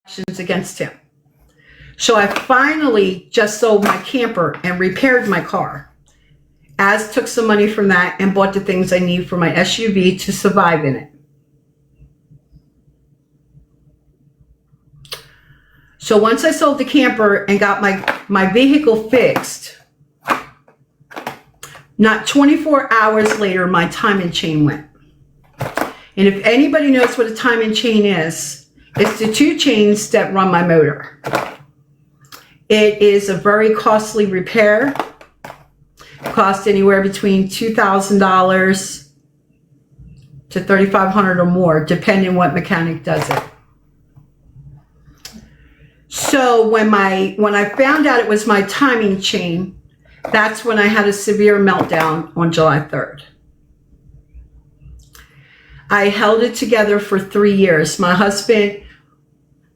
actions against him. So I finally just sold my camper and repaired my car. As took some money from that and bought the things I need for my SUV to survive in it. So once I sold the camper and got my vehicle fixed, not 24 hours later, my timing chain went. And if anybody knows what a timing chain is, it's the two chains that run my motor. It is a very costly repair. It costs anywhere between $2,000 to $3,500 or more, depending what mechanic does it. So when I found out it was my timing chain, that's when I had a severe meltdown on July 3rd. I held it together for 3 years. My husband,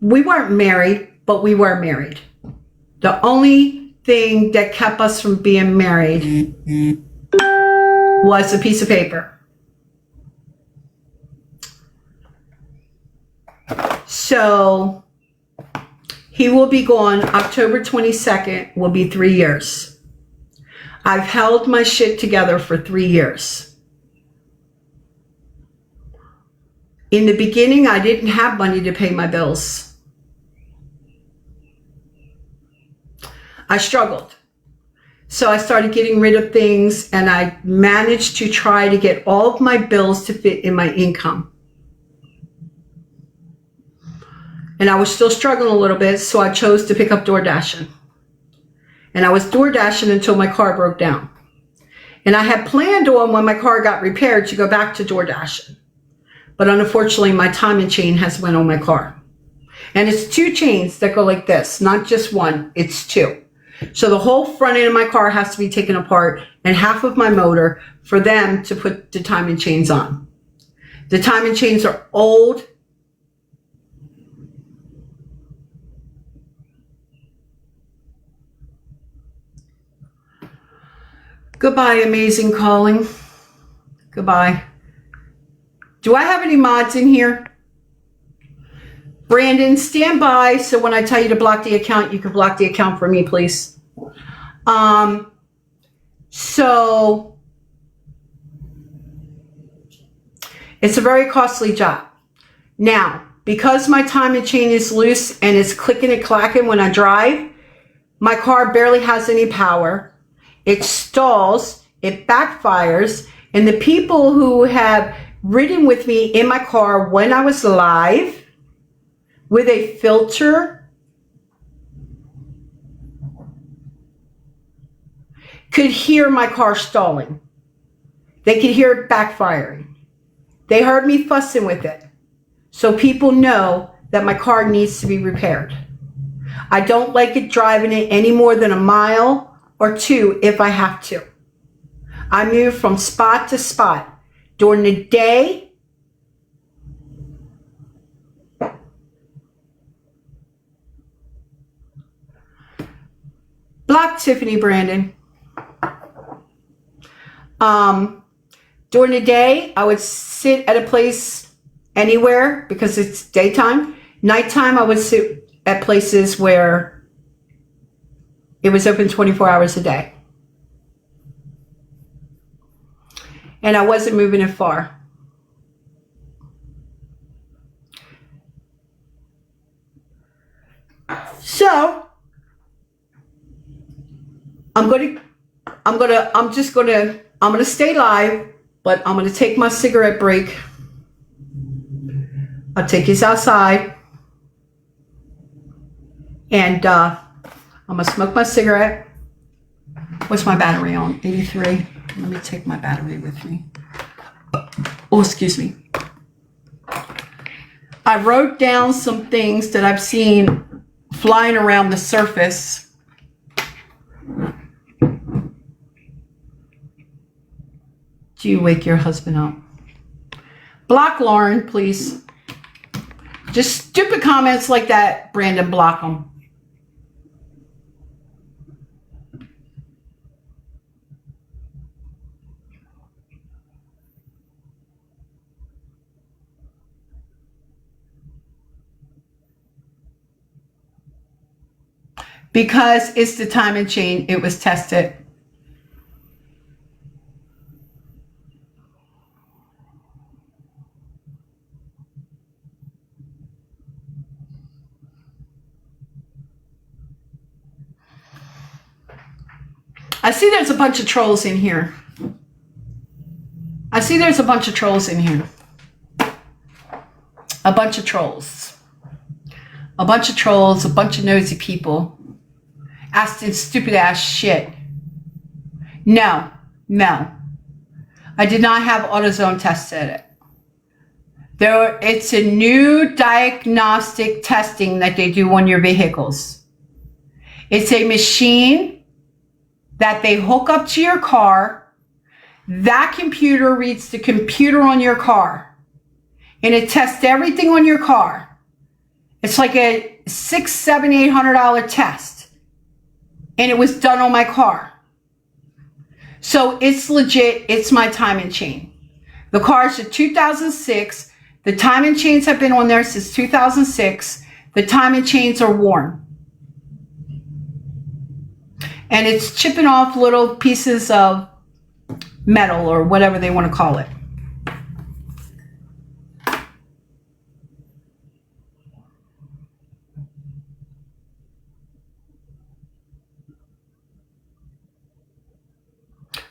we weren't married, but we were married. The only thing that kept us from being married was a piece of paper. So he will be gone October 22nd, will be 3 years. I've held my shit together for 3 years. In the beginning, I didn't have money to pay my bills. I struggled. So I started getting rid of things, and I managed to try to get all of my bills to fit in my income. And I was still struggling a little bit, so I chose to pick up DoorDashing. And I was DoorDashing until my car broke down. And I had planned on, when my car got repaired, to go back to DoorDashing. But unfortunately, my timing chain has went on my car. And it's two chains that go like this, not just one, it's two. So the whole front end of my car has to be taken apart and half of my motor for them to put the timing chains on. The timing chains are old. Goodbye, amazing calling. Goodbye. Do I have any mods in here? Brandon, stand by so when I tell you to block the account, you can block the account for me, please. So it's a very costly job. Now, because my timing chain is loose and it's clicking and clacking when I drive, my car barely has any power. It stalls, it backfires, and the people who have ridden with me in my car when I was live with a filter could hear my car stalling. They could hear it backfiring. They heard me fussing with it. So people know that my car needs to be repaired. I don't like it driving it any more than a mile or two if I have to. I move from spot to spot. During the day, block Tiffany Brandon. During the day, I would sit at a place anywhere because it's daytime. Nighttime, I would sit at places where it was open 24 hours a day. And I wasn't moving it far. So I'm gonna stay live, but I'm gonna take my cigarette break. I'll take you outside, and I'm gonna smoke my cigarette. What's my battery on? 83. Let me take my battery with me. Oh, excuse me. I wrote down some things that I've seen flying around the surface. Do you wake your husband up? Block Lauren, please. Just stupid comments like that, Brandon, block them. because it's the time and chain. It was tested. I see there's a bunch of trolls in here. I see there's a bunch of trolls in here. A bunch of trolls. A bunch of trolls, a bunch of nosy people asking stupid ass shit. No. I did not have AutoZone tested it. It's a new diagnostic testing that they do on your vehicles. It's a machine that they hook up to your car. That computer reads the computer on your car, and it tests everything on your car. It's like a $600, $700, $800 test, and it was done on my car. So it's legit. It's my time and chain. The car is a 2006. The time and chains have been on there since 2006. The time and chains are worn. And it's chipping off little pieces of metal or whatever they want to call it.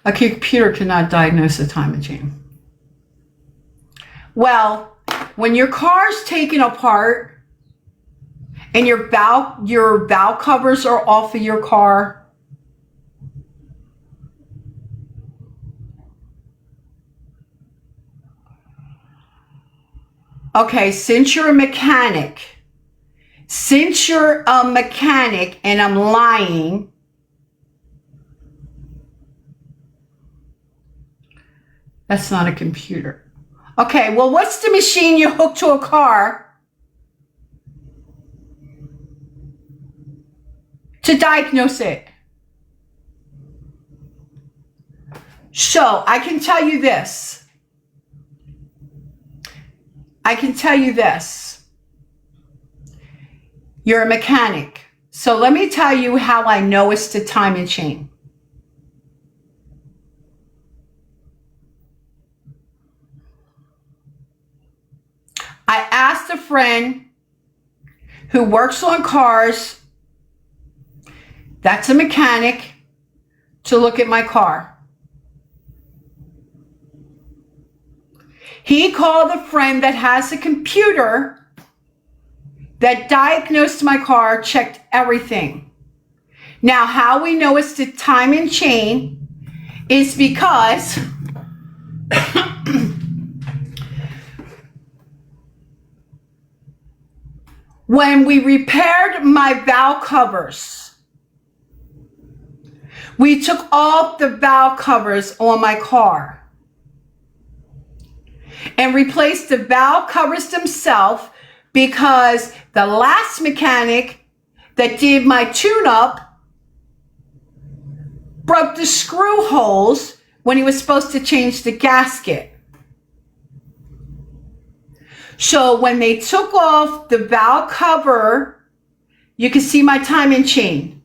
A computer cannot diagnose a time and chain. Well, when your car's taken apart and your valve covers are off of your car, okay, since you're a mechanic and I'm lying, that's not a computer. Okay, well, what's the machine you hook to a car to diagnose it? So I can tell you this. You're a mechanic. So let me tell you how I know it's the time and chain. I asked a friend who works on cars, that's a mechanic, to look at my car. He called a friend that has a computer that diagnosed my car, checked everything. Now, how we know it's the time and chain is because when we repaired my valve covers, we took off the valve covers on my car and replaced the valve covers themselves because the last mechanic that did my tune-up broke the screw holes when he was supposed to change the gasket. So when they took off the valve cover, you can see my time and chain.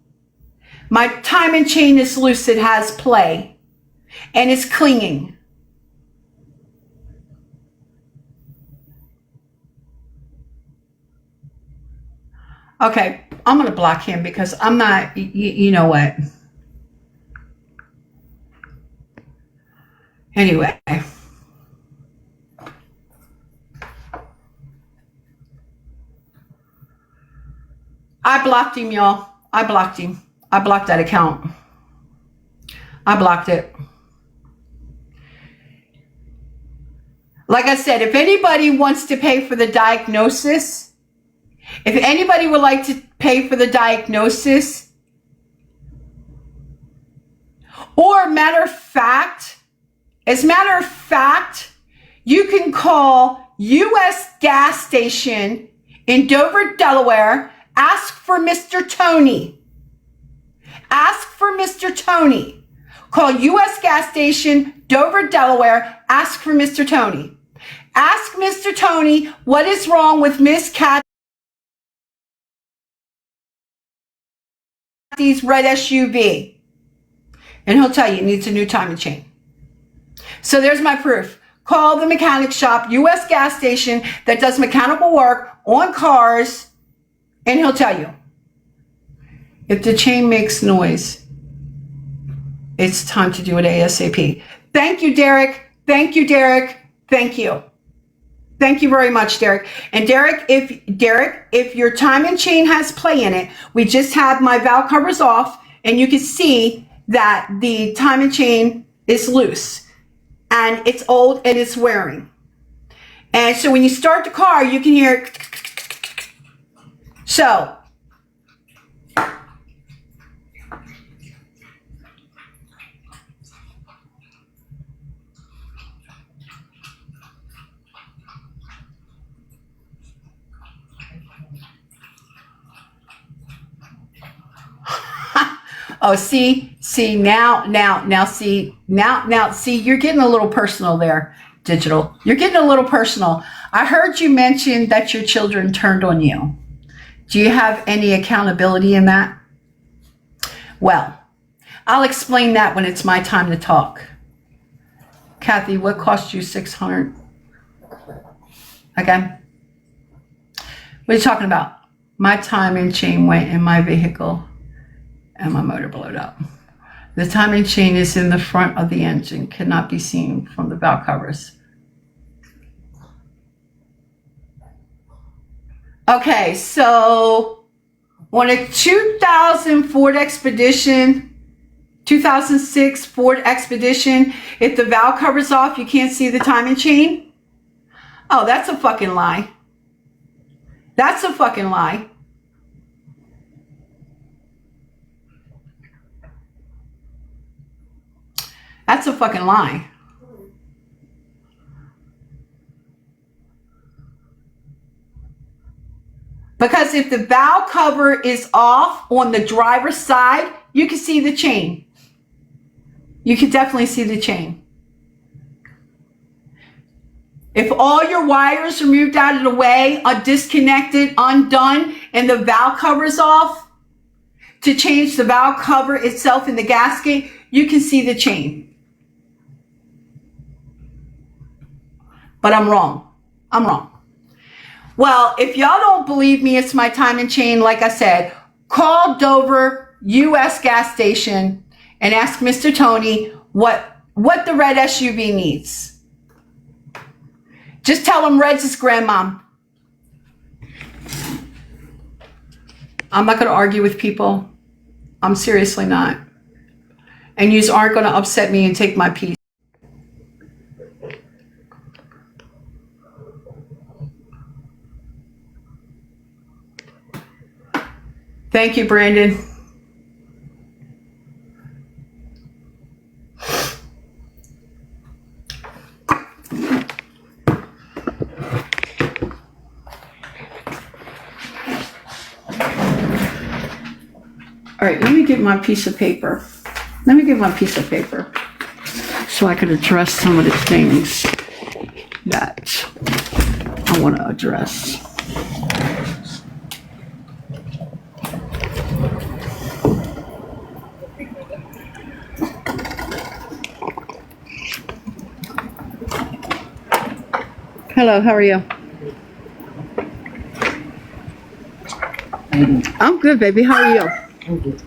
My time and chain is loose. It has play and it's clinging. Okay, I'm going to block him because I'm not, you know what. Anyway. I blocked him, y'all. I blocked him. I blocked that account. I blocked it. Like I said, if anybody wants to pay for the diagnosis, if anybody would like to pay for the diagnosis, or as a matter of fact, you can call U.S. gas station in Dover, Delaware, ask for Mr. Tony. Ask for Mr. Tony. Call U.S. gas station, Dover, Delaware, ask for Mr. Tony. Ask Mr. Tony what is wrong with Miss Cat. These red SUV. And he'll tell you it needs a new timing chain. So there's my proof. Call the mechanic shop, US gas station that does mechanical work on cars, and he'll tell you. If the chain makes noise, it's time to do it ASAP. Thank you, Derek. Thank you, Derek. Thank you. Thank you very much, Derek. And Derek, if your timing chain has play in it, we just have my valve covers off, and you can see that the timing chain is loose, and it's old and it's wearing. And so when you start the car, you can hear. So. Oh, see, now, you're getting a little personal there, Digital. You're getting a little personal. I heard you mention that your children turned on you. Do you have any accountability in that? Well, I'll explain that when it's my time to talk. Kathy, what cost you $600? Okay. What are you talking about? My timing chain went in my vehicle and my motor blowed up. The timing chain is in the front of the engine, cannot be seen from the valve covers. Okay, so on a 2006 Ford Expedition, if the valve cover's off, you can't see the timing chain? Oh, that's a fucking lie. That's a fucking lie. That's a fucking lie. Because if the valve cover is off on the driver's side, you can see the chain. You can definitely see the chain. If all your wires are moved out of the way, are disconnected, undone, and the valve cover is off, to change the valve cover itself in the gasket, you can see the chain. But I'm wrong. I'm wrong. Well, if y'all don't believe me, it's my timing chain. Like I said, call Dover US gas station and ask Mr. Tony what the red SUV needs. Just tell him Red's his grandmom. I'm not going to argue with people. I'm seriously not. And yous aren't going to upset me and take my piece. Thank you, Brandon. All right, let me get my piece of paper. Let me get my piece of paper so I can address some of the things that I want to address. Hello, how are you? I'm good, baby. How are you? I'm good.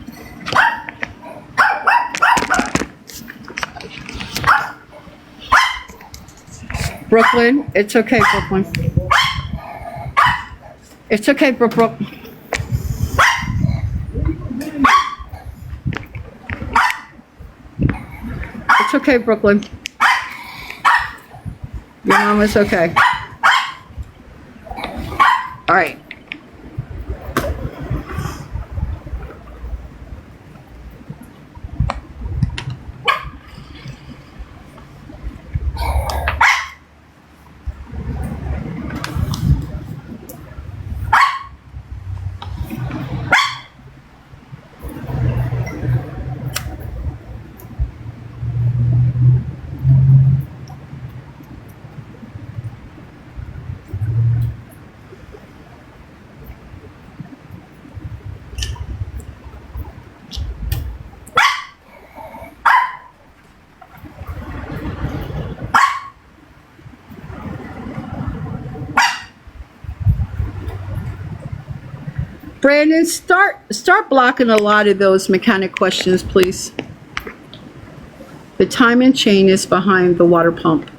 Brooklyn, it's okay, Brooklyn. It's okay, Brooke. It's okay, Brooklyn. Your mom is okay. All right. Brandon, start blocking a lot of those mechanic questions, please. The timing chain is behind the water pump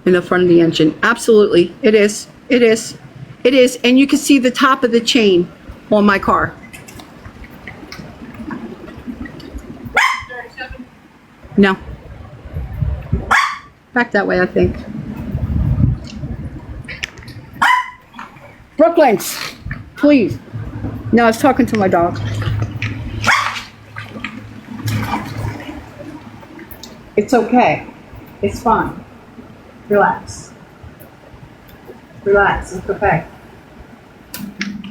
in the front of the engine. Absolutely, it is. It is. It is. And you can see the top of the chain on my car. No. Back that way, I think. Brooklyn's, please. No, I was talking to my dog. It's okay. It's fine. Relax. Relax. It's okay.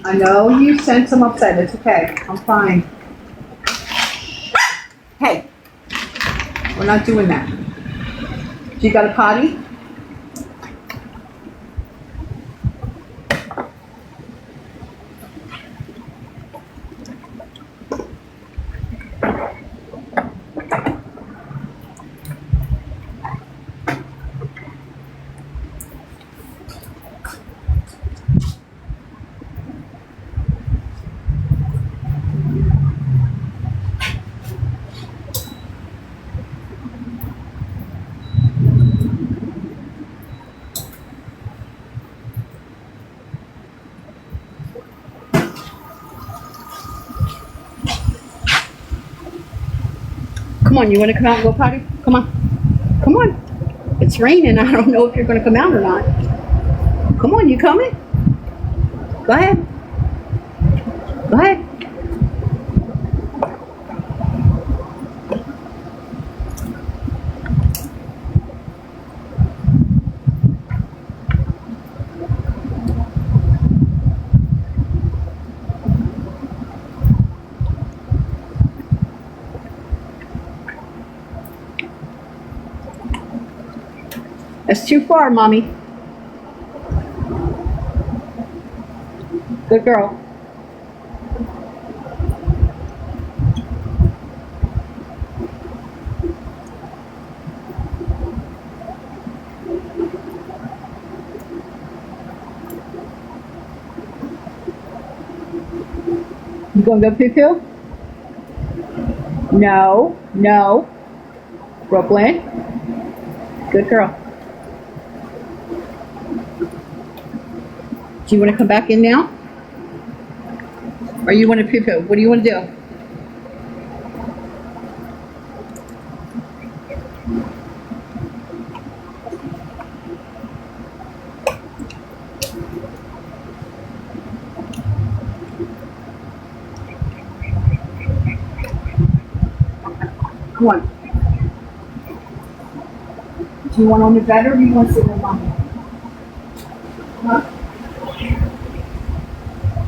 I know you sense I'm upset. It's okay. I'm fine. Hey. We're not doing that. You got a potty? Come on, you want to come out and go potty? Come on. Come on. It's raining. I don't know if you're going to come out or not. Come on, you coming? Go ahead. Go ahead. That's too far, Mommy. Good girl. You gonna go poo-poo? No, no. Brooklyn. Good girl. Do you want to come back in now? Or you want to poo-poo? What do you want to do? Come on. Do you want on the bed or do you want to sit with Mommy? Huh?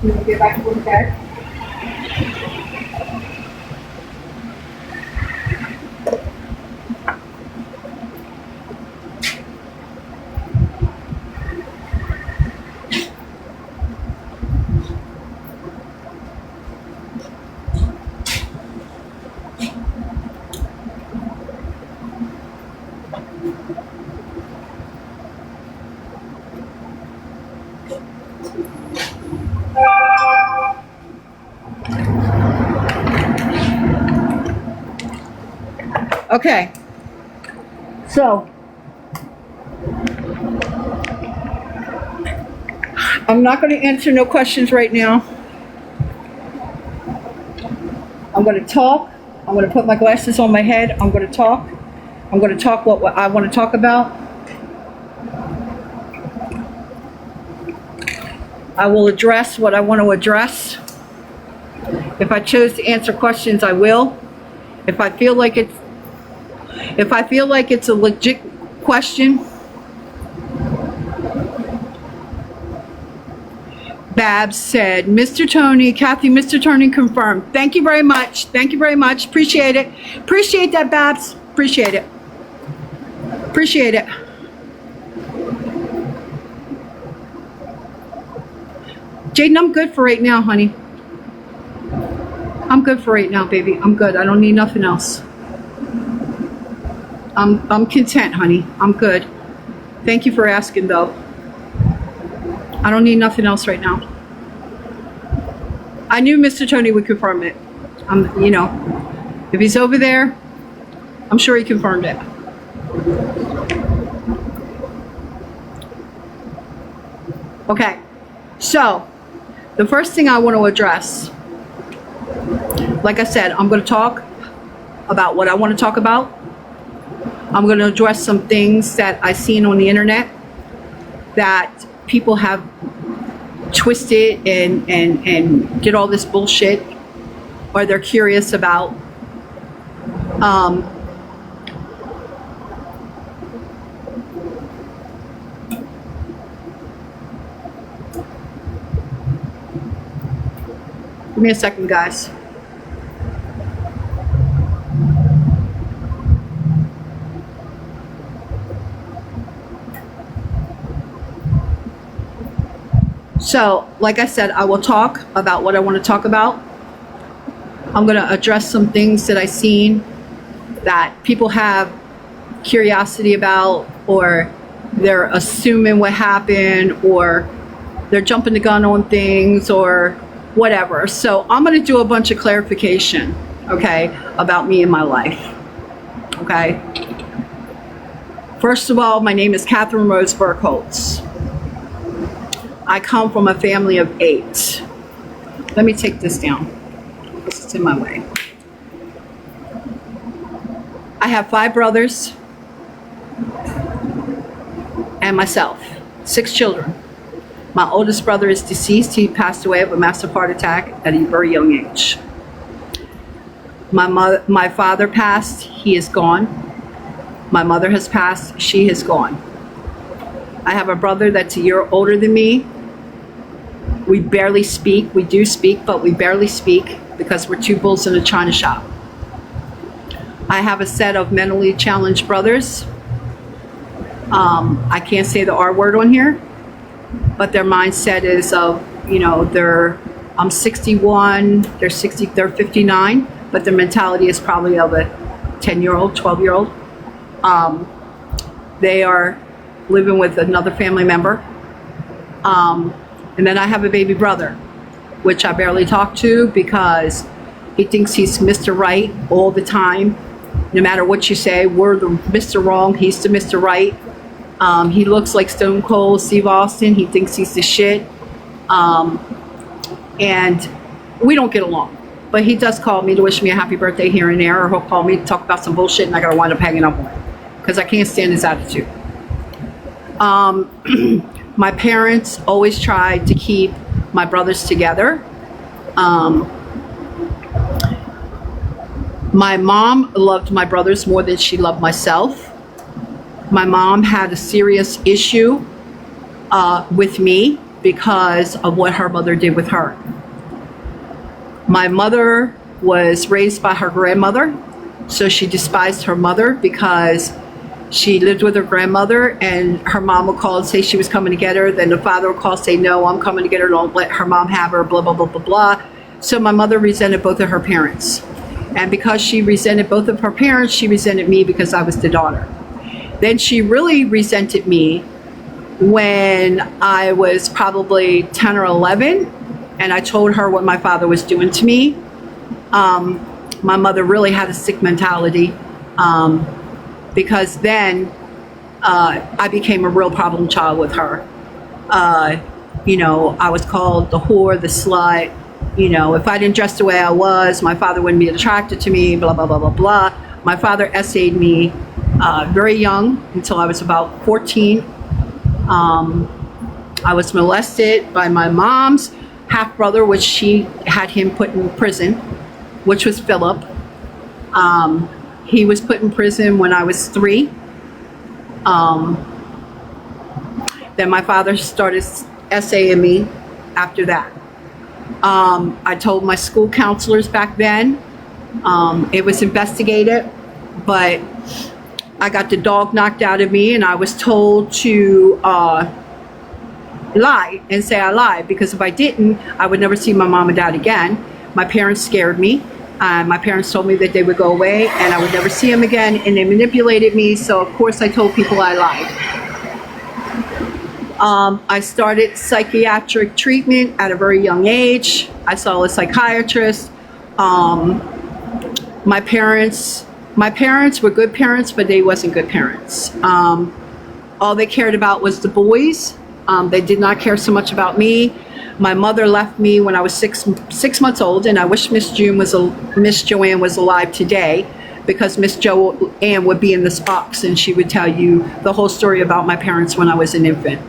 Do you want to get back to the bed? Okay, so I'm not going to answer no questions right now. I'm going to talk. I'm going to put my glasses on my head. I'm going to talk. I'm going to talk what I want to talk about. I will address what I want to address. If I chose to answer questions, I will. If I feel like it's a legit question, Babs said, Mr. Tony, Kathy, Mr. Tony confirmed. Thank you very much. Thank you very much. Appreciate it. Appreciate that, Babs. Appreciate it. Appreciate it. Jaden, I'm good for right now, honey. I'm good for right now, baby. I'm good. I don't need nothing else. I'm content, honey. I'm good. Thank you for asking, though. I don't need nothing else right now. I knew Mr. Tony would confirm it. You know, if he's over there, I'm sure he confirmed it. Okay, so the first thing I want to address, like I said, I'm going to talk about what I want to talk about. I'm going to address some things that I've seen on the internet that people have twisted and did all this bullshit, or they're curious about. Give me a second, guys. So, like I said, I will talk about what I want to talk about. I'm going to address some things that I've seen that people have curiosity about, or they're assuming what happened, or they're jumping the gun on things, or whatever. So I'm going to do a bunch of clarification, okay, about me and my life, okay? First of all, my name is Catherine Rose Bergholz. I come from a family of 8. Let me take this down. This is in my way. I have 5 brothers and myself, 6 children. My oldest brother is deceased. He passed away of a massive heart attack at a very young age. My father passed. He is gone. My mother has passed. She is gone. I have a brother that's a year older than me. We barely speak. We do speak, but we barely speak because we're 2 bulls in a china shop. I have a set of mentally challenged brothers. I can't say the R word on here, but their mindset is of, you know, I'm 61, they're 60, they're 59, but their mentality is probably of a 10-year-old, 12-year-old. They are living with another family member. And then I have a baby brother, which I barely talk to because he thinks he's Mr. Right all the time. No matter what you say, we're the Mr. Wrong, he's the Mr. Right. He looks like Stone Cold Steve Austin. He thinks he's the shit. And we don't get along. But he does call me to wish me a happy birthday here and there, or he'll call me to talk about some bullshit, and I gotta wind up hanging up on him because I can't stand his attitude. My parents always tried to keep my brothers together. My mom loved my brothers more than she loved myself. My mom had a serious issue with me because of what her mother did with her. My mother was raised by her grandmother, so she despised her mother because she lived with her grandmother, and her mom would call and say she was coming to get her. Then the father would call and say, no, I'm coming to get her. Don't let her mom have her, blah, blah, blah, blah, blah. So my mother resented both of her parents. And because she resented both of her parents, she resented me because I was the daughter. Then she really resented me when I was probably 10 or 11, and I told her what my father was doing to me. My mother really had a sick mentality. Because then I became a real problem child with her. You know, I was called the whore, the slut. You know, if I didn't dress the way I was, my father wouldn't be attracted to me, blah, blah, blah, blah, blah. My father essayed me very young until I was about 14. I was molested by my mom's half-brother, which she had him put in prison, which was Philip. He was put in prison when I was 3. Then my father started essaying me after that. I told my school counselors back then. It was investigated, but I got the dog knocked out of me, and I was told to lie and say I lied, because if I didn't, I would never see my mom and dad again. My parents scared me. My parents told me that they would go away and I would never see them again, and they manipulated me, so of course I told people I lied. I started psychiatric treatment at a very young age. I saw a psychiatrist. My parents were good parents, but they wasn't good parents. All they cared about was the boys. They did not care so much about me. My mother left me when I was six months old, and I wish Miss Joanne was alive today, because Miss Joanne would be in this box and she would tell you the whole story about my parents when I was an infant.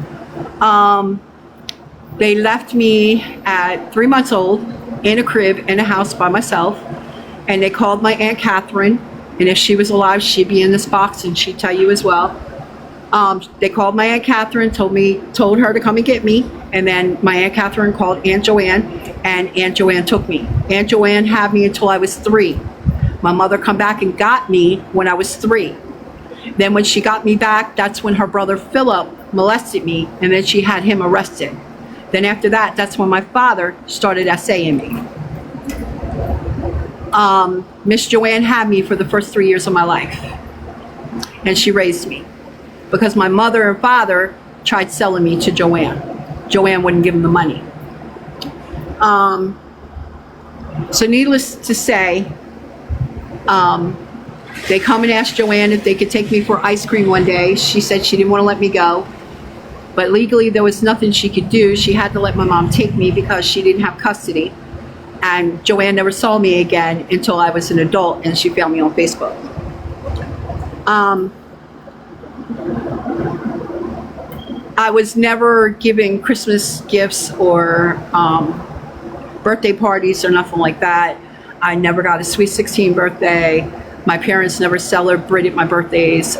They left me at 3 months old in a crib in a house by myself, and they called my Aunt Catherine, and if she was alive, she'd be in this box and she'd tell you as well. They called my Aunt Catherine, told her to come and get me, and then my Aunt Catherine called Aunt Joanne, and Aunt Joanne took me. Aunt Joanne had me until I was 3. My mother come back and got me when I was 3. Then when she got me back, that's when her brother Philip molested me, and then she had him arrested. Then after that, that's when my father started essaying me. Miss Joanne had me for the first 3 years of my life, and she raised me, because my mother and father tried selling me to Joanne. Joanne wouldn't give them the money. So needless to say, they come and asked Joanne if they could take me for ice cream one day. She said she didn't want to let me go, but legally there was nothing she could do. She had to let my mom take me because she didn't have custody. And Joanne never saw me again until I was an adult, and she found me on Facebook. I was never given Christmas gifts or birthday parties or nothing like that. I never got a sweet 16 birthday. My parents never celebrated my birthdays.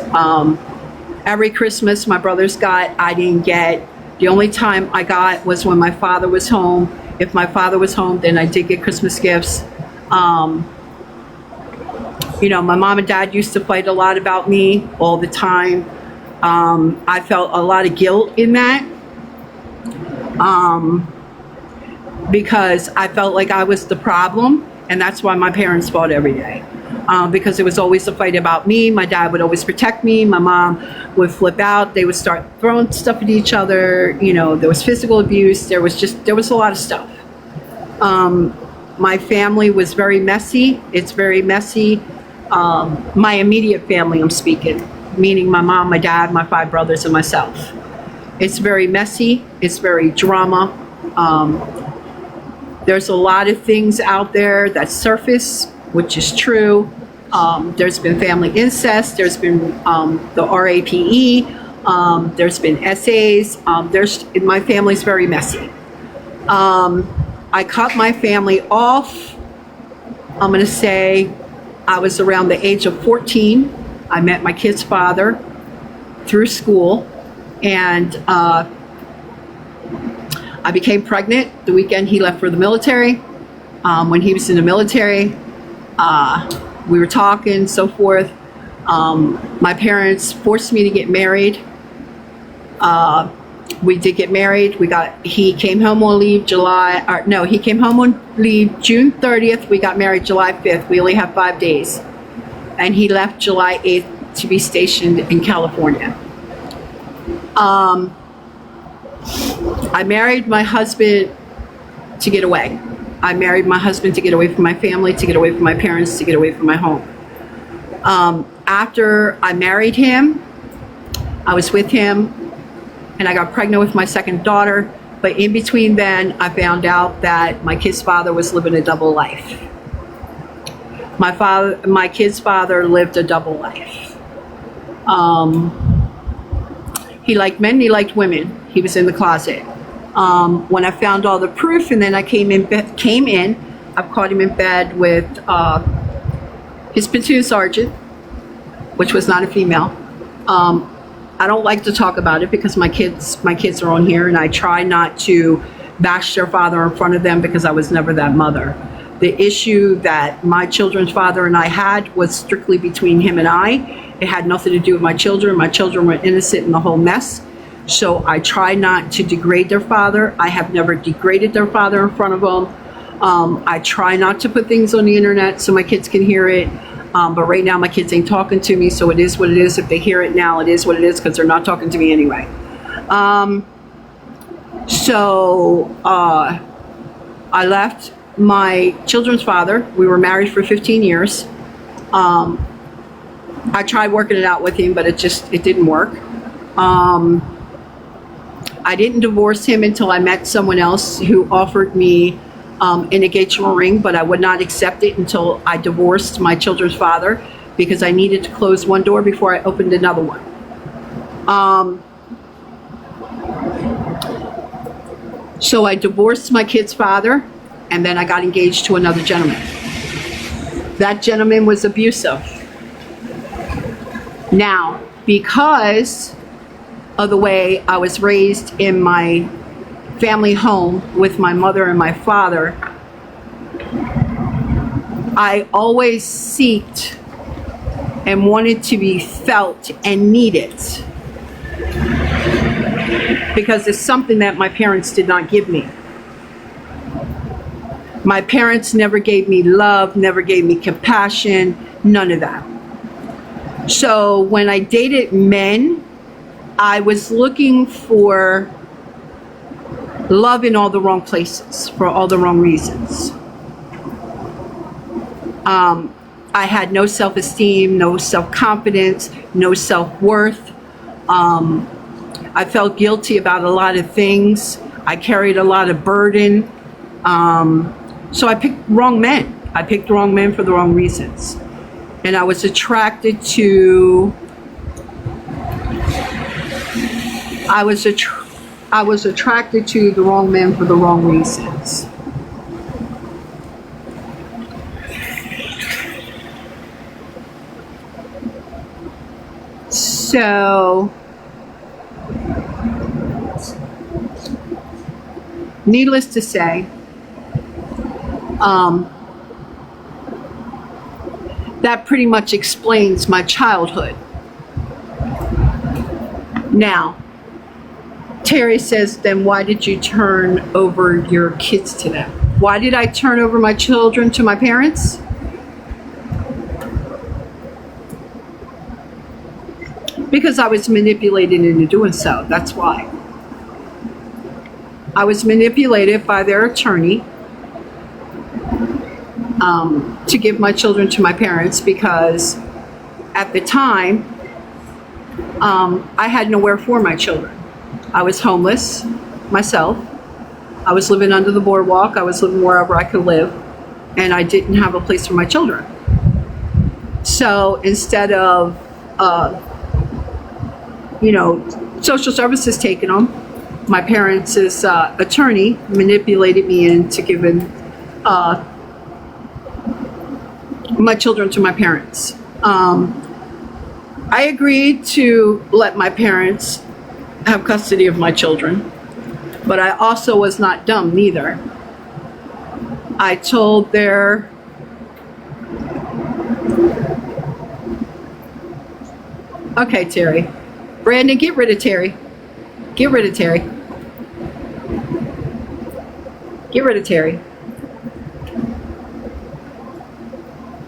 Every Christmas my brothers got, I didn't get. The only time I got was when my father was home. If my father was home, then I did get Christmas gifts. You know, my mom and dad used to fight a lot about me all the time. I felt a lot of guilt in that, because I felt like I was the problem, and that's why my parents fought every day. Because it was always a fight about me. My dad would always protect me. My mom would flip out. They would start throwing stuff at each other. You know, there was physical abuse. There was a lot of stuff. My family was very messy. It's very messy. My immediate family, I'm speaking, meaning my mom, my dad, my 5 brothers, and myself. It's very messy. It's very drama. There's a lot of things out there that surface, which is true. There's been family incest. There's been the RAPE. There's been essays. My family's very messy. I cut my family off. I'm going to say I was around the age of 14. I met my kid's father through school, and I became pregnant the weekend he left for the military. When he was in the military, we were talking, so forth. My parents forced me to get married. We did get married. He came home on leave he came home on leave June 30th. We got married July 5th. We only have 5 days. And he left July 8th to be stationed in California. I married my husband to get away. I married my husband to get away from my family, to get away from my parents, to get away from my home. After I married him, I was with him, and I got pregnant with my second daughter. But in between then, I found out that my kid's father was living a double life. My kid's father lived a double life. He liked men, he liked women. He was in the closet. When I found all the proof, and then I came in, I've caught him in bed with his platoon sergeant, which was not a female. I don't like to talk about it because my kids are on here, and I try not to bash their father in front of them because I was never that mother. The issue that my children's father and I had was strictly between him and I. It had nothing to do with my children. My children were innocent in the whole mess. So I try not to degrade their father. I have never degraded their father in front of them. I try not to put things on the internet so my kids can hear it. But right now my kids ain't talking to me, so it is what it is. If they hear it now, it is what it is, because they're not talking to me anyway. So I left my children's father. We were married for 15 years. I tried working it out with him, but it didn't work. I didn't divorce him until I met someone else who offered me an engagement ring, but I would not accept it until I divorced my children's father because I needed to close one door before I opened another one. So I divorced my kid's father, and then I got engaged to another gentleman. That gentleman was abusive. Now, because of the way I was raised in my family home with my mother and my father, I always sought and wanted to be felt and needed, because it's something that my parents did not give me. My parents never gave me love, never gave me compassion, none of that. So when I dated men, I was looking for love in all the wrong places, for all the wrong reasons. I had no self-esteem, no self-confidence, no self-worth. I felt guilty about a lot of things. I carried a lot of burden. So I picked wrong men. I picked the wrong men for the wrong reasons. And I was attracted to the wrong men for the wrong reasons. So, needless to say, that pretty much explains my childhood. Now, Terry says, then why did you turn over your kids to them? Why did I turn over my children to my parents? Because I was manipulated into doing so. That's why. I was manipulated by their attorney to give my children to my parents, because at the time, I had nowhere for my children. I was homeless myself. I was living under the boardwalk. I was living wherever I could live, and I didn't have a place for my children. So instead of, social services taking them, my parents' attorney manipulated me into giving my children to my parents. I agreed to let my parents have custody of my children, but I also was not dumb neither. I told their okay, Terry. Brandon, get rid of Terry. Get rid of Terry. Get rid of Terry.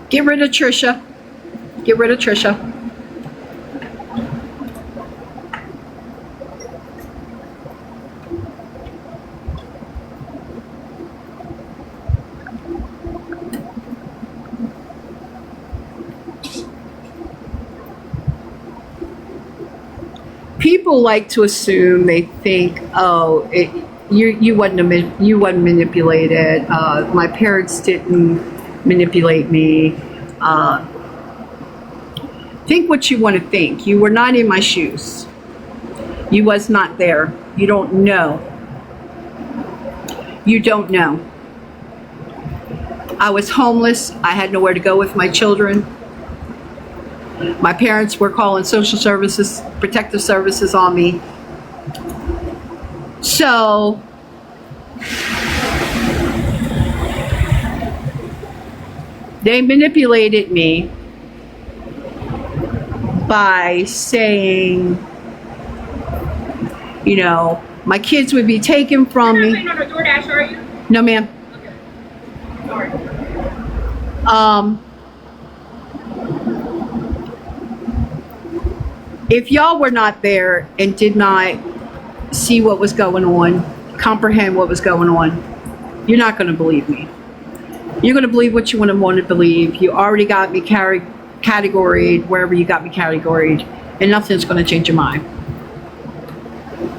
Get rid of Trisha. Get rid of Trisha. People like to assume, they think, oh, you wasn't manipulated. My parents didn't manipulate me. Think what you want to think. You were not in my shoes. You was not there. You don't know. You don't know. I was homeless. I had nowhere to go with my children. My parents were calling social services, protective services on me. So, they manipulated me by saying, my kids would be taken from me. You're not waiting on a DoorDash, are you? No, ma'am. Okay. Sorry. If y'all were not there and did not see what was going on, comprehend what was going on, you're not going to believe me. You're going to believe what you want to believe. You already got me categoried wherever you got me categoried, and nothing's going to change your mind.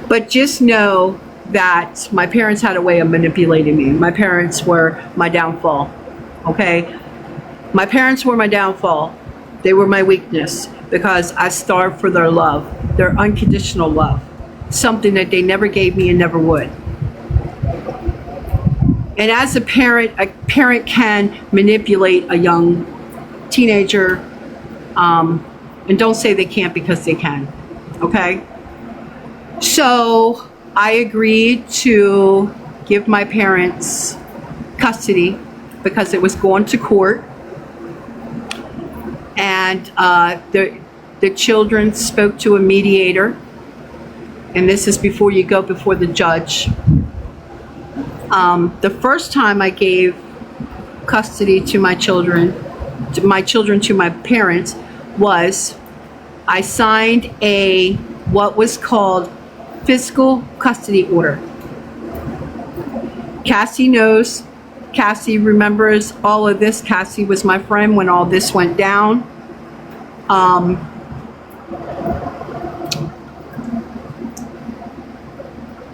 But just know that my parents had a way of manipulating me. My parents were my downfall, okay? My parents were my downfall. They were my weakness because I starved for their love, their unconditional love, something that they never gave me and never would. And as a parent can manipulate a young teenager, and don't say they can't, because they can, okay? So I agreed to give my parents custody because it was going to court, and the children spoke to a mediator, and this is before you go before the judge. The first time I gave custody to my children to my parents was I signed what was called physical custody order. Cassie knows. Cassie remembers all of this. Cassie was my friend when all this went down.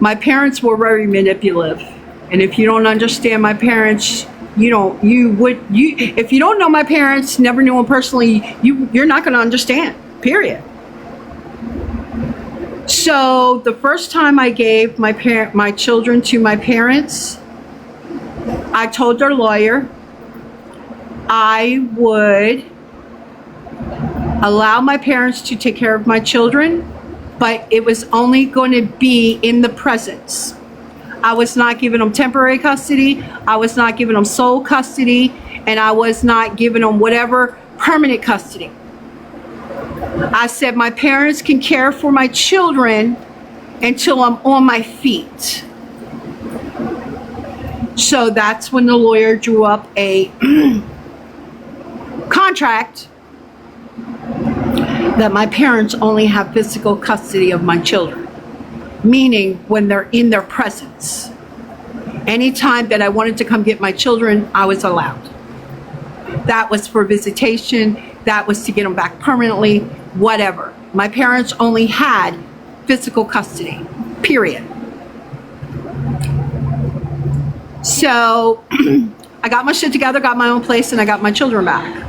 My parents were very manipulative. And if you don't understand my parents, if you don't know my parents, never knew them personally, you're not going to understand, period. So the first time I gave my children to my parents, I told their lawyer I would allow my parents to take care of my children, but it was only going to be in the presence. I was not giving them temporary custody. I was not giving them sole custody, and I was not giving them whatever permanent custody. I said my parents can care for my children until I'm on my feet. So that's when the lawyer drew up a contract that my parents only have physical custody of my children. Meaning when they're in their presence. Anytime that I wanted to come get my children, I was allowed. That was for visitation. That was to get them back permanently, whatever. My parents only had physical custody, period. So I got my shit together, got my own place, and I got my children back.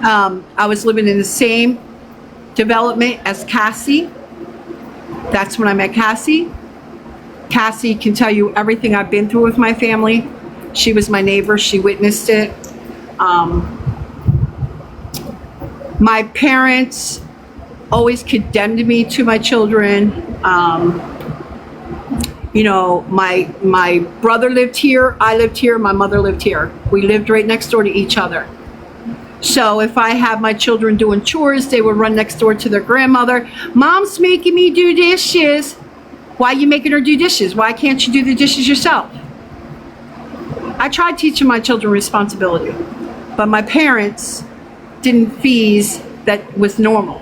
I was living in the same development as Cassie. That's when I met Cassie. Cassie can tell you everything I've been through with my family. She was my neighbor. She witnessed it. My parents always condemned me to my children. My brother lived here. I lived here. My mother lived here. We lived right next door to each other. So if I had my children doing chores, they would run next door to their grandmother. Mom's making me do dishes. Why are you making her do dishes? Why can't you do the dishes yourself? I tried teaching my children responsibility, but my parents didn't feel that was normal.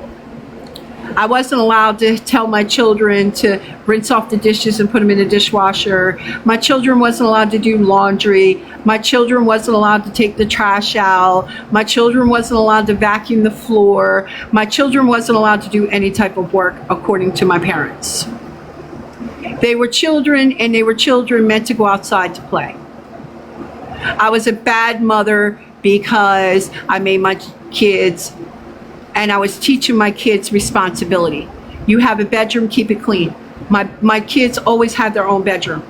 I wasn't allowed to tell my children to rinse off the dishes and put them in the dishwasher. My children wasn't allowed to do laundry. My children wasn't allowed to take the trash out. My children wasn't allowed to vacuum the floor. My children wasn't allowed to do any type of work according to my parents. They were children, and they were children meant to go outside to play. I was a bad mother because I made my kids, and I was teaching my kids responsibility. You have a bedroom, keep it clean. My kids always had their own bedroom.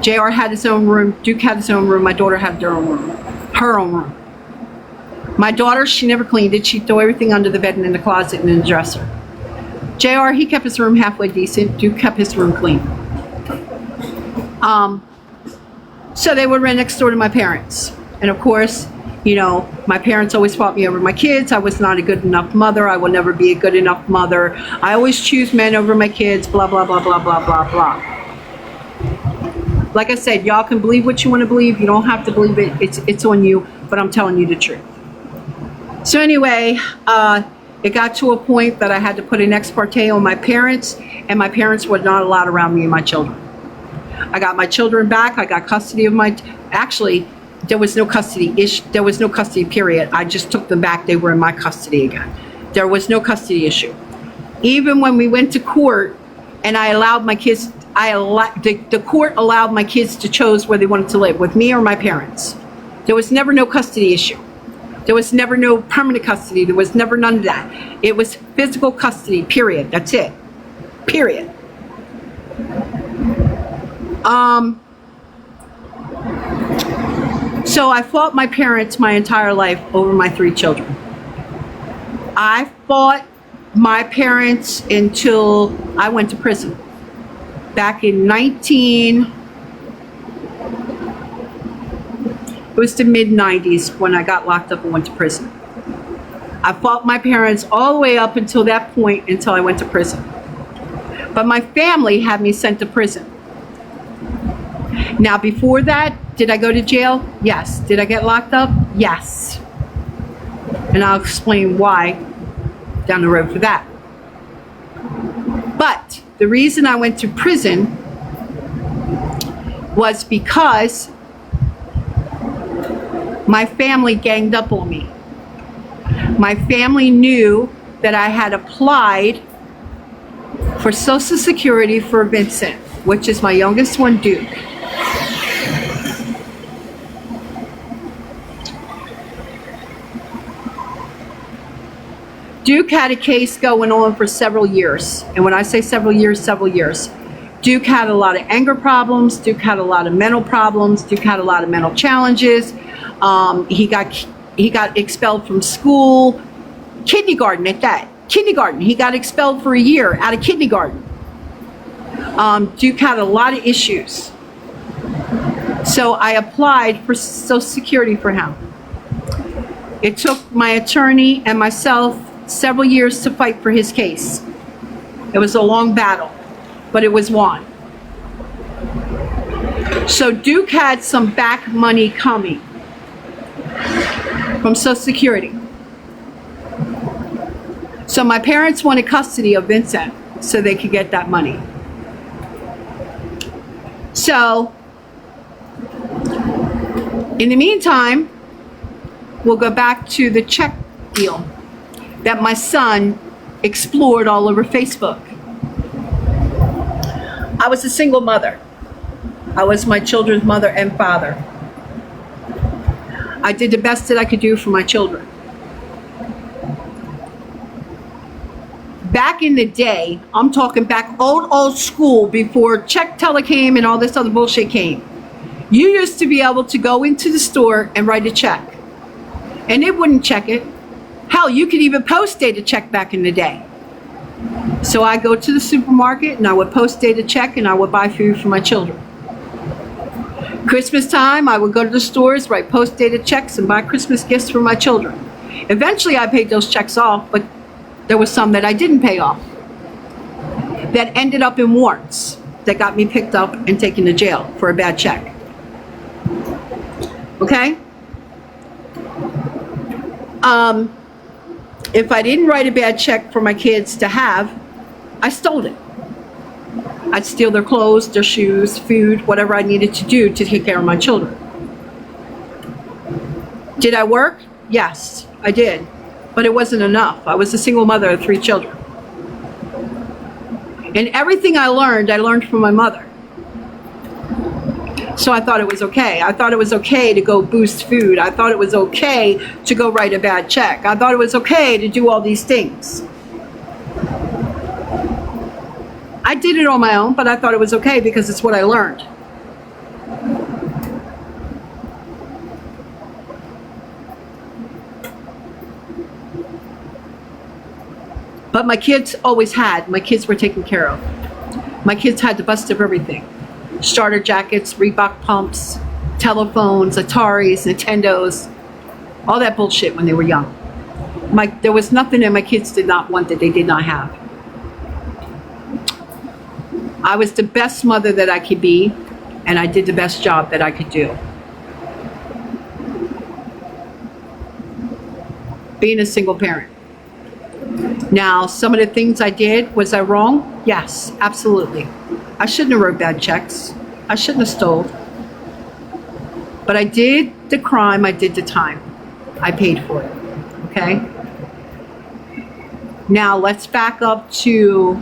JR had his own room, Duke had his own room, my daughter had her own room. My daughter, she never cleaned it. She'd throw everything under the bed and in the closet and in the dresser. JR, he kept his room halfway decent. Duke kept his room clean. So they would rent next door to my parents. And of course, my parents always fought me over my kids. I was not a good enough mother. I will never be a good enough mother. I always choose men over my kids, blah, blah, blah, blah, blah, blah, blah. Like I said, y'all can believe what you want to believe. You don't have to believe it. It's on you, but I'm telling you the truth. So anyway, It got to a point that I had to put an ex parte on my parents, and my parents were not allowed around me and my children. I got my children back. I got custody of actually, there was no custody issue. There was no custody period. I just took them back. They were in my custody again. There was no custody issue. Even when we went to court and I allowed my kids, the court allowed my kids to choose where they wanted to live, with me or my parents. There was never no custody issue. There was never no permanent custody. There was never none of that. It was physical custody, period. That's it. Period. So I fought my parents my entire life over my 3 children. I fought my parents until I went to prison. Back in it was the mid-90s when I got locked up and went to prison. I fought my parents all the way up until that point, until I went to prison. But my family had me sent to prison. Now, before that, did I go to jail? Yes. Did I get locked up? Yes. And I'll explain why down the road for that. But the reason I went to prison was because my family ganged up on me. My family knew that I had applied for Social Security for Vincent, which is my youngest one, Duke. Duke had a case going on for several years. And when I say several years, several years. Duke had a lot of anger problems. Duke had a lot of mental problems. Duke had a lot of mental challenges. He got expelled from school, kindergarten at that. Kindergarten. He got expelled for a year out of kindergarten. Duke had a lot of issues. So I applied for Social Security for him. It took my attorney and myself several years to fight for his case. It was a long battle, but it was won. So Duke had some back money coming from Social Security. So my parents wanted custody of Vincent so they could get that money. So in the meantime, we'll go back to the check deal that my son explored all over Facebook. I was a single mother. I was my children's mother and father. I did the best that I could do for my children. Back in the day, I'm talking back old school, before check teller came and all this other bullshit came. You used to be able to go into the store and write a check, and they wouldn't check it. Hell, you could even post date a check back in the day. So I go to the supermarket and I would post date a check and I would buy food for my children. Christmas time, I would go to the stores, write post dated checks and buy Christmas gifts for my children. Eventually I paid those checks off, but there was some that I didn't pay off that ended up in warrants that got me picked up and taken to jail for a bad check. Okay? If I didn't write a bad check for my kids to have, I stole it. I'd steal their clothes, their shoes, food, whatever I needed to do to take care of my children. Did I work? Yes, I did. But it wasn't enough. I was a single mother of 3 children. And everything I learned from my mother. So I thought it was okay. I thought it was okay to go boost food. I thought it was okay to go write a bad check. I thought it was okay to do all these things. I did it on my own, but I thought it was okay because it's what I learned. But my kids were taken care of. My kids had the best of everything. Starter jackets, Reebok pumps, telephones, Ataris, Nintendos, all that bullshit when they were young. There was nothing that my kids did not want that they did not have. I was the best mother that I could be, and I did the best job that I could do. Being a single parent. Now, some of the things I did, was I wrong? Yes, absolutely. I shouldn't have wrote bad checks. I shouldn't have stole. But I did the crime, I did the time. I paid for it, okay? Now, let's back up to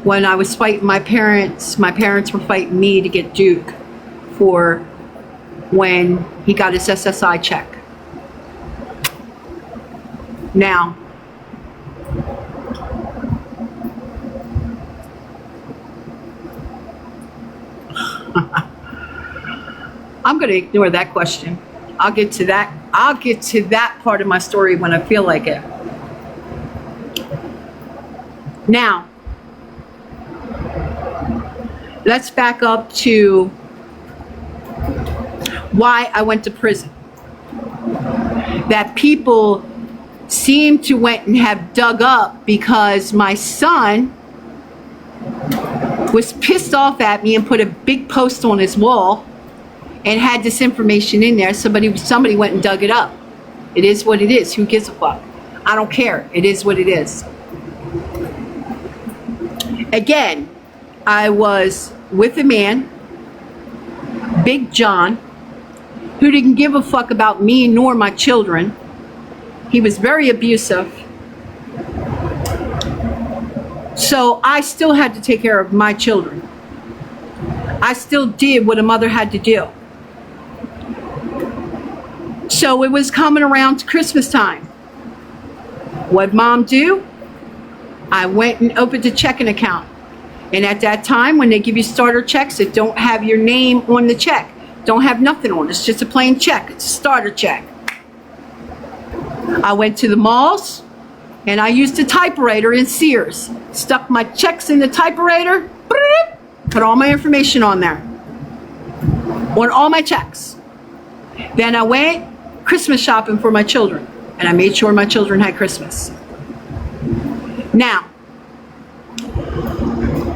when I was fighting my parents. My parents were fighting me to get Duke for when he got his SSI check. Now, I'm going to ignore that question. I'll get to that. I'll get to that part of my story when I feel like it. Now, let's back up to why I went to prison. That people seem to went and have dug up because my son was pissed off at me and put a big post on his wall and had this information in there. Somebody went and dug it up. It is what it is. Who gives a fuck? I don't care. It is what it is. Again, I was with a man, Big John, who didn't give a fuck about me nor my children. He was very abusive. So I still had to take care of my children. I still did what a mother had to do. So it was coming around to Christmas time. What'd Mom do? I went and opened a checking account. And at that time, when they give you starter checks that don't have your name on the check, don't have nothing on it, it's just a plain check, it's a starter check. I went to the malls and I used a typewriter in Sears, stuck my checks in the typewriter, put all my information on there, on all my checks. Then I went Christmas shopping for my children, and I made sure my children had Christmas. Now,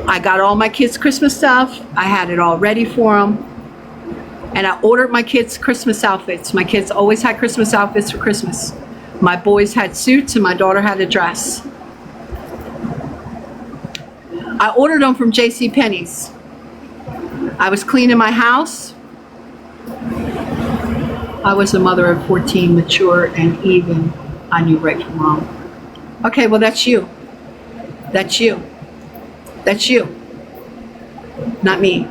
I got all my kids' Christmas stuff. I had it all ready for them. And I ordered my kids' Christmas outfits. My kids always had Christmas outfits for Christmas. My boys had suits and my daughter had a dress. I ordered them from JCPenney's. I was cleaning my house. I was a mother of 14, mature and even. I knew right from wrong. Okay, well, that's you. That's you. That's you. Not me.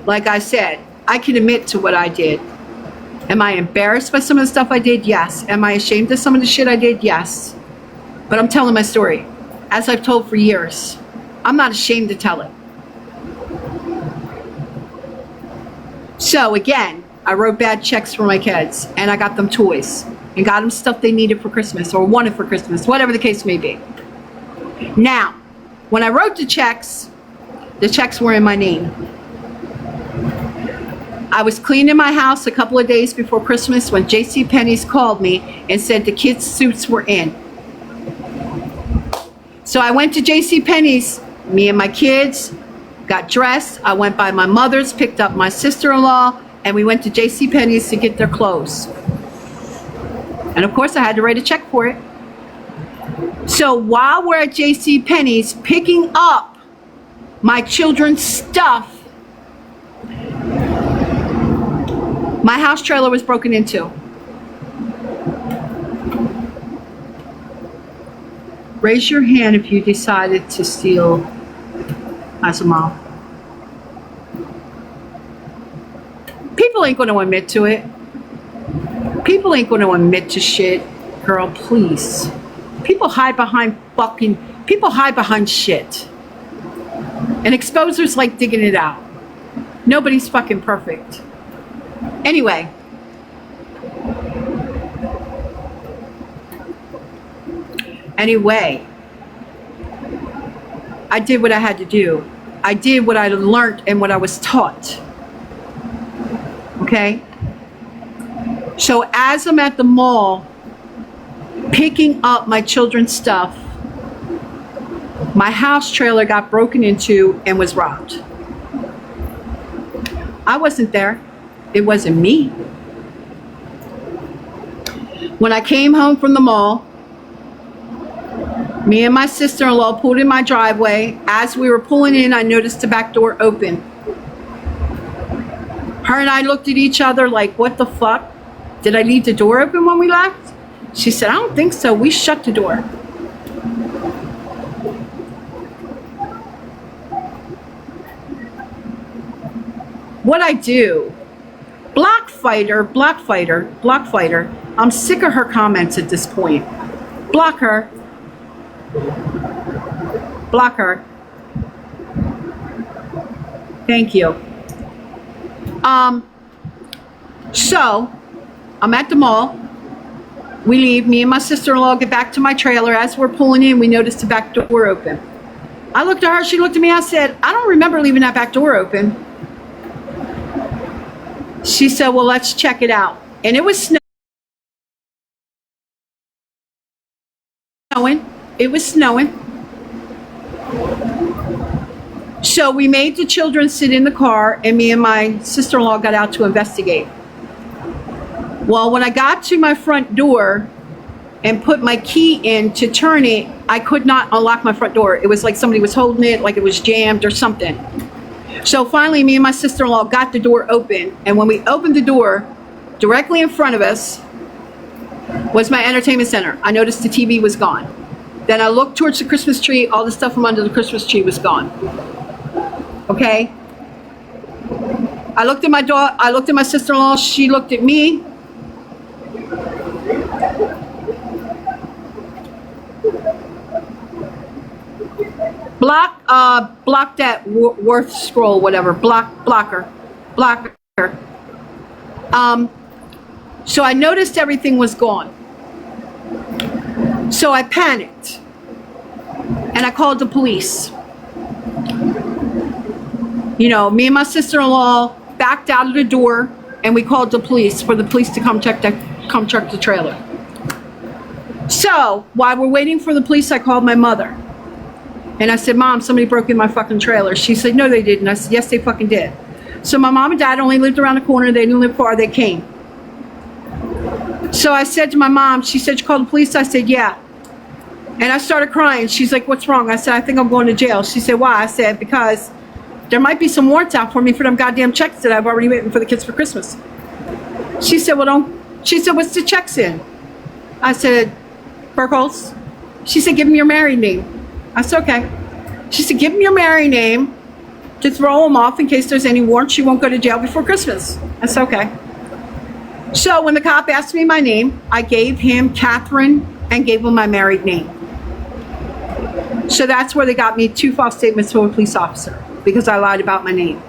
Like I said, I can admit to what I did. Am I embarrassed by some of the stuff I did? Yes. Am I ashamed of some of the shit I did? Yes. But I'm telling my story, as I've told for years. I'm not ashamed to tell it. So again, I wrote bad checks for my kids, and I got them toys, and got them stuff they needed for Christmas, or wanted for Christmas, whatever the case may be. Now, when I wrote the checks were in my name. I was cleaning my house a couple of days before Christmas when JCPenney's called me and said the kids' suits were in. So I went to JCPenney's, me and my kids got dressed. I went by my mother's, picked up my sister-in-law, and we went to JCPenney's to get their clothes. And of course I had to write a check for it. So while we're at JCPenney's picking up my children's stuff, my house trailer was broken into. Raise your hand if you decided to steal as a mom. People ain't going to admit to it. People ain't going to admit to shit. Girl, please. People hide behind shit. And exposers like digging it out. Nobody's fucking perfect. Anyway. I did what I had to do. I did what I learned and what I was taught. Okay? So as I'm at the mall picking up my children's stuff, my house trailer got broken into and was robbed. I wasn't there. It wasn't me. When I came home from the mall, Me and my sister-in-law pulled in my driveway. As we were pulling in, I noticed the back door open. Her and I looked at each other like, what the fuck? Did I leave the door open when we left? She said, I don't think so. We shut the door. What I do? Block fighter. I'm sick of her comments at this point. Block her. Block her. Thank you. So I'm at the mall. We leave. Me and my sister-in-law get back to my trailer. As we're pulling in, we noticed the back door open. I looked at her. She looked at me. I said, I don't remember leaving that back door open. She said, well, let's check it out. And it was snowing. It was snowing. So we made the children sit in the car, and me and my sister-in-law got out to investigate. Well, when I got to my front door and put my key in to turn it, I could not unlock my front door. It was like somebody was holding it, like it was jammed or something. So finally, me and my sister-in-law got the door open, and when we opened the door, directly in front of us was my entertainment center. I noticed the TV was gone. Then I looked towards the Christmas tree. All the stuff from under the Christmas tree was gone. Okay? I looked at my daughter. I looked at my sister-in-law. She looked at me. Block that worth scroll, whatever. Blocker. So I noticed everything was gone. So I panicked and I called the police. You know, me and my sister-in-law backed out of the door and we called the police for the police to come check the trailer. So while we're waiting for the police, I called my mother. And I said, Mom, somebody broke in my fucking trailer. She said, no, they didn't. I said, yes, they fucking did. So my mom and dad only lived around the corner. They didn't live far. They came. So I said to my mom, she said, you called the police? I said, yeah. And I started crying. She's like, what's wrong? I said, I think I'm going to jail. She said, why? I said, because there might be some warrants out for me for them goddamn checks that I've already written for the kids for Christmas. She said, well, don't. She said, what's the checks in? I said, Bergholz. She said, give me your married name. I said, okay. She said, give him your married name to throw him off in case there's any warrants. She won't go to jail before Christmas. I said, okay. So when the cop asked me my name, I gave him Catherine and gave him my married name. So that's where they got me 2 false statements to a police officer, because I lied about my name,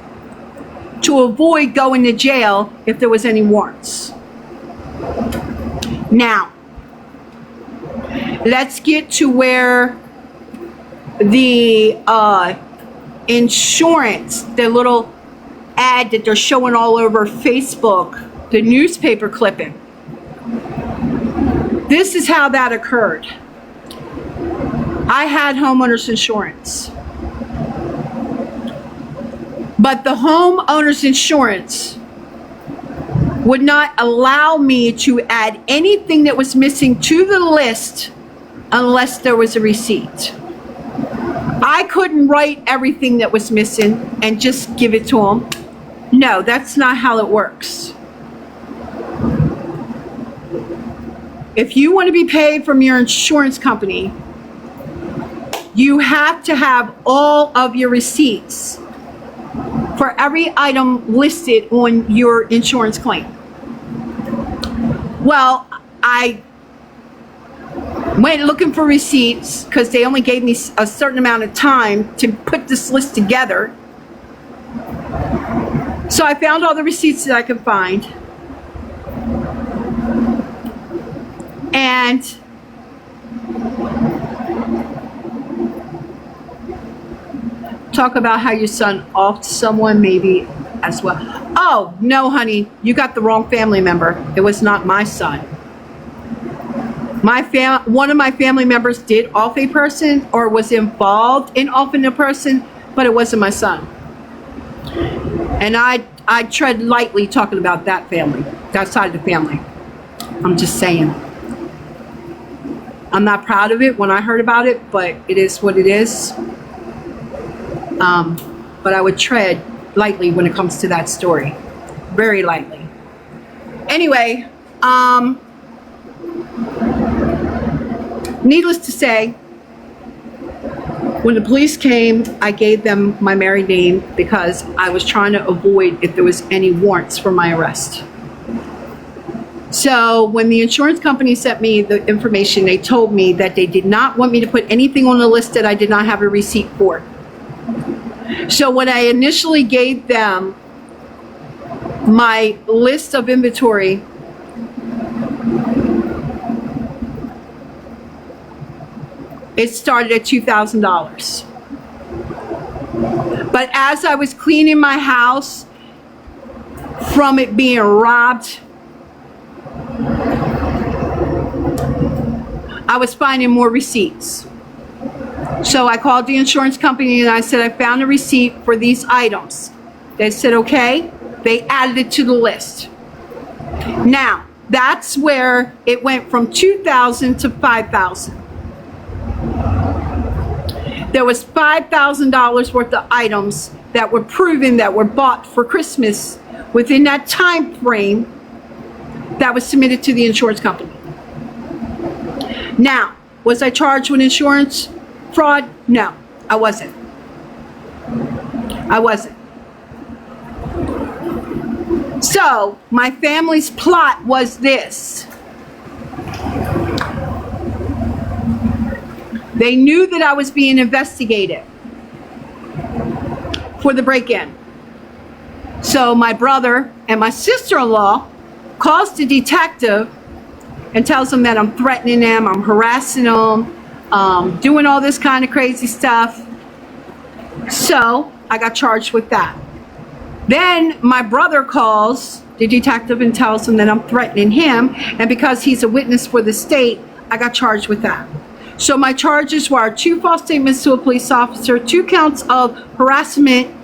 to avoid going to jail if there was any warrants. Now, let's get to where the insurance, the little ad that they're showing all over Facebook, the newspaper clipping. This is how that occurred. I had homeowners insurance, but the homeowners insurance would not allow me to add anything that was missing to the list unless there was a receipt. I couldn't write everything that was missing and just give it to them. No, that's not how it works. If you want to be paid from your insurance company, you have to have all of your receipts for every item listed on your insurance claim. Well, I went looking for receipts because they only gave me a certain amount of time to put this list together. So I found all the receipts that I could find. And talk about how your son offed someone maybe as well. Oh, no, honey, you got the wrong family member. It was not my son. One of my family members did off a person or was involved in offing a person, but it wasn't my son. And I tread lightly talking about that family, that side of the family. I'm just saying. I'm not proud of it when I heard about it, but it is what it is. But I would tread lightly when it comes to that story. Very lightly. Anyway, needless to say, when the police came, I gave them my married name because I was trying to avoid if there was any warrants for my arrest. So when the insurance company sent me the information, they told me that they did not want me to put anything on the list that I did not have a receipt for. So when I initially gave them my list of inventory, it started at $2,000. But as I was cleaning my house from it being robbed, I was finding more receipts. So I called the insurance company and I said, I found a receipt for these items. They said, okay. They added it to the list. Now, that's where it went from $2,000 to $5,000. There was $5,000 worth of items that were proven that were bought for Christmas within that time frame that was submitted to the insurance company. Now, was I charged with insurance fraud? No, I wasn't. I wasn't. So, my family's plot was this. They knew that I was being investigated for the break-in. So my brother and my sister-in-law calls the detective and tells him that I'm threatening them, I'm harassing them, doing all this kind of crazy stuff. So I got charged with that. Then my brother calls the detective and tells him that I'm threatening him, and because he's a witness for the state, I got charged with that. So my charges were 2 false statements to a police officer, 2 counts of harassment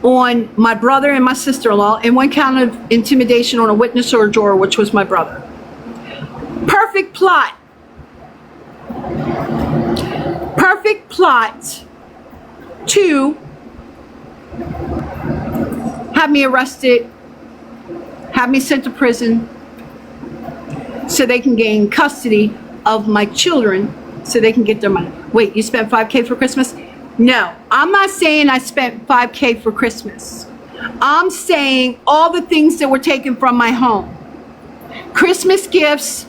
on my brother and my sister-in-law, and 1 count of intimidation on a witness or a juror, which was my brother. Perfect plot. Perfect plot to have me arrested, have me sent to prison so they can gain custody of my children so they can get their money. Wait, you spent $5K for Christmas? No, I'm not saying I spent $5K for Christmas. I'm saying all the things that were taken from my home. Christmas gifts,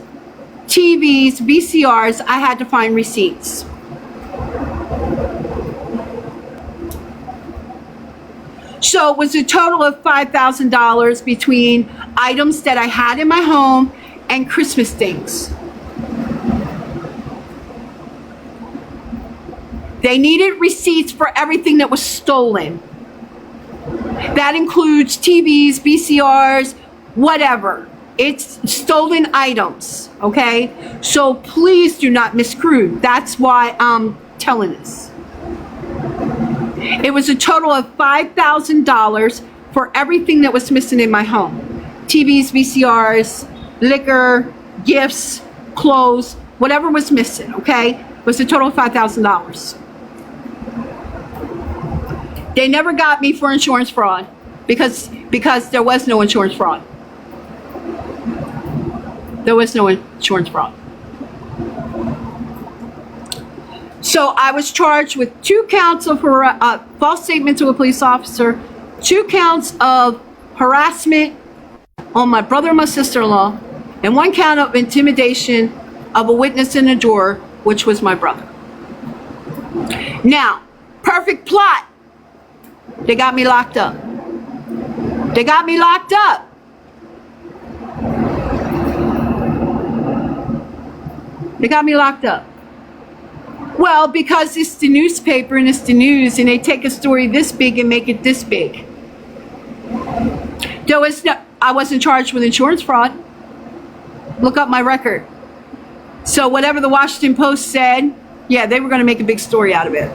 TVs, VCRs, I had to find receipts. So it was a total of $5,000 between items that I had in my home and Christmas things. They needed receipts for everything that was stolen. That includes TVs, VCRs, whatever. It's stolen items, okay? So please do not miscrew. That's why I'm telling this. It was a total of $5,000 for everything that was missing in my home. TVs, VCRs, liquor, gifts, clothes, whatever was missing, okay? It was a total of $5,000. They never got me for insurance fraud because there was no insurance fraud. There was no insurance fraud. So I was charged with 2 counts of false statement to a police officer, 2 counts of harassment on my brother and my sister-in-law, and 1 count of intimidation of a witness and a juror, which was my brother. Now, perfect plot. They got me locked up. They got me locked up. They got me locked up. Well, because it's the newspaper and it's the news, and they take a story this big and make it this big. I wasn't charged with insurance fraud. Look up my record. So whatever the Washington Post said, yeah, they were going to make a big story out of it.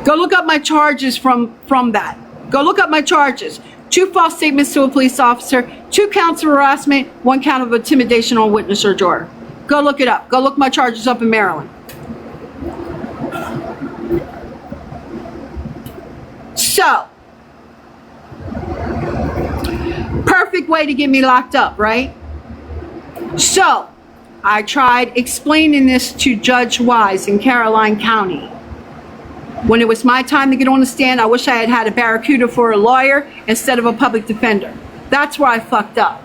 Go look up my charges from that. Go look up my charges. 2 false statements to a police officer, 2 counts of harassment, 1 count of intimidation on a witness or juror. Go look it up. Go look my charges up in Maryland. So, perfect way to get me locked up, right? So, I tried explaining this to Judge Wise in Caroline County. When it was my time to get on the stand, I wish I had had a barracuda for a lawyer instead of a public defender. That's where I fucked up.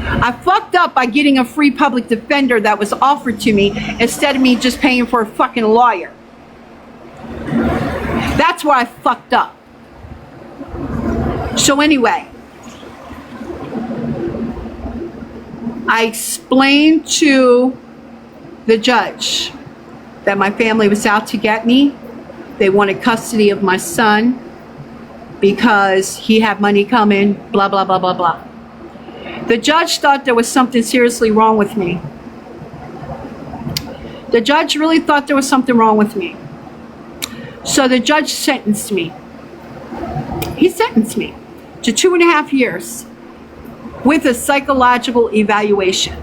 I fucked up by getting a free public defender that was offered to me instead of me just paying for a fucking lawyer. That's where I fucked up. So anyway, I explained to the judge that my family was out to get me. They wanted custody of my son because he had money coming, blah, blah, blah, blah, blah. The judge thought there was something seriously wrong with me. The judge really thought there was something wrong with me. So the judge sentenced me. He sentenced me to 2.5 years with a psychological evaluation.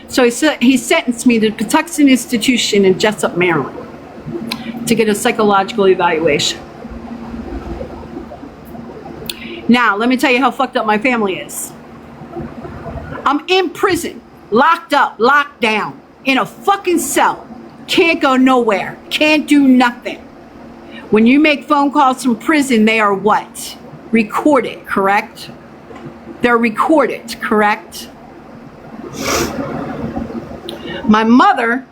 So he sentenced me to Patuxent Institution in Jessup, Maryland, to get a psychological evaluation. Now, let me tell you how fucked up my family is. I'm in prison, locked up, locked down, in a fucking cell. Can't go nowhere, can't do nothing. When you make phone calls from prison, they are what? Recorded, correct? They're recorded, correct? My mother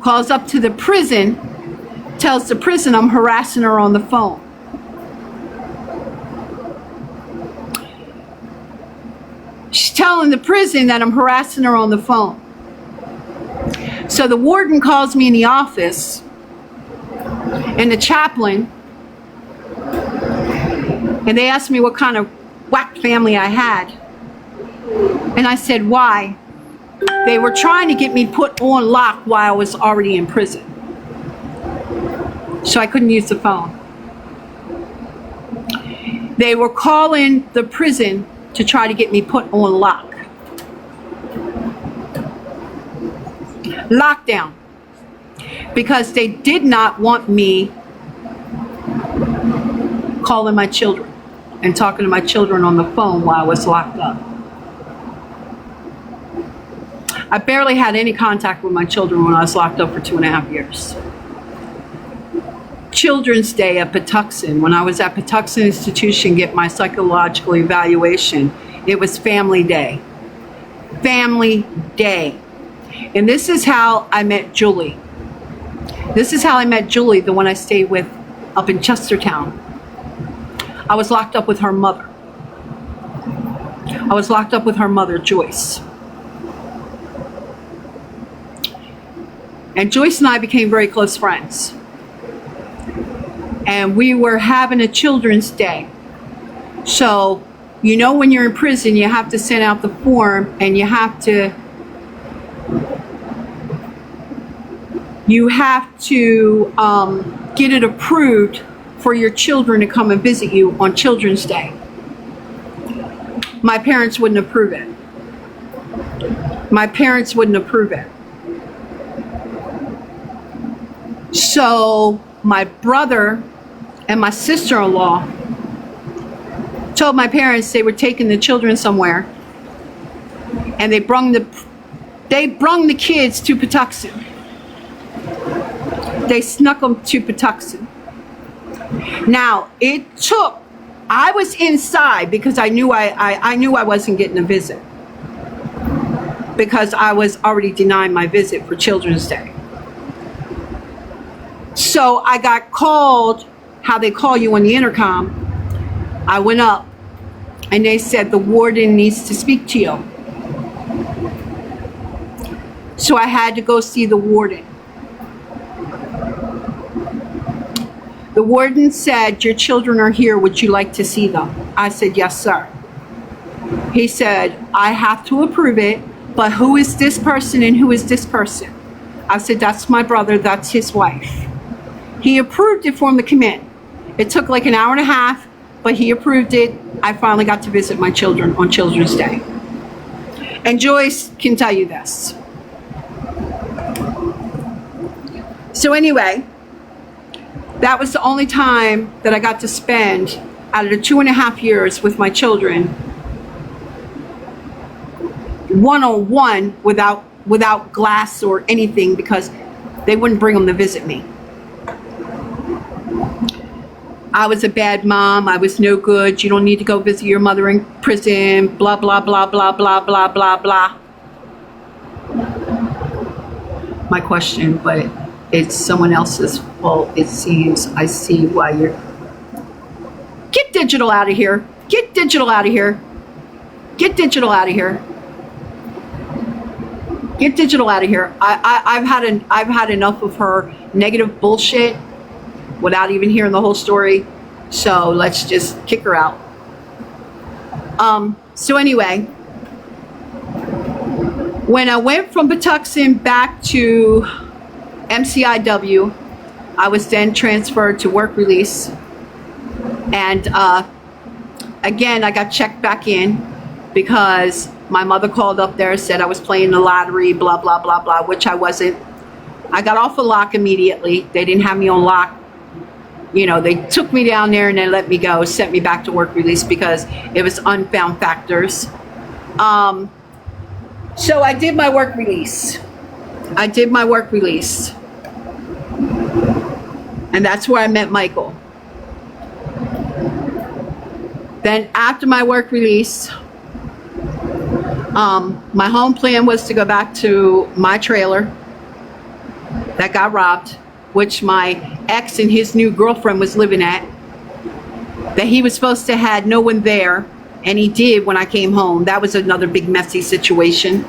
calls up to the prison, tells the prison I'm harassing her on the phone. She's telling the prison that I'm harassing her on the phone. So the warden calls me in the office, and the chaplain, and they asked me what kind of whack family I had. And I said, why? They were trying to get me put on lock while I was already in prison. So I couldn't use the phone. They were calling the prison to try to get me put on lock. Lockdown. Because they did not want me calling my children and talking to my children on the phone while I was locked up. I barely had any contact with my children when I was locked up for 2.5 years. Children's Day at Patuxent, when I was at Patuxent Institution get my psychological evaluation, it was Family Day. Family Day. And this is how I met Julie. This is how I met Julie, the one I stayed with up in Chestertown. I was locked up with her mother. I was locked up with her mother, Joyce. And Joyce and I became very close friends. And we were having a Children's Day. So, you know, when you're in prison, you have to send out the form and you have to get it approved for your children to come and visit you on Children's Day. My parents wouldn't approve it. My parents wouldn't approve it. So my brother and my sister-in-law told my parents they were taking the children somewhere, and they brung the kids to Patuxent. They snuck them to Patuxent. Now I was inside because I knew I wasn't getting a visit, because I was already denying my visit for Children's Day. So I got called, how they call you on the intercom. I went up and they said the warden needs to speak to you. So I had to go see the warden. The warden said, your children are here, would you like to see them? I said, yes, sir. He said, I have to approve it, but who is this person and who is this person? I said, that's my brother, that's his wife. He approved it for him to come in. It took like an hour and a half. but he approved it. I finally got to visit my children on Children's Day. And Joyce can tell you this. So anyway, that was the only time that I got to spend out of the 2.5 years with my children one-on-one without glass or anything, because they wouldn't bring them to visit me. I was a bad mom. I was no good. You don't need to go visit your mother in prison. Blah, blah, blah, blah, blah, blah, blah, blah. My question, but it's someone else's fault, it seems. I see why you're... Get digital out of here. Get digital out of here. Get digital out of here. Get digital out of here. I've had enough of her negative bullshit without even hearing the whole story. So let's just kick her out. So anyway, when I went from Patuxent back to MCIW, I was then transferred to work release. And again, I got checked back in because my mother called up there and said I was playing the lottery, blah, blah, blah, blah, which I wasn't. I got off of lock immediately. They didn't have me on lock. You know, they took me down there and they let me go, sent me back to work release because it was unfound factors. So I did my work release. I did my work release. And that's where I met Michael. Then after my work release, my home plan was to go back to my trailer that got robbed, which my ex and his new girlfriend was living at, that he was supposed to have no one there, and he did when I came home. That was another big messy situation.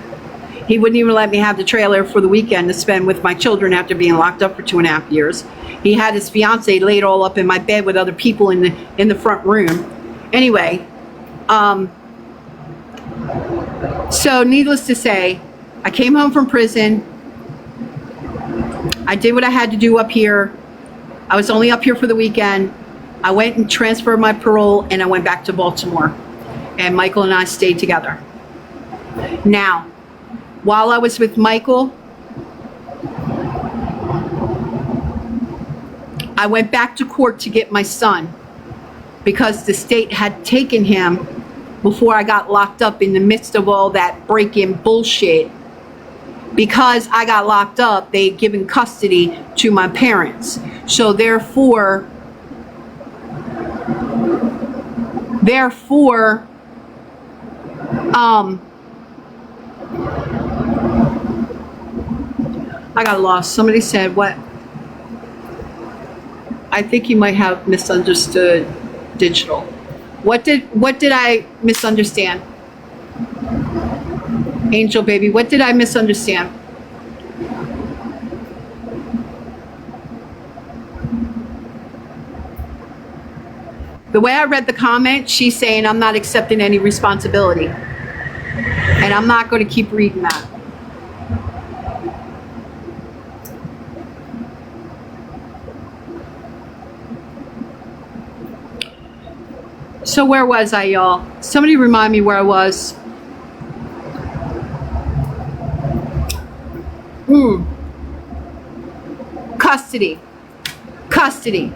He wouldn't even let me have the trailer for the weekend to spend with my children after being locked up for 2.5 years. He had his fiance laid all up in my bed with other people in the front room. Anyway, so needless to say, I came home from prison. I did what I had to do up here. I was only up here for the weekend. I went and transferred my parole, and I went back to Baltimore. And Michael and I stayed together. Now, while I was with Michael, I went back to court to get my son because the state had taken him before I got locked up in the midst of all that break-in bullshit. Because I got locked up, they had given custody to my parents. So therefore, I got lost. Somebody said, what? I think you might have misunderstood digital. What did I misunderstand? Angel baby, what did I misunderstand? The way I read the comment, she's saying I'm not accepting any responsibility. And I'm not going to keep reading that. So where was I, y'all? Somebody remind me where I was. Custody.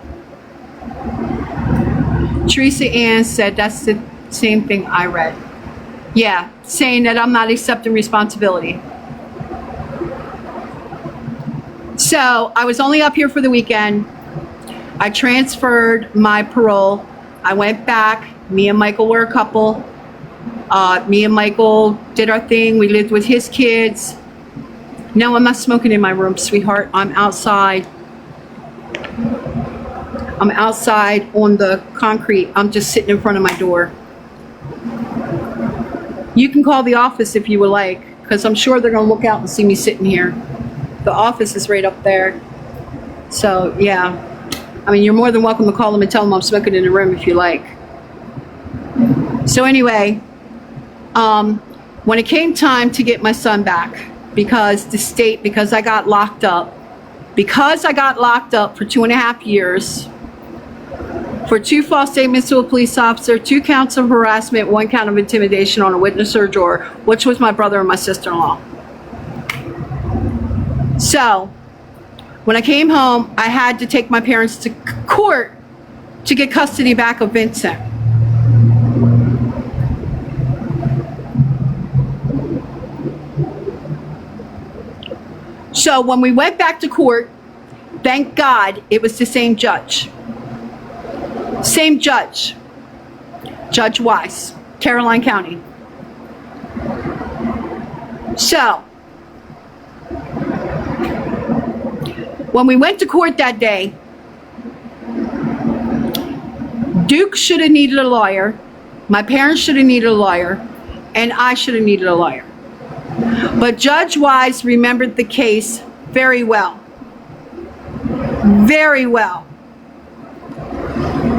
Teresa Ann said that's the same thing I read. Yeah, saying that I'm not accepting responsibility. So I was only up here for the weekend. I transferred my parole. I went back. Me and Michael were a couple. Me and Michael did our thing. We lived with his kids. No, I'm not smoking in my room, sweetheart. I'm outside. I'm outside on the concrete. I'm just sitting in front of my door. You can call the office if you would like, because I'm sure they're going to look out and see me sitting here. The office is right up there. So, yeah. I mean, you're more than welcome to call them and tell them I'm smoking in the room if you like. So anyway, when it came time to get my son back, because I got locked up for 2.5 years, for 2 false statements to a police officer, 2 counts of harassment, 1 count of intimidation on a witness or juror, which was my brother and my sister-in-law. So, when I came home, I had to take my parents to court to get custody back of Vincent. So when we went back to court, thank God it was the same judge. Same judge. Judge Wise, Caroline County. So, when we went to court that day, Duke should have needed a lawyer, my parents should have needed a lawyer, and I should have needed a lawyer. But Judge Wise remembered the case very well. Very well.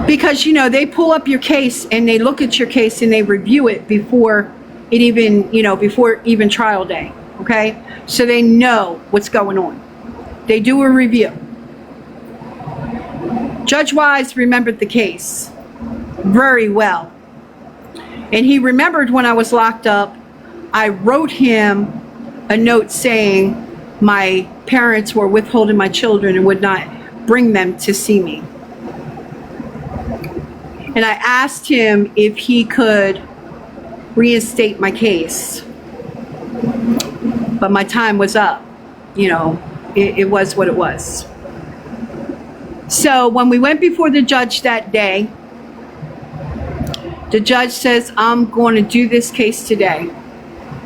Because, you know, they pull up your case and they look at your case and they review it before it even, you know, before even trial day. Okay? So they know what's going on. They do a review. Judge Wise remembered the case very well. And he remembered when I was locked up, I wrote him a note saying my parents were withholding my children and would not bring them to see me. And I asked him if he could reinstate my case. But my time was up. You know, it was what it was. So when we went before the judge that day, the judge says, I'm going to do this case today.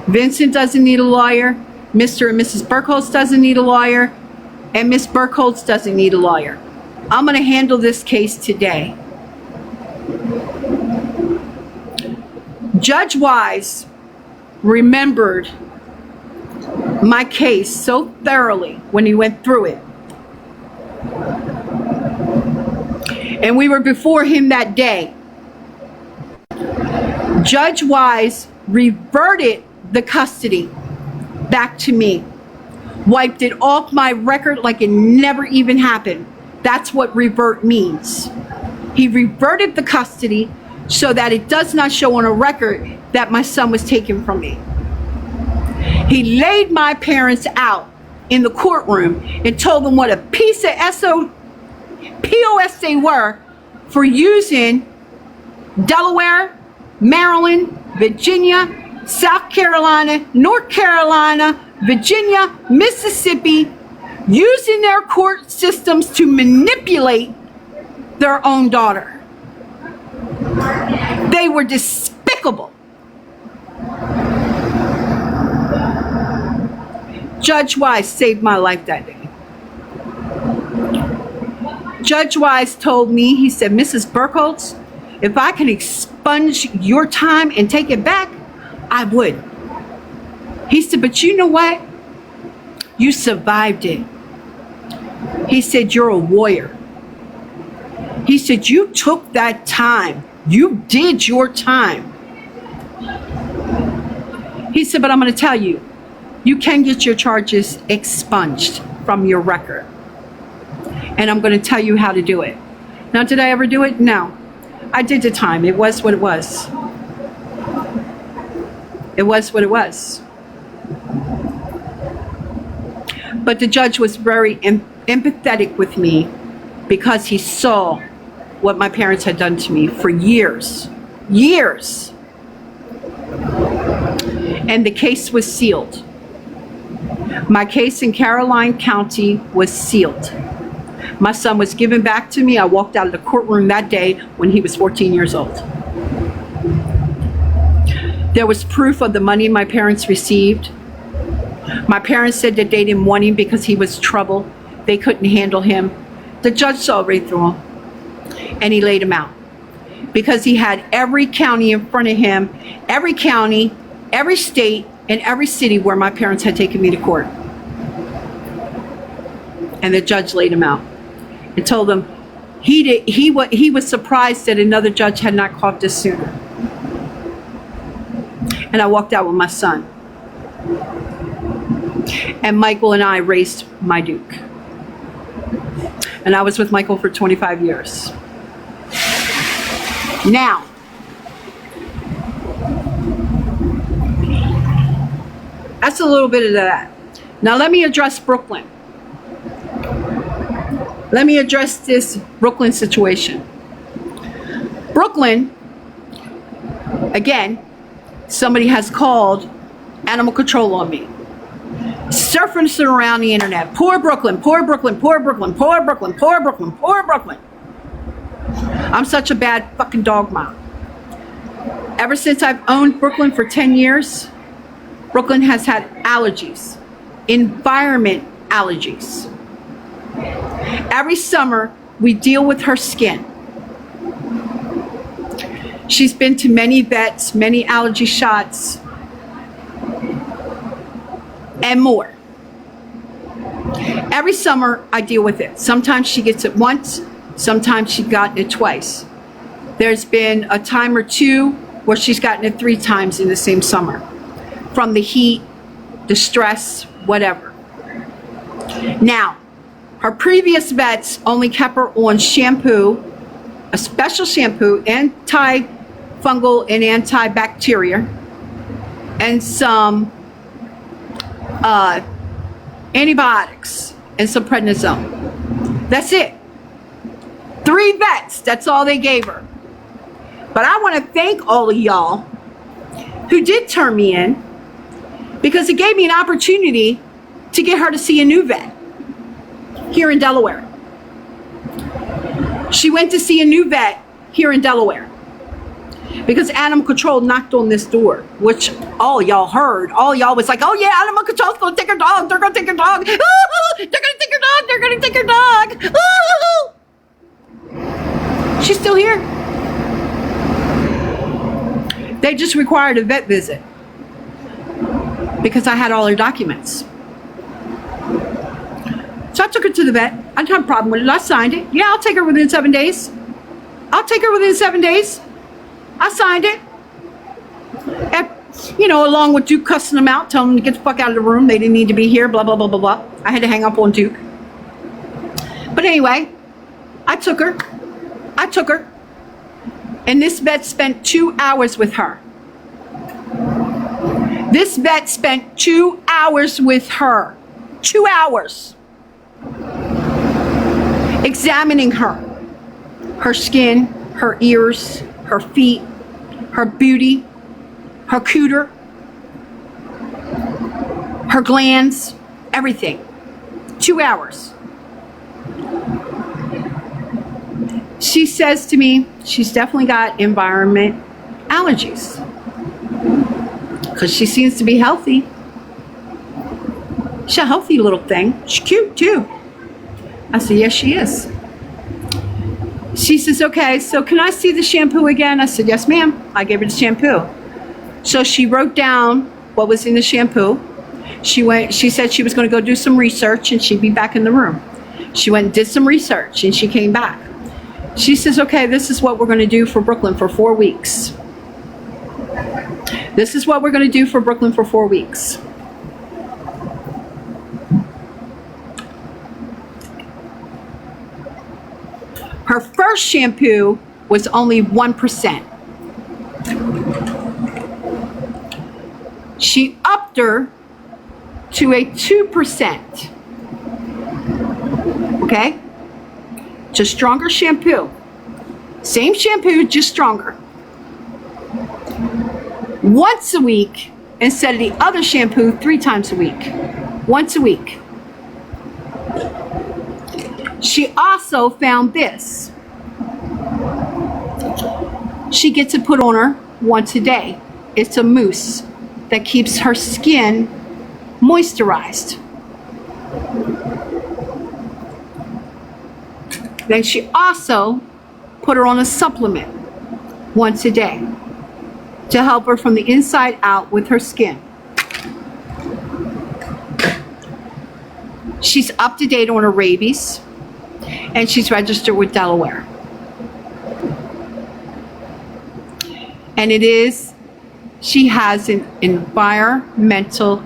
Vincent doesn't need a lawyer. Mr. and Mrs. Bergholz doesn't need a lawyer. And Miss Bergholz doesn't need a lawyer. I'm going to handle this case today. Judge Wise remembered my case so thoroughly when he went through it. And we were before him that day. Judge Wise reverted the custody back to me. Wiped it off my record like it never even happened. That's what revert means. He reverted the custody so that it does not show on a record that my son was taken from me. He laid my parents out in the courtroom and told them what a piece of POS they were for using Delaware, Maryland, Virginia, South Carolina, North Carolina, Virginia, Mississippi, using their court systems to manipulate their own daughter. They were despicable. Judge Wise saved my life that day. Judge Wise told me, he said, Mrs. Bergholz, if I can expunge your time and take it back, I would. He said, but you know what? You survived it. He said, you're a warrior. He said, you took that time. You did your time. He said, but I'm going to tell you, you can get your charges expunged from your record. And I'm going to tell you how to do it. Now, did I ever do it? No. I did the time. It was what it was. It was what it was. But the judge was very empathetic with me because he saw what my parents had done to me for years. Years. And the case was sealed. My case in Caroline County was sealed. My son was given back to me. I walked out of the courtroom that day when he was 14 years old. There was proof of the money my parents received. My parents said that they didn't want him because he was trouble. They couldn't handle him. The judge saw right through him, and he laid him out because he had every county in front of him, every county, every state, and every city where my parents had taken me to court. And the judge laid him out and told him he was surprised that another judge had not caught this sooner. And I walked out with my son. And Michael and I raised my Duke. And I was with Michael for 25 years. Now, that's a little bit of that. Now let me address Brooklyn. Let me address this Brooklyn situation. Brooklyn, again, somebody has called animal control on me. Surfing around the internet. Poor Brooklyn, poor Brooklyn, poor Brooklyn, poor Brooklyn, poor Brooklyn, poor Brooklyn. I'm such a bad fucking dog mom. Ever since I've owned Brooklyn for 10 years, Brooklyn has had allergies, environment allergies. Every summer, we deal with her skin. She's been to many vets, many allergy shots, and more. Every summer, I deal with it. Sometimes she gets it once, sometimes she's gotten it twice. There's been a time or two where she's gotten it 3 times in the same summer. From the heat, the stress, whatever. Now, her previous vets only kept her on shampoo, a special shampoo, antifungal and antibacterial, and some antibiotics and some prednisone. That's it. 3 vets, that's all they gave her. But I want to thank all of y'all who did turn me in, because it gave me an opportunity to get her to see a new vet here in Delaware. She went to see a new vet here in Delaware because animal control knocked on this door, which all y'all heard. All y'all was like, oh yeah, animal control's gonna take her dog. They're gonna take her dog. They're gonna take her dog. They're gonna take her dog. She's still here. They just required a vet visit because I had all her documents. So I took her to the vet. I didn't have a problem with it. I signed it. Yeah, I'll take her within 7 days. I'll take her within 7 days. I signed it. And, you know, along with Duke cussing them out, telling them to get the fuck out of the room. They didn't need to be here, blah, blah, blah, blah, blah. I had to hang up on Duke. But anyway, I took her. And this vet spent 2 hours with her. This vet spent 2 hours with her. 2 hours. Examining her. Her skin, her ears, her feet, her booty, her cooter, her glands, everything. 2 hours. She says to me, she's definitely got environment allergies because she seems to be healthy. She's a healthy little thing. She's cute too. I said, yes, she is. She says, okay, so can I see the shampoo again? I said, yes, ma'am. I gave her the shampoo. So she wrote down what was in the shampoo. She said she was going to go do some research and she'd be back in the room. She went and did some research and she came back. She says, okay, this is what we're going to do for Brooklyn for 4 weeks. This is what we're going to do for Brooklyn for 4 weeks. Her first shampoo was only 1%. She upped her to a 2%. Okay? Just stronger shampoo. Same shampoo, just stronger. Once a week instead of the other shampoo 3 times a week. Once a week. She also found this. She gets it put on her once a day. It's a mousse that keeps her skin moisturized. Then she also put her on a supplement once a day to help her from the inside out with her skin. She's up to date on her rabies, and she's registered with Delaware. And she has an environmental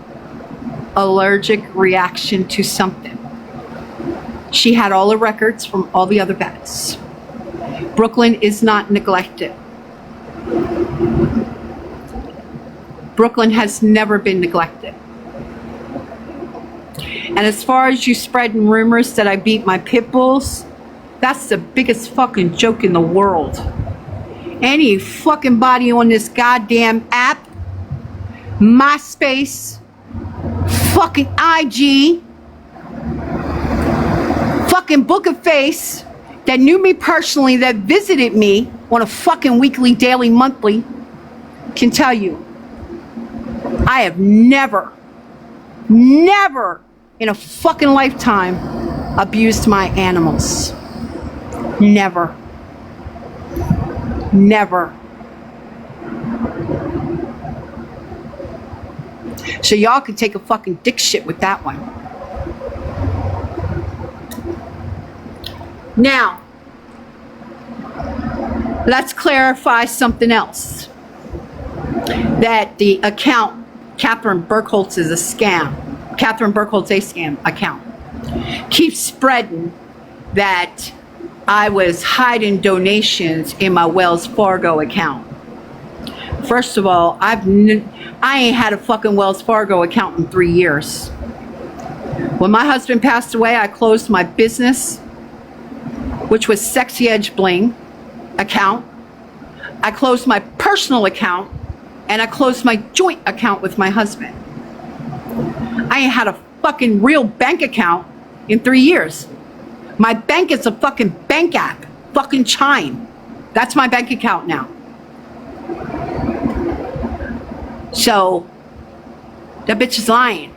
allergic reaction to something. She had all the records from all the other vets. Brooklyn is not neglected. Brooklyn has never been neglected. And as far as you spreading rumors that I beat my pit bulls, that's the biggest fucking joke in the world. Any fucking body on this goddamn app, MySpace, fucking IG, fucking Book of Face, that knew me personally, that visited me on a fucking weekly, daily, monthly, can tell you, I have never in a fucking lifetime abused my animals. Never. So y'all could take a fucking dick shit with that one. Now, let's clarify something else. That the account, Catherine Bergholz, is a scam. Catherine Bergholz, a scam account. Keeps spreading that I was hiding donations in my Wells Fargo account. First of all, I ain't had a fucking Wells Fargo account in 3 years. When my husband passed away, I closed my business, which was Sexy Edge Bling account. I closed my personal account, and I closed my joint account with my husband. I ain't had a fucking real bank account in 3 years. My bank is a fucking bank app, fucking Chime. That's my bank account now. So, that bitch is lying.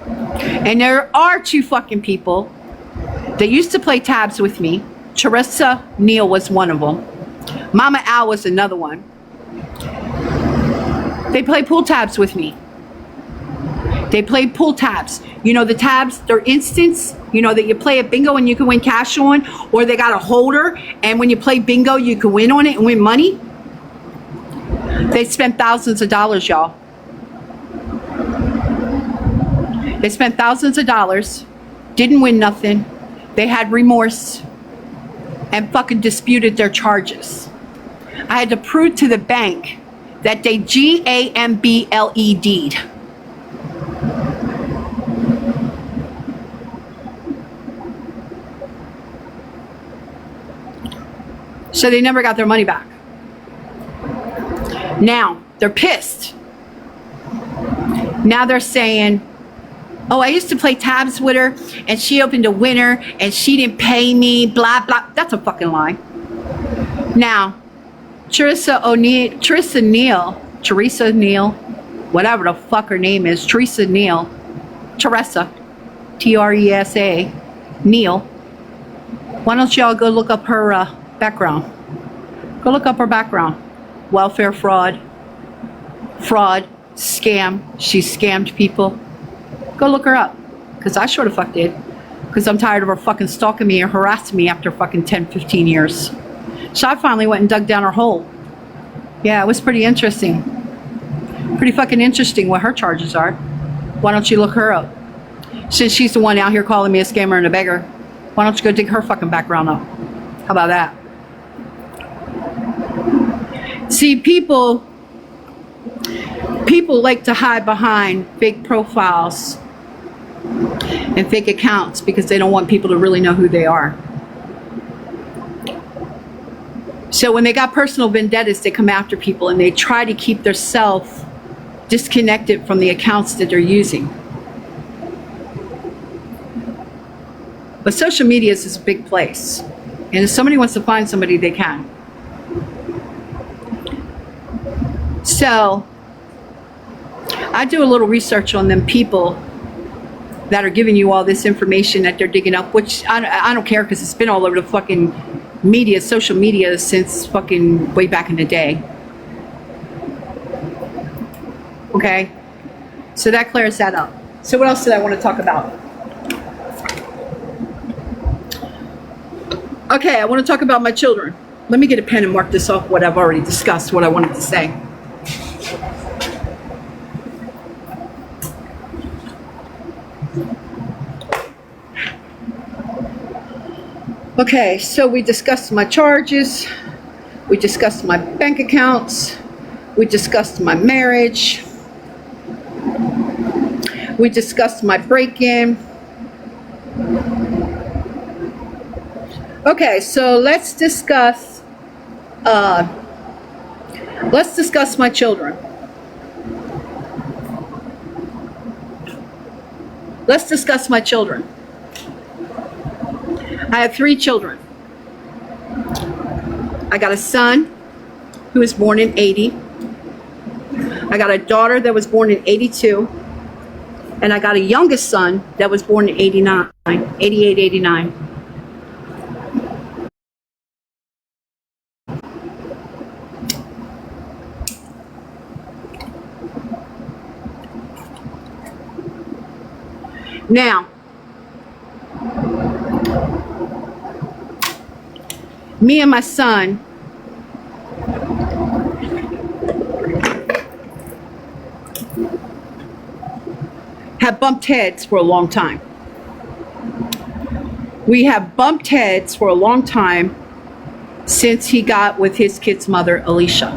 And there are 2 fucking people that used to play tabs with me. Teresa Neal was one of them. Mama Al was another one. They play pool tabs with me. They play pool tabs. You know, the tabs, they're instants. You know, that you play a bingo and you can win cash on, or they got a holder, and when you play bingo, you can win on it and win money. They spent thousands of dollars, y'all. They spent thousands of dollars, didn't win nothing. They had remorse and fucking disputed their charges. I had to prove to the bank that they GAMBLED'd. So they never got their money back. Now, they're pissed. Now they're saying, oh, I used to play tabs with her, and she opened a winner, and she didn't pay me, blah, blah. That's a fucking lie. Now, Teresa Neal, whatever the fuck her name is, Teresa, T-R-E-S-A, Neal. Why don't y'all go look up her background? Go look up her background. Welfare fraud, scam. She scammed people. Go look her up. Because I sure the fuck did. Because I'm tired of her fucking stalking me and harassing me after fucking 10, 15 years. So I finally went and dug down her hole. Yeah, it was pretty interesting. Pretty fucking interesting what her charges are. Why don't you look her up? Since she's the one out here calling me a scammer and a beggar, why don't you go dig her fucking background up? How about that? See, people like to hide behind fake profiles and fake accounts because they don't want people to really know who they are. So when they got personal vendettas, they come after people and they try to keep their self disconnected from the accounts that they're using. But social media is a big place. And if somebody wants to find somebody, they can. So I do a little research on them people that are giving you all this information that they're digging up, which I don't care because it's been all over the fucking media, social media, since fucking way back in the day. Okay? So that clears that up. So what else did I want to talk about? Okay, I want to talk about my children. Let me get a pen and mark this off what I've already discussed, what I wanted to say. Okay, so we discussed my charges. We discussed my bank accounts. We discussed my marriage. We discussed my break-in. Okay, so let's discuss my children. Let's discuss my children. I have 3 children. I got a son who was born in 80. I got a daughter that was born in 82. And I got a youngest son that was born in 89, 88, 89. Now, me and my son have bumped heads for a long time. We have bumped heads for a long time since he got with his kid's mother, Alicia.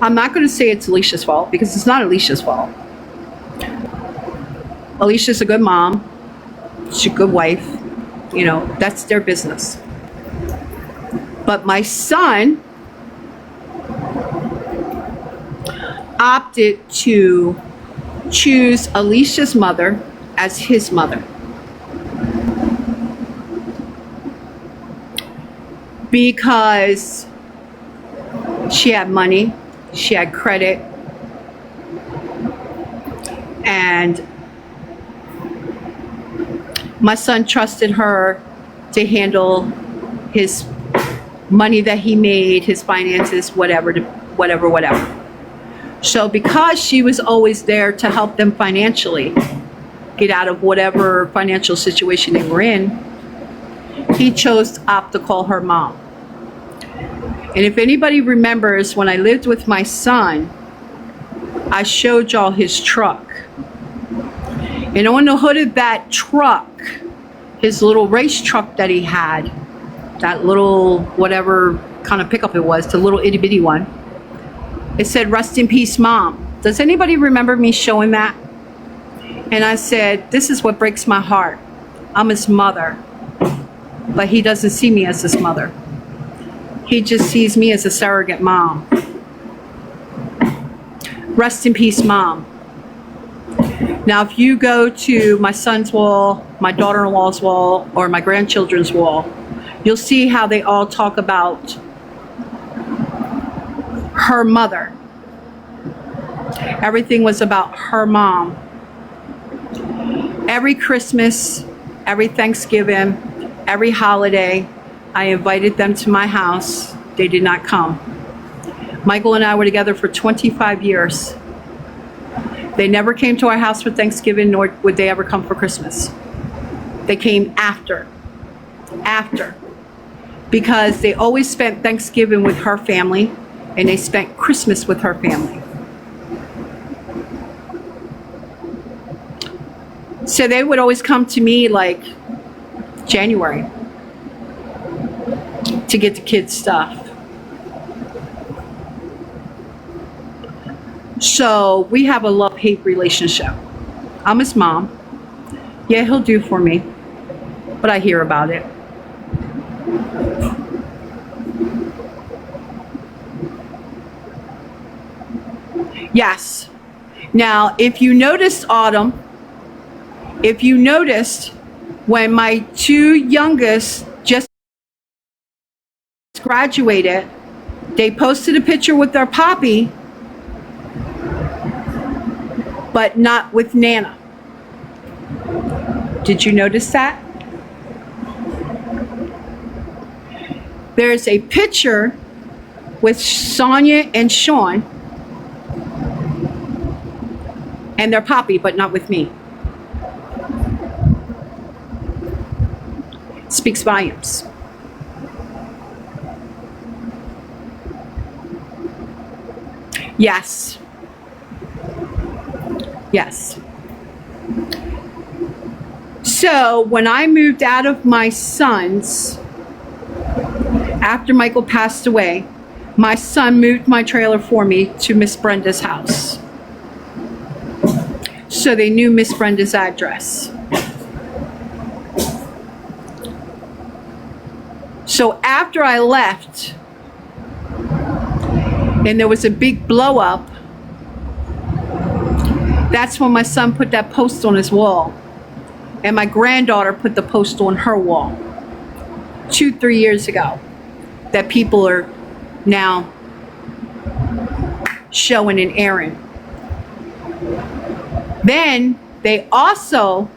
I'm not going to say it's Alicia's fault because it's not Alicia's fault. Alicia's a good mom. She's a good wife. You know, that's their business. But my son opted to choose Alicia's mother as his mother because she had money, she had credit, and my son trusted her to handle his money that he made, his finances, whatever. So because she was always there to help them financially get out of whatever financial situation they were in, he chose to opt to call her mom. And if anybody remembers, when I lived with my son, I showed y'all his truck. And on the hood of that truck, his little race truck that he had, that little whatever kind of pickup it was, the little itty bitty one, it said, "Rest in peace, Mom." Does anybody remember me showing that? And I said, this is what breaks my heart. I'm his mother, but he doesn't see me as his mother. He just sees me as a surrogate mom. Rest in peace, Mom. Now, if you go to my son's wall, my daughter-in-law's wall, or my grandchildren's wall, you'll see how they all talk about her mother. Everything was about her mom. Every Christmas, every Thanksgiving, every holiday, I invited them to my house. They did not come. Michael and I were together for 25 years. They never came to our house for Thanksgiving, nor would they ever come for Christmas. They came after, because they always spent Thanksgiving with her family, and they spent Christmas with her family. So they would always come to me like January to get the kids' stuff. So we have a love-hate relationship. I'm his mom. Yeah, he'll do for me, but I hear about it. Yes. Now, if you noticed, Autumn, if you noticed when my 2 youngest just graduated, they posted a picture with their poppy, but not with Nana. Did you notice that? There's a picture with Sonia and Sean and their poppy, but not with me. Speaks volumes. Yes. Yes. So when I moved out of my son's, after Michael passed away, my son moved my trailer for me to Miss Brenda's house. So they knew Miss Brenda's address. So after I left, and there was a big blow up, that's when my son put that post on his wall. And my granddaughter put the post on her wall 2-3 years ago, that people are now showing and airing. Then they also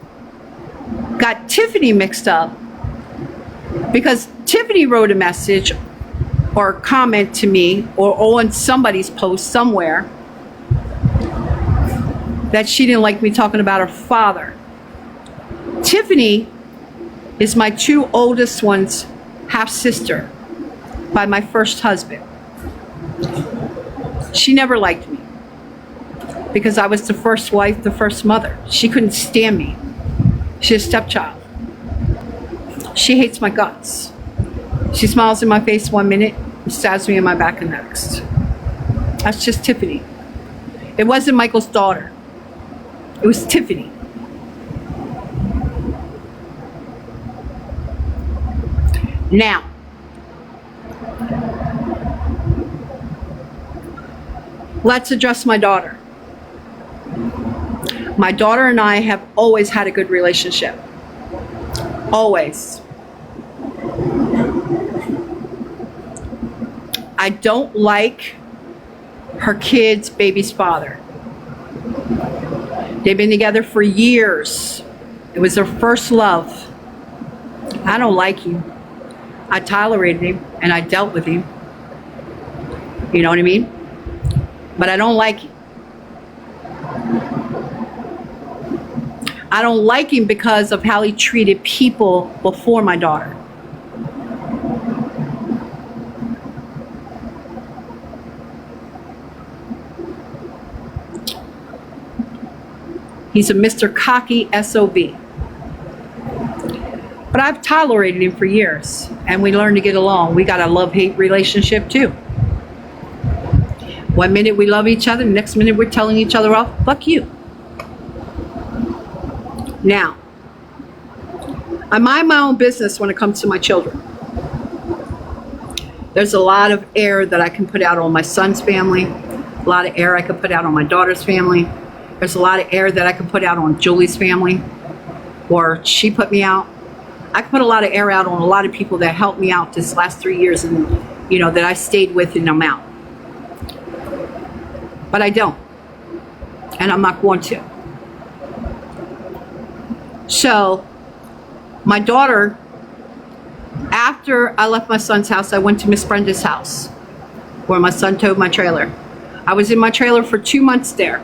got Tiffany mixed up, because Tiffany wrote a message or comment to me or on somebody's post somewhere that she didn't like me talking about her father. Tiffany is my 2 oldest ones' half-sister by my first husband. She never liked me because I was the first wife, the first mother. She couldn't stand me. She's a stepchild. She hates my guts. She smiles in my face one minute and stabs me in my back the next. That's just Tiffany. It wasn't Michael's daughter. It was Tiffany. Now, let's address my daughter. My daughter and I have always had a good relationship. Always. I don't like her kid's baby's father. They've been together for years. It was their first love. I don't like him. I tolerated him and I dealt with him. You know what I mean? But I don't like him. I don't like him because of how he treated people before my daughter. He's a Mr. Cocky SOB. But I've tolerated him for years, and we learned to get along. We got a love-hate relationship too. One minute we love each other, the next minute we're telling each other off, fuck you. Now, I mind my own business when it comes to my children. There's a lot of air that I can put out on my son's family, a lot of air I can put out on my daughter's family. There's a lot of air that I can put out on Julie's family, or she put me out. I can put a lot of air out on a lot of people that helped me out this last 3 years, and you know, that I stayed with and I'm out. But I don't, and I'm not going to. So, my daughter, after I left my son's house, I went to Miss Brenda's house, where my son towed my trailer. I was in my trailer for 2 months there.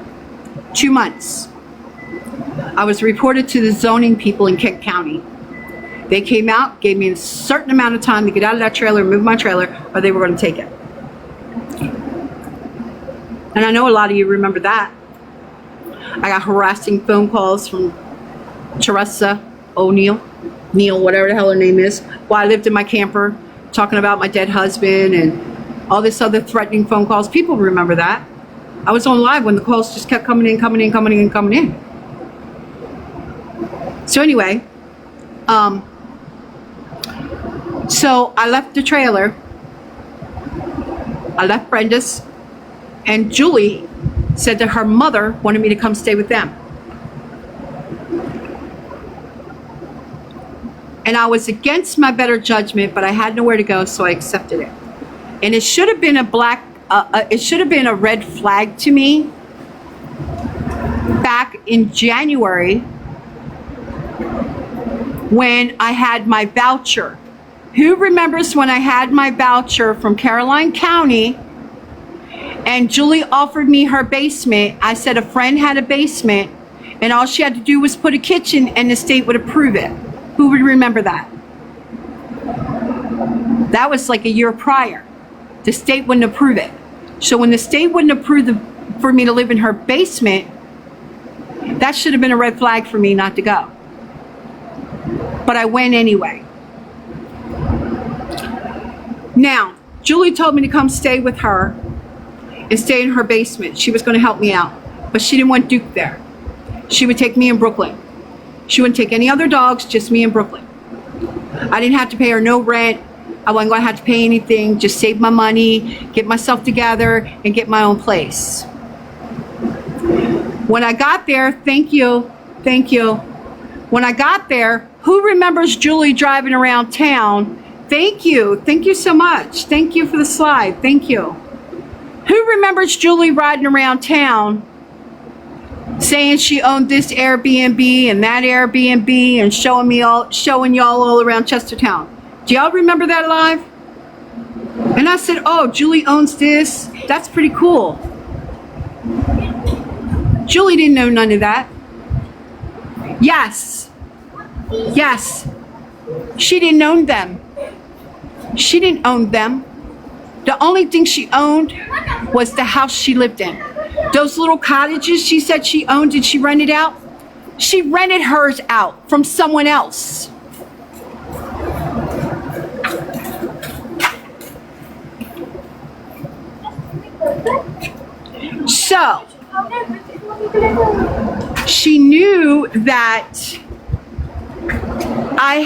2 months. I was reported to the zoning people in Kent County. They came out, gave me a certain amount of time to get out of that trailer, move my trailer, or they were going to take it. And I know a lot of you remember that. I got harassing phone calls from Teresa O'Neill, Neil, whatever the hell her name is, while I lived in my camper, talking about my dead husband and all this other threatening phone calls. People remember that. I was on live when the calls just kept coming in. So anyway, so I left the trailer. I left Brenda's, and Julie said that her mother wanted me to come stay with them. And I was against my better judgment, but I had nowhere to go, so I accepted it. And it should have been a red flag to me back in January when I had my voucher. Who remembers when I had my voucher from Caroline County and Julie offered me her basement? I said a friend had a basement and all she had to do was put a kitchen and the state would approve it. Who would remember that? That was like a year prior. The state wouldn't approve it. So when the state wouldn't approve for me to live in her basement, that should have been a red flag for me not to go. But I went anyway. Now, Julie told me to come stay with her and stay in her basement. She was going to help me out, but she didn't want Duke there. She would take me in Brooklyn. She wouldn't take any other dogs, just me in Brooklyn. I didn't have to pay her no rent. I wasn't going to have to pay anything, just save my money, get myself together, and get my own place. When I got there, thank you. When I got there, who remembers Julie driving around town? Thank you so much. Thank you for the slide, thank you. Who remembers Julie riding around town saying she owned this Airbnb and that Airbnb and showing y'all all around Chestertown? Do y'all remember that live? And I said, oh, Julie owns this. That's pretty cool. Julie didn't know none of that. Yes. She didn't own them. She didn't own them. The only thing she owned was the house she lived in. Those little cottages she said she owned and she rented out, she rented hers out from someone else. So, she knew that I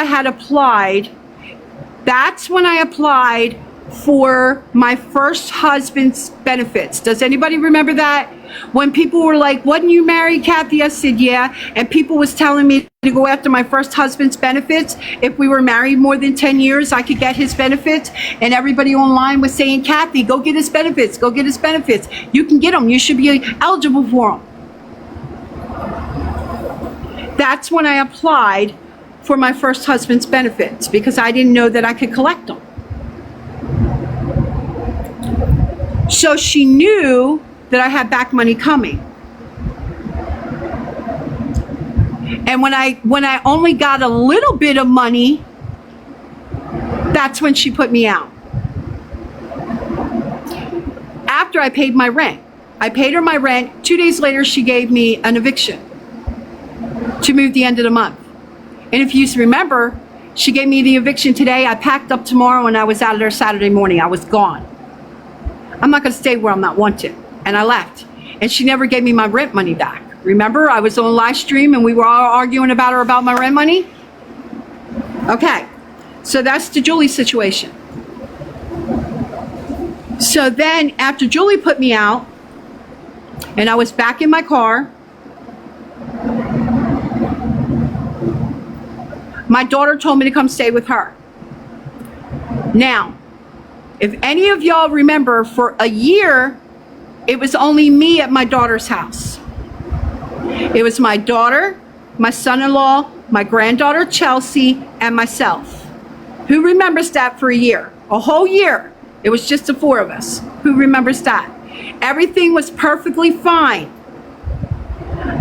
had applied. That's when I applied for my first husband's benefits. Does anybody remember that? When people were like, wasn't you married, Kathy? I said, yeah. And people was telling me to go after my first husband's benefits. If we were married more than 10 years, I could get his benefits. And everybody online was saying, Kathy, go get his benefits. Go get his benefits. You can get them. You should be eligible for them. That's when I applied for my first husband's benefits because I didn't know that I could collect them. So she knew that I had back money coming. And when I only got a little bit of money, that's when she put me out. After I paid my rent. I paid her my rent. 2 days later, she gave me an eviction to move the end of the month. And if you remember, she gave me the eviction today. I packed up tomorrow and I was out of there Saturday morning. I was gone. I'm not going to stay where I'm not wanted. And I left. And she never gave me my rent money back. Remember, I was on live stream and we were all arguing about her about my rent money? Okay. So that's the Julie situation. So then after Julie put me out and I was back in my car, my daughter told me to come stay with her. Now, if any of y'all remember, for a year, it was only me at my daughter's house. It was my daughter, my son-in-law, my granddaughter Chelsea, and myself. Who remembers that for a year? A whole year. It was just the four of us. Who remembers that? Everything was perfectly fine.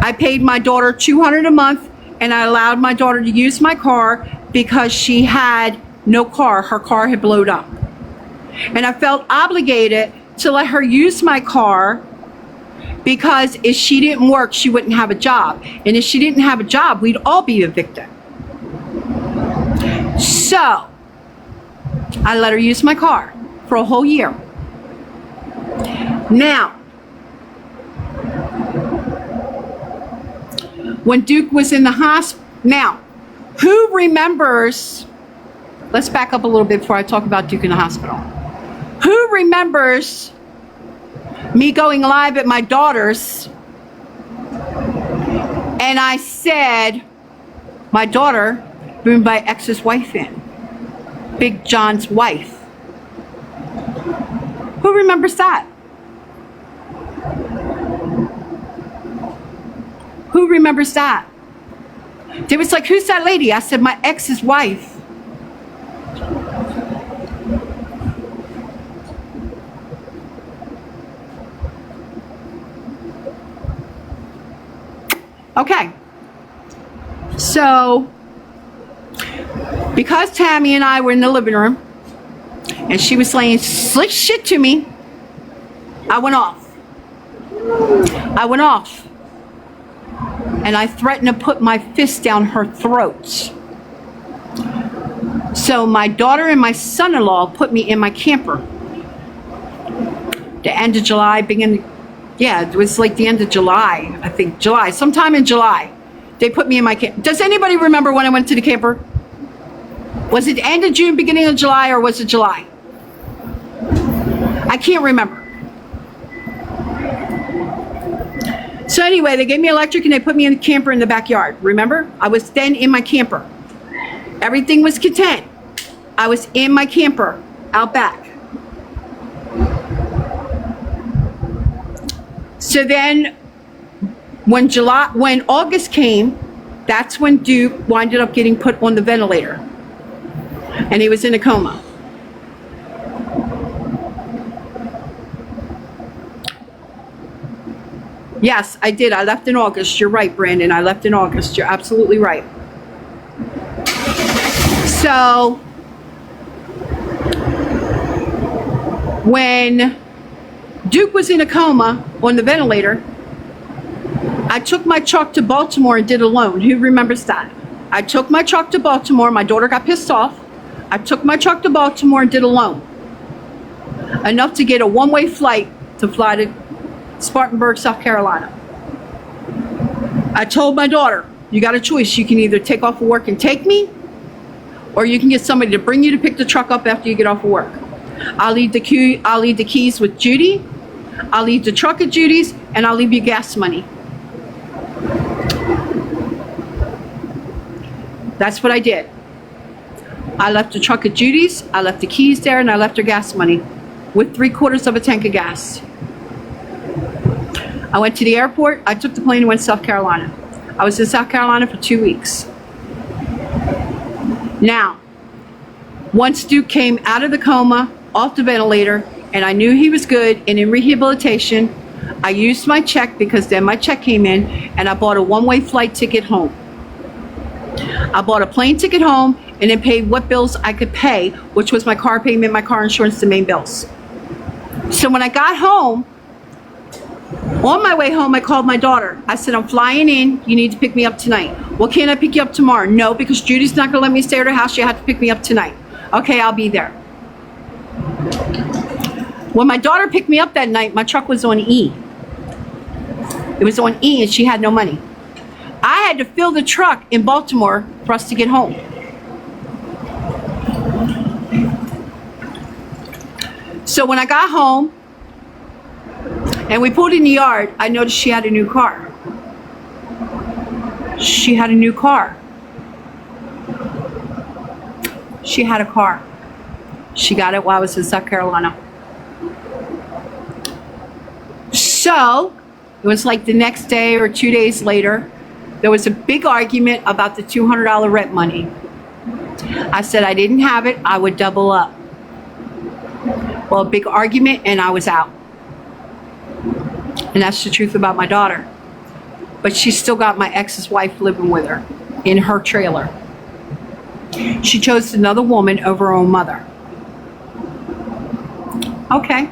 I paid my daughter $200 a month, and I allowed my daughter to use my car because she had no car. Her car had blown up. And I felt obligated to let her use my car because if she didn't work, she wouldn't have a job. And if she didn't have a job, we'd all be evicted. So I let her use my car for a whole year. Now, when Duke was in the hospital, now, who remembers, let's back up a little bit before I talk about Duke in the hospital. Who remembers me going live at my daughter's and I said, my daughter brought my ex's wife in, Big John's wife. Who remembers that? Who remembers that? They was like, who's that lady? I said, my ex's wife. Okay. So, because Tammy and I were in the living room, and she was saying slick shit to me, I went off. And I threatened to put my fist down her throat. So my daughter and my son-in-law put me in my camper. The end of July, yeah, it was like the end of July, I think. July, sometime in July. They put me in my camper. Does anybody remember when I went to the camper? Was it the end of June, beginning of July, or was it July? I can't remember. So anyway, they gave me electric and they put me in the camper in the backyard. Remember? I was then in my camper. Everything was content. I was in my camper out back. So then when August came, that's when Duke winded up getting put on the ventilator. And he was in a coma. Yes, I did. I left in August. You're right, Brandon. I left in August. You're absolutely right. So, when Duke was in a coma on the ventilator, I took my truck to Baltimore and did a loan. Who remembers that? I took my truck to Baltimore. My daughter got pissed off. I took my truck to Baltimore and did a loan. Enough to get a one-way flight to fly to Spartanburg, South Carolina. I told my daughter, you got a choice. You can either take off of work and take me, or you can get somebody to bring you to pick the truck up after you get off of work. I'll leave the keys with Judy. I'll leave the truck at Judy's, and I'll leave you gas money. That's what I did. I left the truck at Judy's, I left the keys there, and I left her gas money with 3/4 of a tank of gas. I went to the airport, I took the plane and went to South Carolina. I was in South Carolina for 2 weeks. Now, once Duke came out of the coma, off the ventilator, and I knew he was good and in rehabilitation, I used my check, because then my check came in, and I bought a one-way flight ticket home. I bought a plane ticket home and then paid what bills I could pay, which was my car payment, my car insurance, the main bills. So when I got home, on my way home, I called my daughter. I said, I'm flying in. You need to pick me up tonight. Well, can't I pick you up tomorrow? No, because Judy's not going to let me stay at her house. You have to pick me up tonight. Okay, I'll be there. When my daughter picked me up that night, my truck was on E. It was on E, and she had no money. I had to fill the truck in Baltimore for us to get home. So when I got home and we pulled in the yard, I noticed she had a new car. She had a new car. She had a car. She got it while I was in South Carolina. So it was like the next day or 2 days later, there was a big argument about the $200 rent money. I said I didn't have it, I would double up. Well, a big argument, and I was out. And that's the truth about my daughter. But she's still got my ex's wife living with her in her trailer. She chose another woman over her own mother. Okay.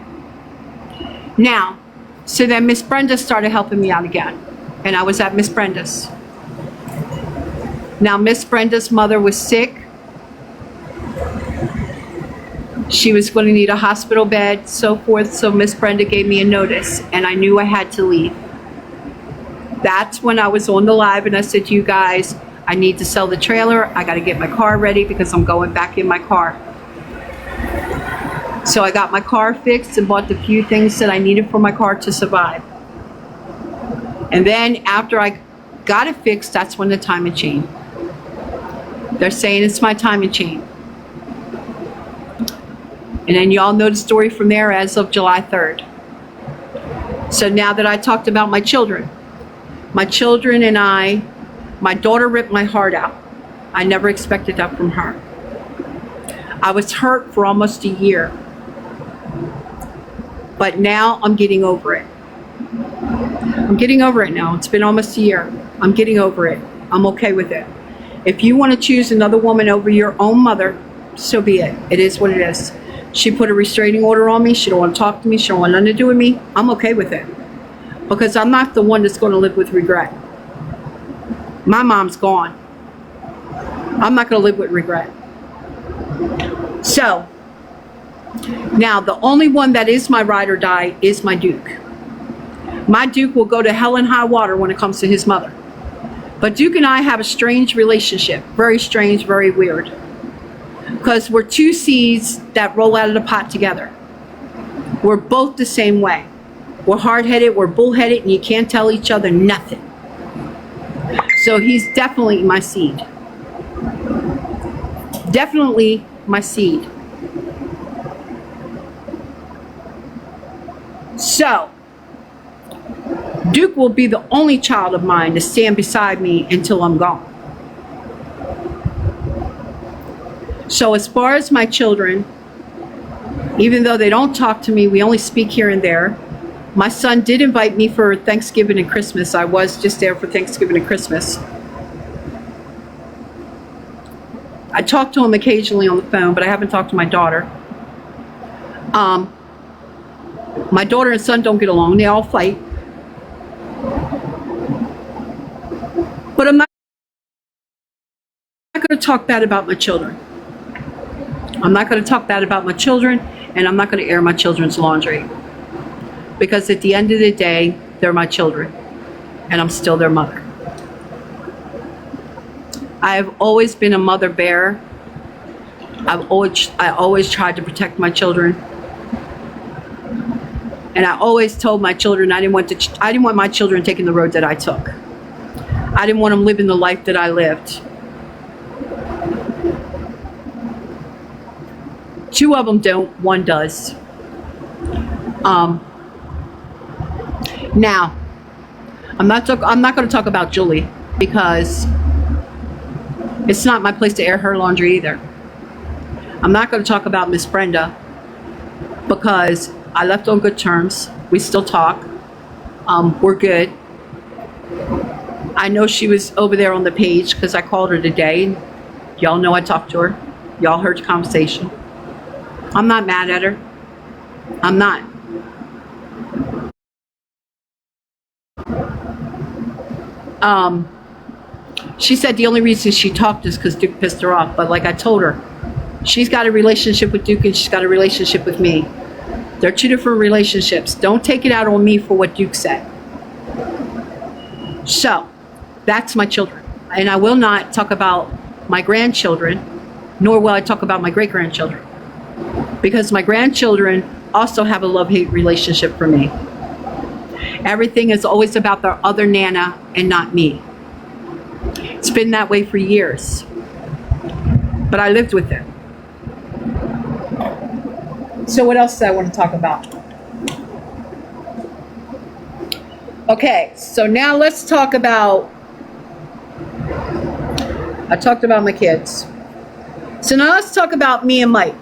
Now, so then Miss Brenda started helping me out again. And I was at Miss Brenda's. Now, Miss Brenda's mother was sick. She was going to need a hospital bed, so forth. So Miss Brenda gave me a notice, and I knew I had to leave. That's when I was on the live, and I said to you guys, I need to sell the trailer. I got to get my car ready because I'm going back in my car. So I got my car fixed and bought the few things that I needed for my car to survive. And then after I got it fixed, that's when the timing changed. They're saying it's my timing chain. And then y'all know the story from there as of July 3rd. So now that I talked about my children and I, my daughter ripped my heart out. I never expected that from her. I was hurt for almost a year. But now I'm getting over it. I'm getting over it now. It's been almost a year. I'm getting over it. I'm okay with it. If you want to choose another woman over your own mother, so be it. It is what it is. She put a restraining order on me. She don't want to talk to me. She don't want nothing to do with me. I'm okay with it. Because I'm not the one that's going to live with regret. My mom's gone. I'm not going to live with regret. So, now the only one that is my ride or die is my Duke. My Duke will go to hell and high water when it comes to his mother. But Duke and I have a strange relationship. Very strange, very weird. Because we're two seeds that roll out of the pot together. We're both the same way. We're hard-headed, we're bullheaded, and you can't tell each other nothing. So he's definitely my seed. Definitely my seed. So, Duke will be the only child of mine to stand beside me until I'm gone. So as far as my children, even though they don't talk to me, we only speak here and there. My son did invite me for Thanksgiving and Christmas. I was just there for Thanksgiving and Christmas. I talk to him occasionally on the phone, but I haven't talked to my daughter. My daughter and son don't get along. They all fight. But I'm not going to talk bad about my children. I'm not going to talk bad about my children, and I'm not going to air my children's laundry. Because at the end of the day, they're my children, and I'm still their mother. I have always been a mother bear. I always tried to protect my children. And I always told my children I didn't want my children taking the road that I took. I didn't want them living the life that I lived. Two of them don't, one does. Now, I'm not going to talk about Julie because it's not my place to air her laundry either. I'm not going to talk about Miss Brenda because I left on good terms. We still talk. We're good. I know she was over there on the page because I called her today. Y'all know I talked to her. Y'all heard the conversation. I'm not mad at her. I'm not. She said the only reason she talked is because Duke pissed her off. But like I told her, she's got a relationship with Duke and she's got a relationship with me. They're two different relationships. Don't take it out on me for what Duke said. So, that's my children. And I will not talk about my grandchildren, nor will I talk about my great-grandchildren. Because my grandchildren also have a love-hate relationship for me. Everything is always about their other Nana and not me. It's been that way for years. But I lived with it. So what else do I want to talk about? Okay, so now let's talk about, I talked about my kids. So now let's talk about me and Mike.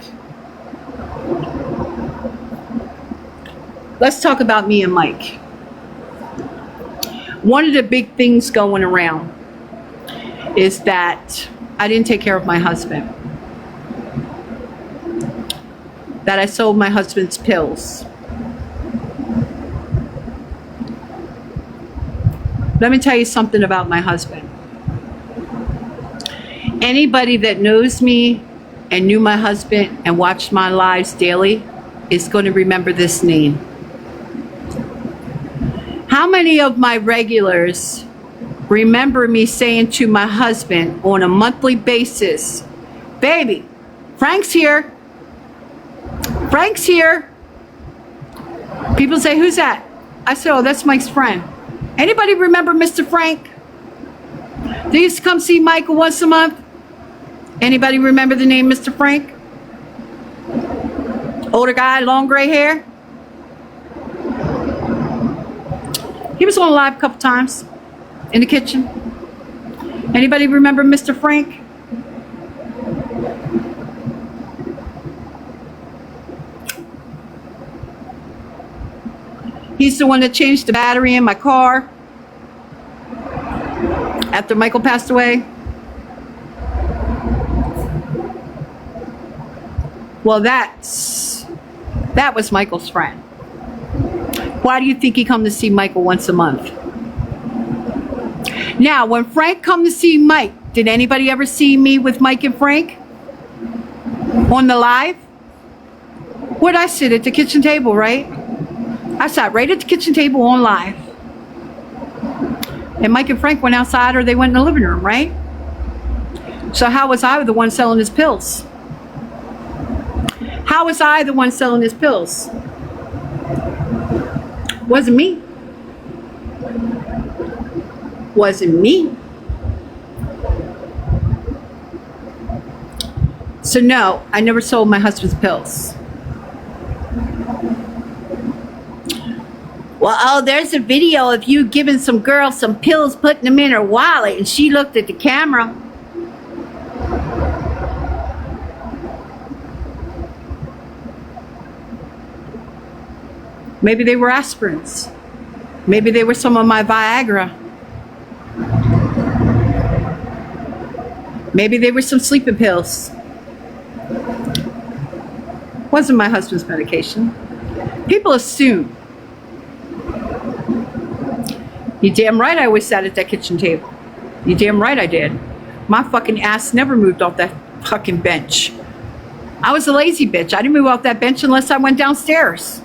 Let's talk about me and Mike. One of the big things going around is that I didn't take care of my husband. That I sold my husband's pills. Let me tell you something about my husband. Anybody that knows me and knew my husband and watched my lives daily is going to remember this name. How many of my regulars remember me saying to my husband on a monthly basis, "Baby, Frank's here. Frank's here." People say, "Who's that?" I said, "Oh, that's Mike's friend." Anybody remember Mr. Frank? They used to come see Michael once a month. Anybody remember the name Mr. Frank? Older guy, long gray hair. He was on live a couple times in the kitchen. Anybody remember Mr. Frank? He's the one that changed the battery in my car after Michael passed away. Well, that was Michael's friend. Why do you think he come to see Michael once a month? Now, when Frank come to see Mike, did anybody ever see me with Mike and Frank? On the live, where'd I sit? At the kitchen table, right? I sat right at the kitchen table on live. And Mike and Frank went outside, or they went in the living room, right? So how was I the one selling his pills? How was I the one selling his pills? Wasn't me. Wasn't me. So no, I never sold my husband's pills. Well, oh, there's a video of you giving some girl some pills, putting them in her wallet, and she looked at the camera. Maybe they were aspirins. Maybe they were some of my Viagra. Maybe they were some sleeping pills. Wasn't my husband's medication. People assume. You damn right I always sat at that kitchen table. You damn right I did. My fucking ass never moved off that fucking bench. I was a lazy bitch. I didn't move off that bench unless I went downstairs.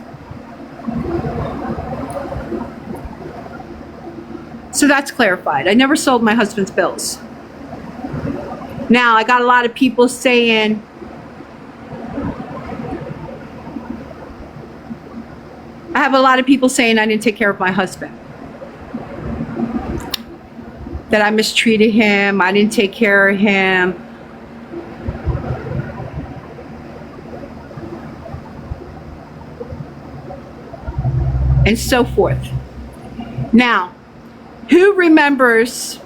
So that's clarified. I never sold my husband's pills. Now, I got a lot of people saying, I have a lot of people saying I didn't take care of my husband. That I mistreated him, I didn't take care of him. And so forth. Now, who remembers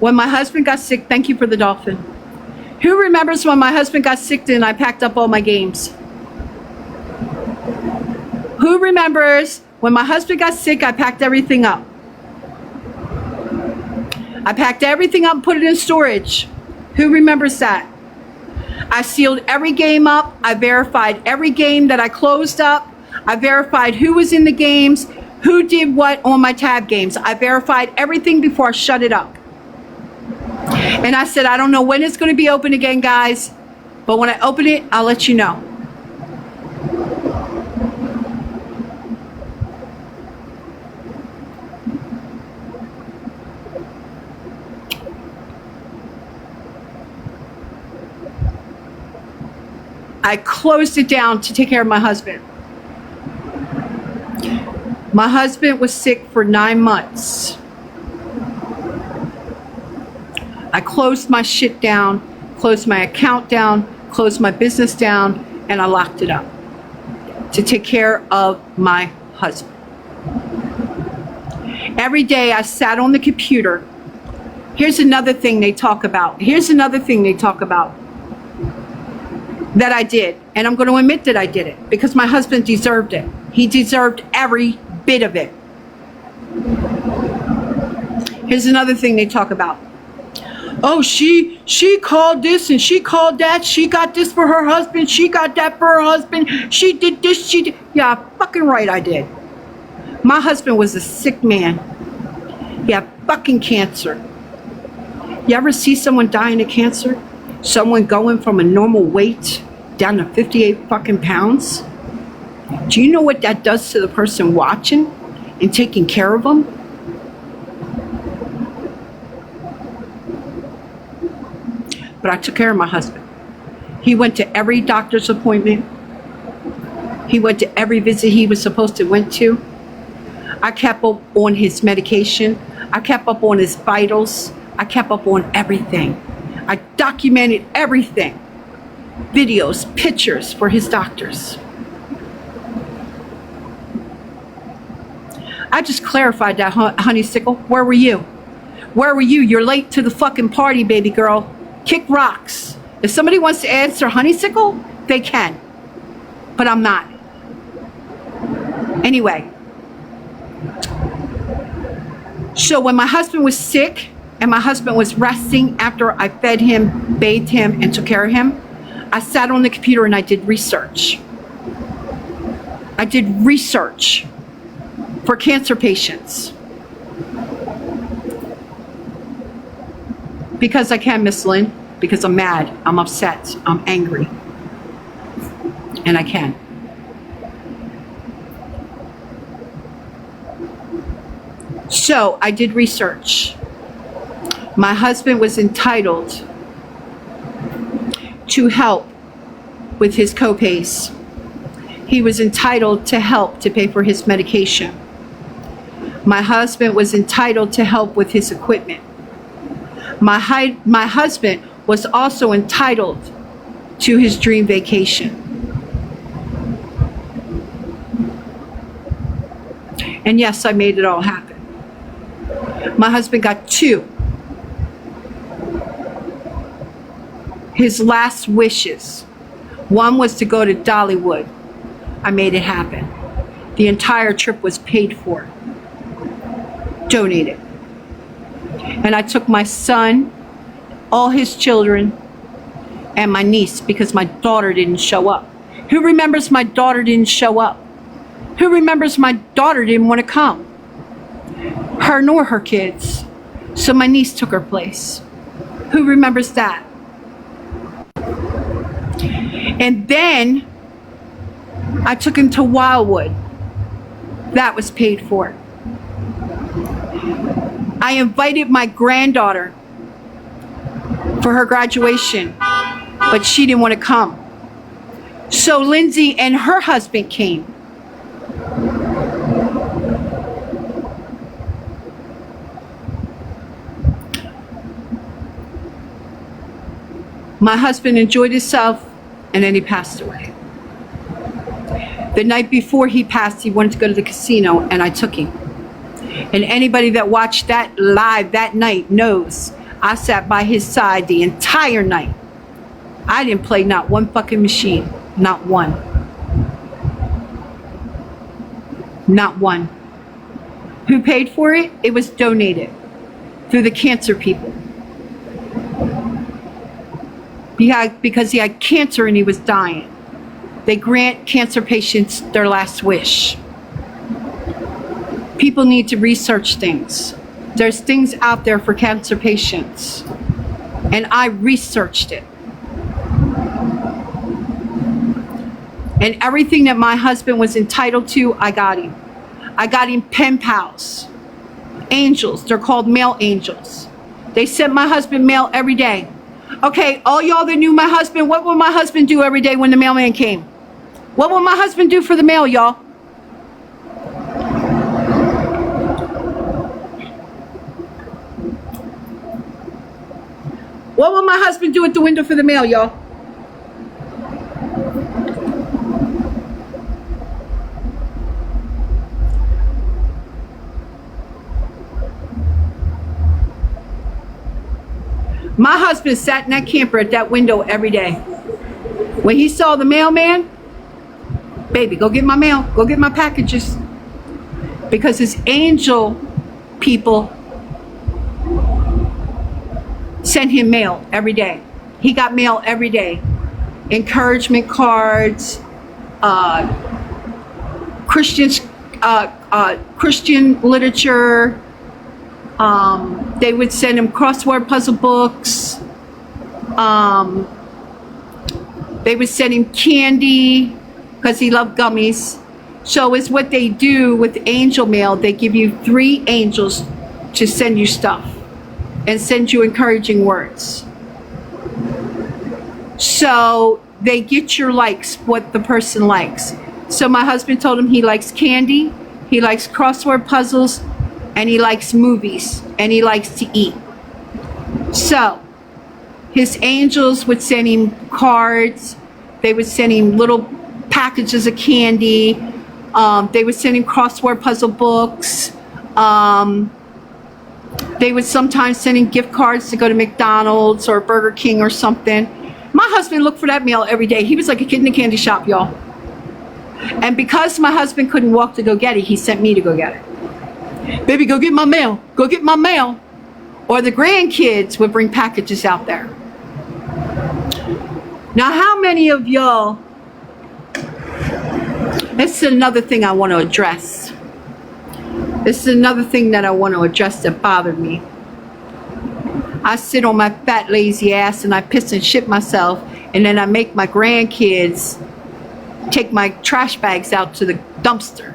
when my husband got sick? Thank you for the dolphin. Who remembers when my husband got sick and I packed up all my games? Who remembers when my husband got sick, I packed everything up? I packed everything up and put it in storage. Who remembers that? I sealed every game up. I verified every game that I closed up. I verified who was in the games, who did what on my tab games. I verified everything before I shut it up. And I said, I don't know when it's going to be open again, guys, but when I open it, I'll let you know. I closed it down to take care of my husband. My husband was sick for 9 months. I closed my shit down, closed my account down, closed my business down, and I locked it up to take care of my husband. Every day I sat on the computer. Here's another thing they talk about. That I did, and I'm going to admit that I did it because my husband deserved it. He deserved every bit of it. Here's another thing they talk about. Oh, she called this and she called that. She got this for her husband. She got that for her husband. She did this. She did. Yeah, fucking right I did. My husband was a sick man. He had fucking cancer. You ever see someone dying of cancer? Someone going from a normal weight down to 58 fucking pounds? Do you know what that does to the person watching and taking care of them? But I took care of my husband. He went to every doctor's appointment. He went to every visit he was supposed to went to. I kept up on his medication. I kept up on his vitals. I kept up on everything. I documented everything. Videos, pictures for his doctors. I just clarified that, Honeysickle. Where were you? Where were you? You're late to the fucking party, baby girl. Kick rocks. If somebody wants to answer Honeysickle, they can. But I'm not. Anyway. So when my husband was sick, and my husband was resting after I fed him, bathed him, and took care of him, I sat on the computer and I did research. I did research for cancer patients. Because I can, Miss Lynn. because I'm mad, I'm upset, I'm angry. And I can. So I did research. My husband was entitled to help with his copays. He was entitled to help to pay for his medication. My husband was entitled to help with his equipment. My husband was also entitled to his dream vacation. And yes, I made it all happen. My husband got 2. His last wishes. One was to go to Dollywood. I made it happen. The entire trip was paid for. Donated. And I took my son, all his children, and my niece because my daughter didn't show up. Who remembers my daughter didn't show up? Who remembers my daughter didn't want to come? Her nor her kids. So my niece took her place. Who remembers that? And then I took him to Wildwood. That was paid for. I invited my granddaughter for her graduation, but she didn't want to come. So Lindsay and her husband came. My husband enjoyed himself, and then he passed away. The night before he passed, he wanted to go to the casino, and I took him. And anybody that watched that live that night knows I sat by his side the entire night. I didn't play not one fucking machine. Not one. Not one. Who paid for it? It was donated through the cancer people. Because he had cancer and he was dying. They grant cancer patients their last wish. People need to research things. There's things out there for cancer patients. And I researched it. And everything that my husband was entitled to, I got him. I got him pen pals. Angels. They're called mail angels. They sent my husband mail every day. Okay, all y'all that knew my husband, what would my husband do every day when the mailman came? What would my husband do for the mail, y'all? What would my husband do at the window for the mail, y'all? My husband sat in that camper at that window every day. When he saw the mailman, baby, go get my mail, go get my packages. Because his angel people sent him mail every day. He got mail every day. Encouragement cards, Christian literature. They would send him crossword puzzle books. They would send him candy because he loved gummies. So it's what they do with angel mail. They give you 3 angels to send you stuff and send you encouraging words. So they get your likes, what the person likes. So my husband told him he likes candy, he likes crossword puzzles, and he likes movies, and he likes to eat. So his angels would send him cards. They would send him little packages of candy. They would send him crossword puzzle books. They would sometimes send him gift cards to go to McDonald's or Burger King or something. My husband looked for that mail every day. He was like a kid in a candy shop, y'all. And because my husband couldn't walk to go get it, he sent me to go get it. Baby, go get my mail. Go get my mail. Or the grandkids would bring packages out there. Now, how many of y'all, this is another thing I want to address. This is another thing that I want to address that bothered me. I sit on my fat lazy ass and I piss and shit myself, and then I make my grandkids take my trash bags out to the dumpster.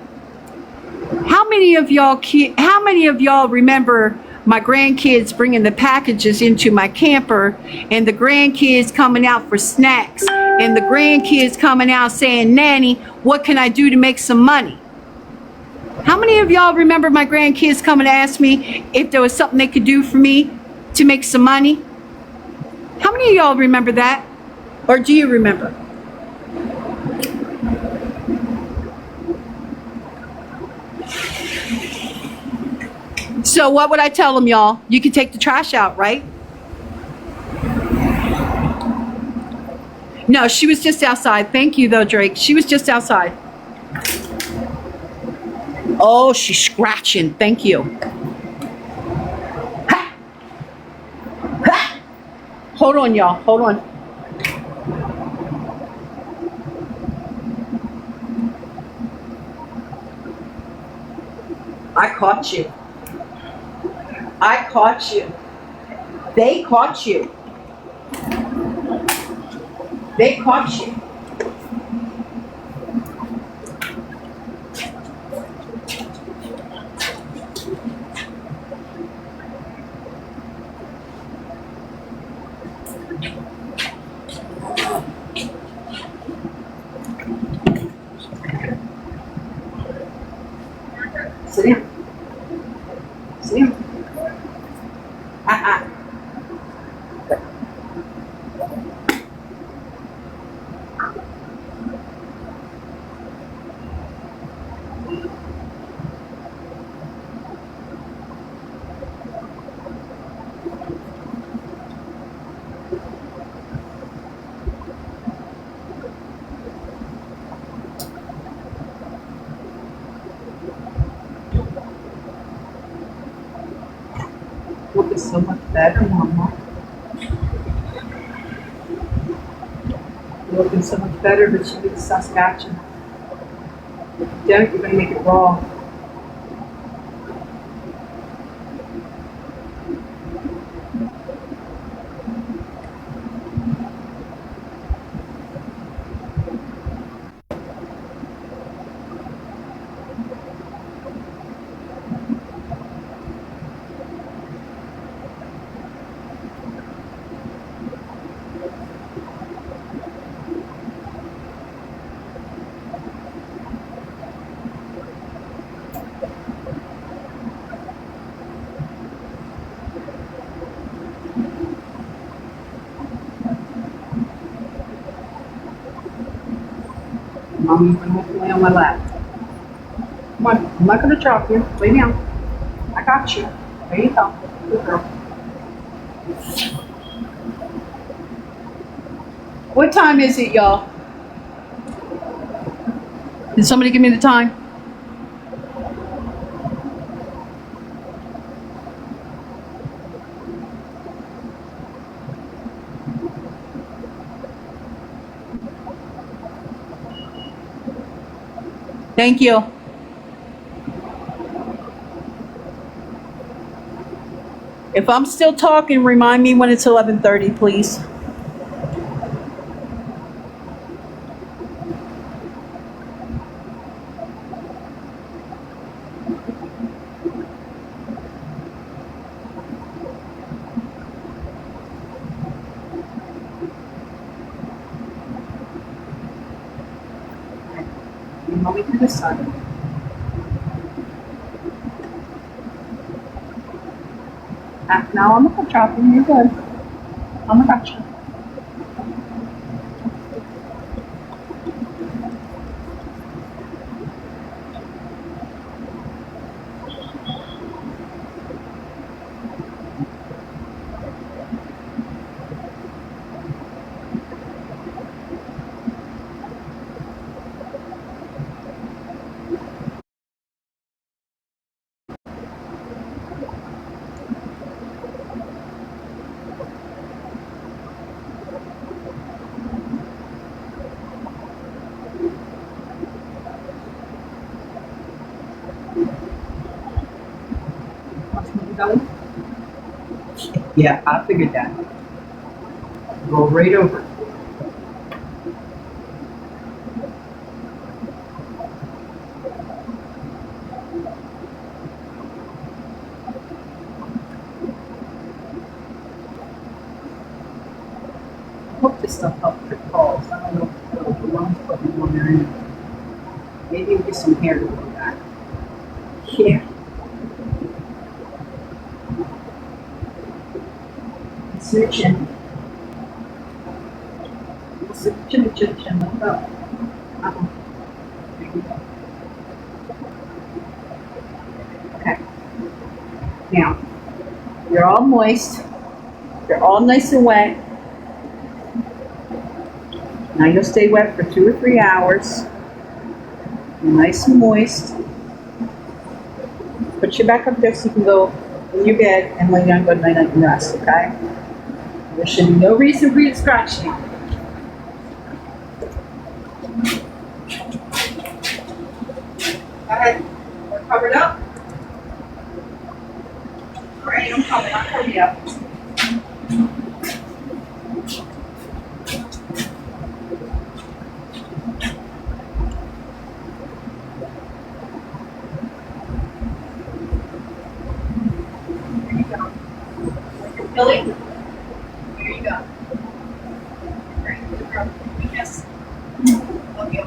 How many of y'all remember my grandkids bringing the packages into my camper, and the grandkids coming out for snacks, and the grandkids coming out saying, "Nanny, what can I do to make some money?" How many of y'all remember my grandkids coming to ask me if there was something they could do for me to make some money? How many of y'all remember that? Or do you remember? So what would I tell them, y'all? You can take the trash out, right? No, she was just outside. Thank you, though, Drake. She was just outside. Oh, she's scratching. Thank you. Ha! Ha! Hold on, y'all. Hold on. I caught you. I caught you. They caught you. They caught you. Sit down. Sit down. Looking so much better, Mama. Looking so much better, but you need Saskatchewan. If you don't, you're going to make it raw. Mommy, you're going to lay on my lap. Come on, I'm not going to drop you. Lay down. I got you. There you go. Good girl. What time is it, y'all? Did somebody give me the time? Thank you. If I'm still talking, remind me when it's 11:30, please. Mommy to this side. Now I'm not dropping. You're good. I'm gonna got you. Yeah, I figured that. Roll right over. I hope this stuff helps Bergholz. I don't know if the lungs putting on there anyway. Maybe we'll get some hair to go back. Yeah. Searching. Searching. Look up. There you go. Okay. Now, you're all moist. You're all nice and wet. Now you'll stay wet for 2 or 3 hours. You're nice and moist. Put you back up there so you can go in your bed and lay down, go to night and rest, okay? There should be no reason for you to scratch now. Go ahead. We're covered up. All right, I'm coming. I'll cover you up. There you go. Billy, here you go. Great. Good girl. Yes. Love you.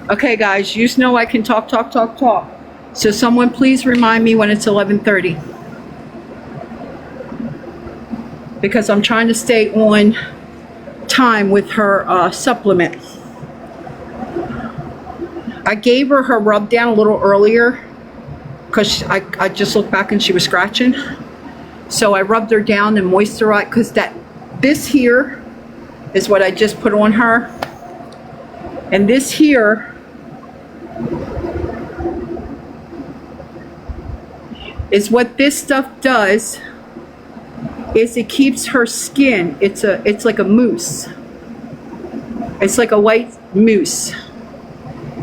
Okay, guys, you know I can talk. So someone please remind me when it's 11:30. Because I'm trying to stay on time with her supplement. I gave her rub down a little earlier because I just looked back and she was scratching. So I rubbed her down and moisturized because this here is what I just put on her. And this here is what this stuff does is it keeps her skin, it's like a mousse. It's like a white mousse.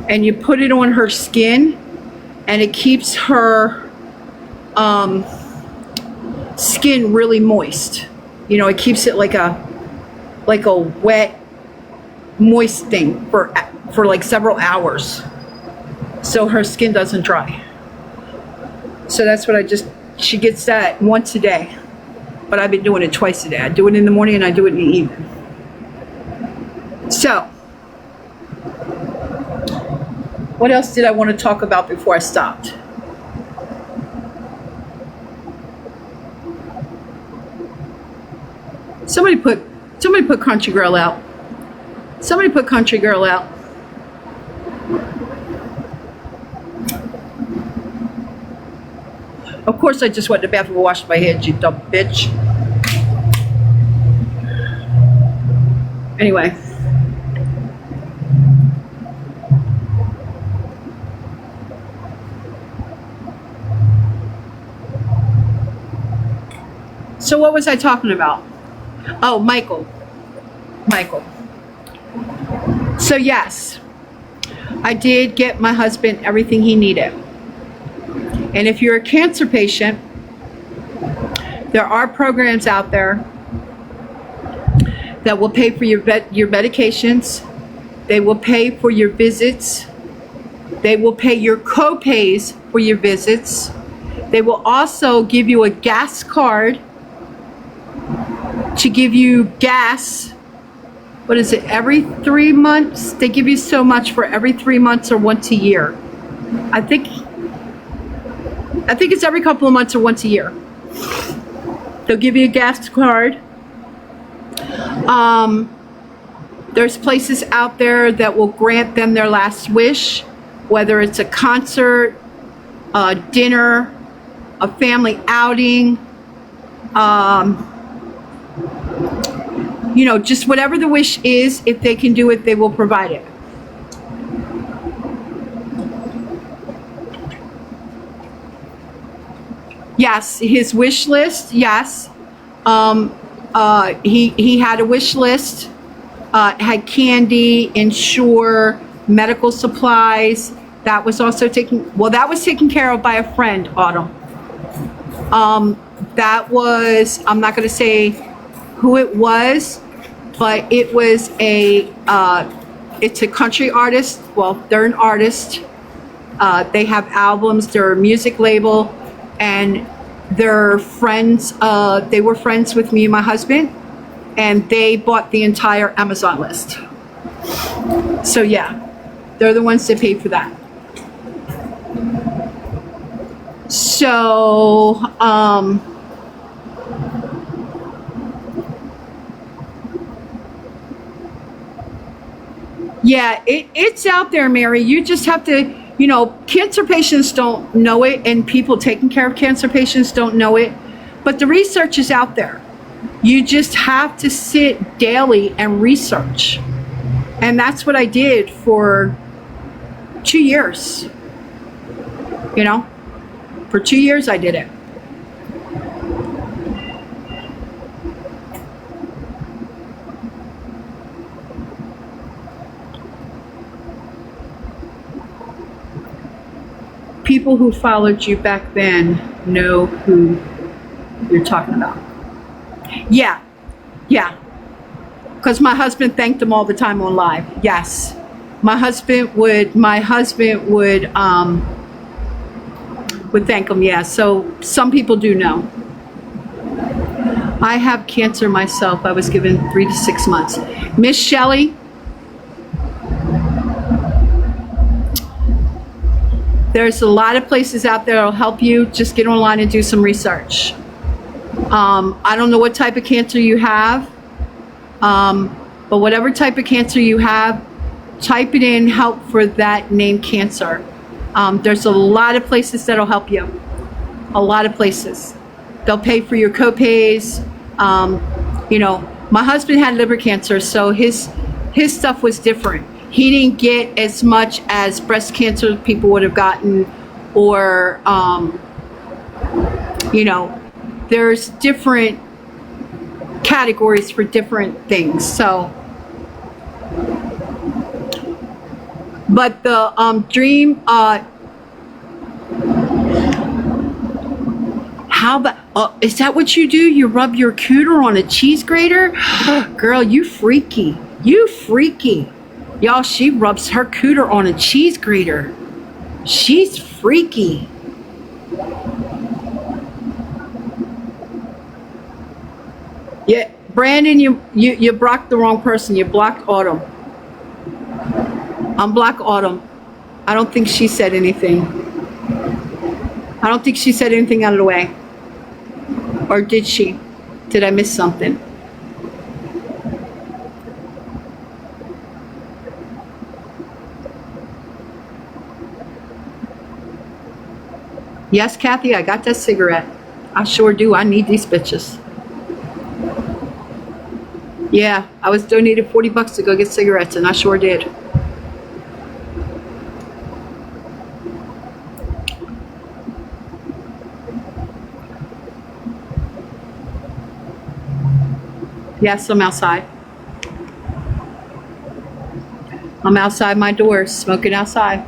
And you put it on her skin and it keeps her skin really moist. You know, it keeps it like a wet, moist thing for like several hours. So her skin doesn't dry. So that's what she gets that once a day. But I've been doing it twice a day. I do it in the morning and I do it in the evening. So, what else did I want to talk about before I stopped? Somebody put Country Girl out. Somebody put Country Girl out. Of course, I just went to the bathroom and washed my head, you dumb bitch. Anyway. So what was I talking about? Oh, Michael. So yes, I did get my husband everything he needed. And if you're a cancer patient, there are programs out there that will pay for your medications. They will pay for your visits. They will pay your co-pays for your visits. They will also give you a gas card to give you gas. What is it, every 3 months? They give you so much for every 3 months or once a year. I think it's every couple of months or once a year. They'll give you a gas card. There's places out there that will grant them their last wish, whether it's a concert, dinner, a family outing, you know, just whatever the wish is, if they can do it, they will provide it. Yes, his wish list, yes. He had a wish list, had candy, insure, medical supplies. That was also that was taken care of by a friend, Autumn. That was, I'm not going to say who it was, but it was it's a country artist. Well, they're an artist. They have albums, they're a music label, and they're friends. They were friends with me and my husband, and they bought the entire Amazon list. So yeah, they're the ones that paid for that. So, yeah, it's out there, Mary. You just have to, you know, cancer patients don't know it, and people taking care of cancer patients don't know it, but the research is out there. You just have to sit daily and research. And that's what I did for 2 years. You know, for 2 years I did it. People who followed you back then know who you're talking about. Yeah, yeah. Because my husband thanked them all the time on live. Yes, my husband would thank them. Yeah. So some people do know. I have cancer myself. I was given 3 to 6 months. Miss Shelley. There's a lot of places out there that'll help you. Just get online and do some research. I don't know what type of cancer you have, but whatever type of cancer you have, type it in help for that name cancer. There's a lot of places that'll help you. A lot of places. They'll pay for your co-pays. You know, my husband had liver cancer, so his stuff was different. He didn't get as much as breast cancer people would have gotten, or, you know, there's different categories for different things. So, but the dream, how about, is that what you do? You rub your cooter on a cheese grater? Girl, you freaky. You freaky. Y'all, she rubs her cooter on a cheese grater. She's freaky. Yeah, Brandon, you blocked the wrong person. You blocked Autumn. Unblock Autumn. I don't think she said anything. I don't think she said anything out of the way. Or did she? Did I miss something? Yes, Kathy, I got that cigarette. I sure do. I need these bitches. Yeah, I was donated $40 to go get cigarettes, and I sure did. Yes, I'm outside. I'm outside my doors, smoking outside.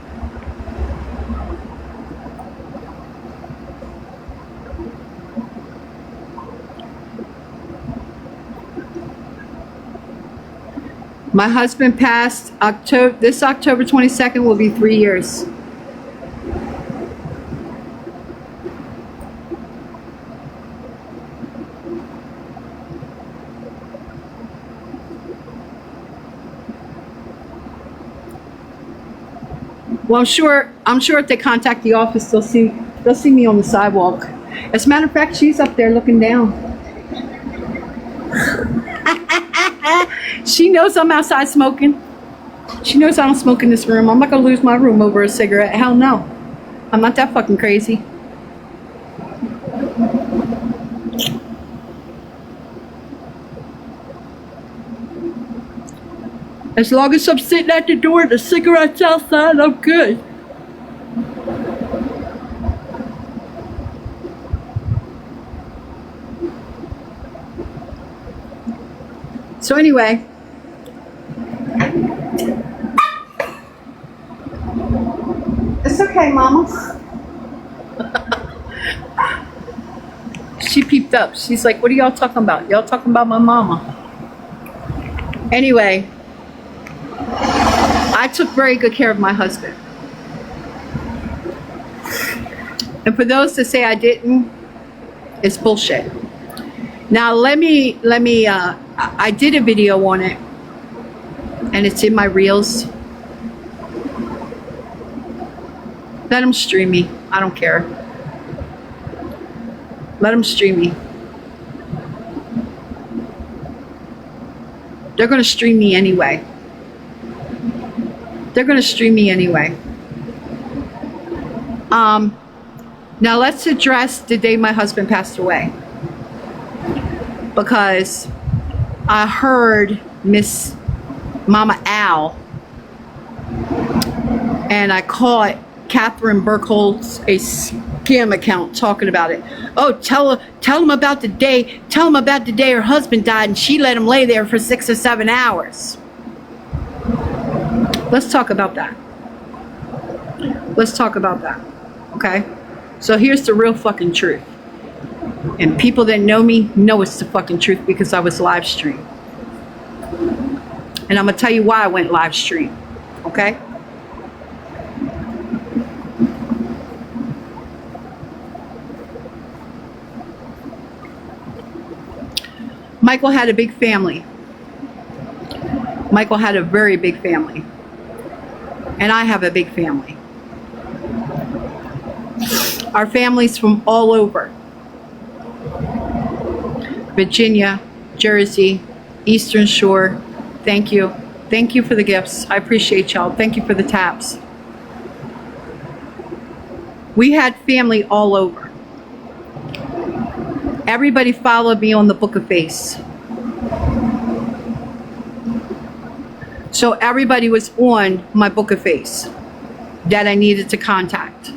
My husband passed this October 22nd will be 3 years. Well, I'm sure if they contact the office, they'll see me on the sidewalk. As a matter of fact, she's up there looking down. She knows I'm outside smoking. She knows I don't smoke in this room. I'm not gonna lose my room over a cigarette. Hell no. I'm not that fucking crazy. As long as I'm sitting at the door and the cigarette's outside, I'm good. So anyway, it's okay, Mama. She peeped up. She's like, what are y'all talking about? Y'all talking about my mama. Anyway, I took very good care of my husband. And for those that say I didn't, it's bullshit. Now I did a video on it, and it's in my reels. Let them stream me. I don't care. Let them stream me. They're going to stream me anyway. They're going to stream me anyway. Now let's address the day my husband passed away. Because I heard Miss Mama Al, and I caught Catherine Bergholz, a scam account, talking about it. Oh, tell him about the day. Tell him about the day her husband died, and she let him lay there for 6 or 7 hours. Let's talk about that. Let's talk about that. Okay? So here's the real fucking truth. And people that know me know it's the fucking truth because I was live streamed. And I'm going to tell you why I went live stream. Okay? Michael had a big family. Michael had a very big family. And I have a big family. Our family's from all over. Virginia, Jersey, Eastern Shore. Thank you. Thank you for the gifts. I appreciate y'all. Thank you for the taps. We had family all over. Everybody followed me on the Book of Face. So everybody was on my Book of Face that I needed to contact.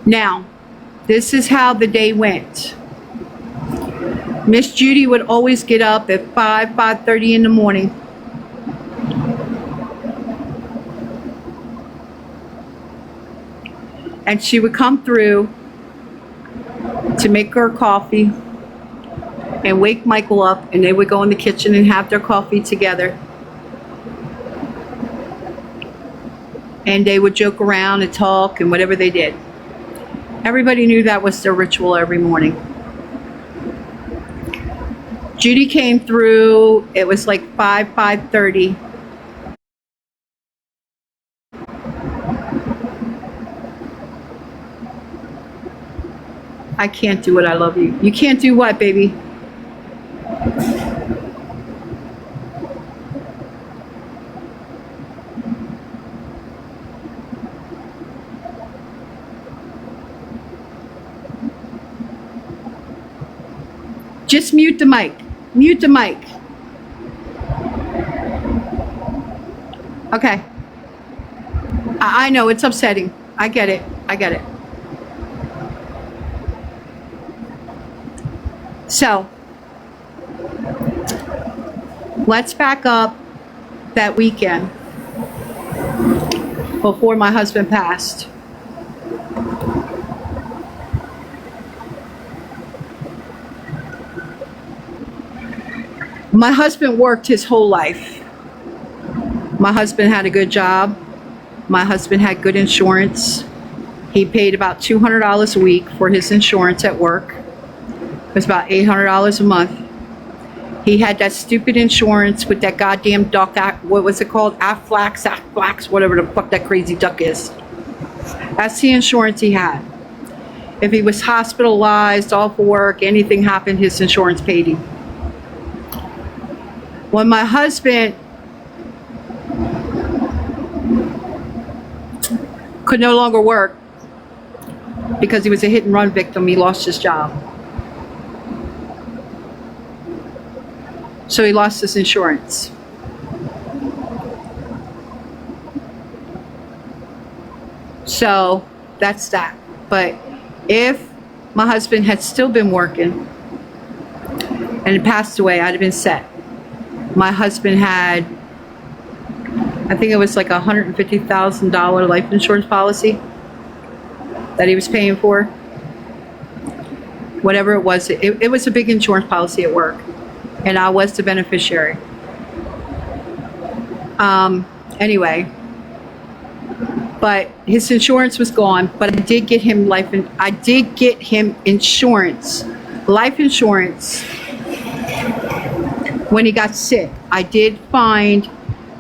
Now, this is how the day went. Miss Judy would always get up at 5:30 in the morning. And she would come through to make her coffee and wake Michael up, and they would go in the kitchen and have their coffee together. And they would joke around and talk and whatever they did. Everybody knew that was their ritual every morning. Judy came through, it was like 5:30. I can't do it, I love you. You can't do what, baby? Just mute the mic. Mute the mic. Okay. I know it's upsetting. I get it. I get it. So, let's back up that weekend before my husband passed. My husband worked his whole life. My husband had a good job. My husband had good insurance. He paid about $200 a week for his insurance at work. It was about $800 a month. He had that stupid insurance with that goddamn duck, what was it called? Aflax, whatever the fuck that crazy duck is. That's the insurance he had. If he was hospitalized, off of work, anything happened, his insurance paid him. When my husband could no longer work because he was a hit and run victim, he lost his job. So he lost his insurance. So that's that. But if my husband had still been working and had passed away, I'd have been set. My husband had, I think it was like a $150,000 life insurance policy that he was paying for. Whatever it was, it was a big insurance policy at work, and I was the beneficiary. Anyway, but his insurance was gone, but I did get him insurance, life insurance, when he got sick. I did find,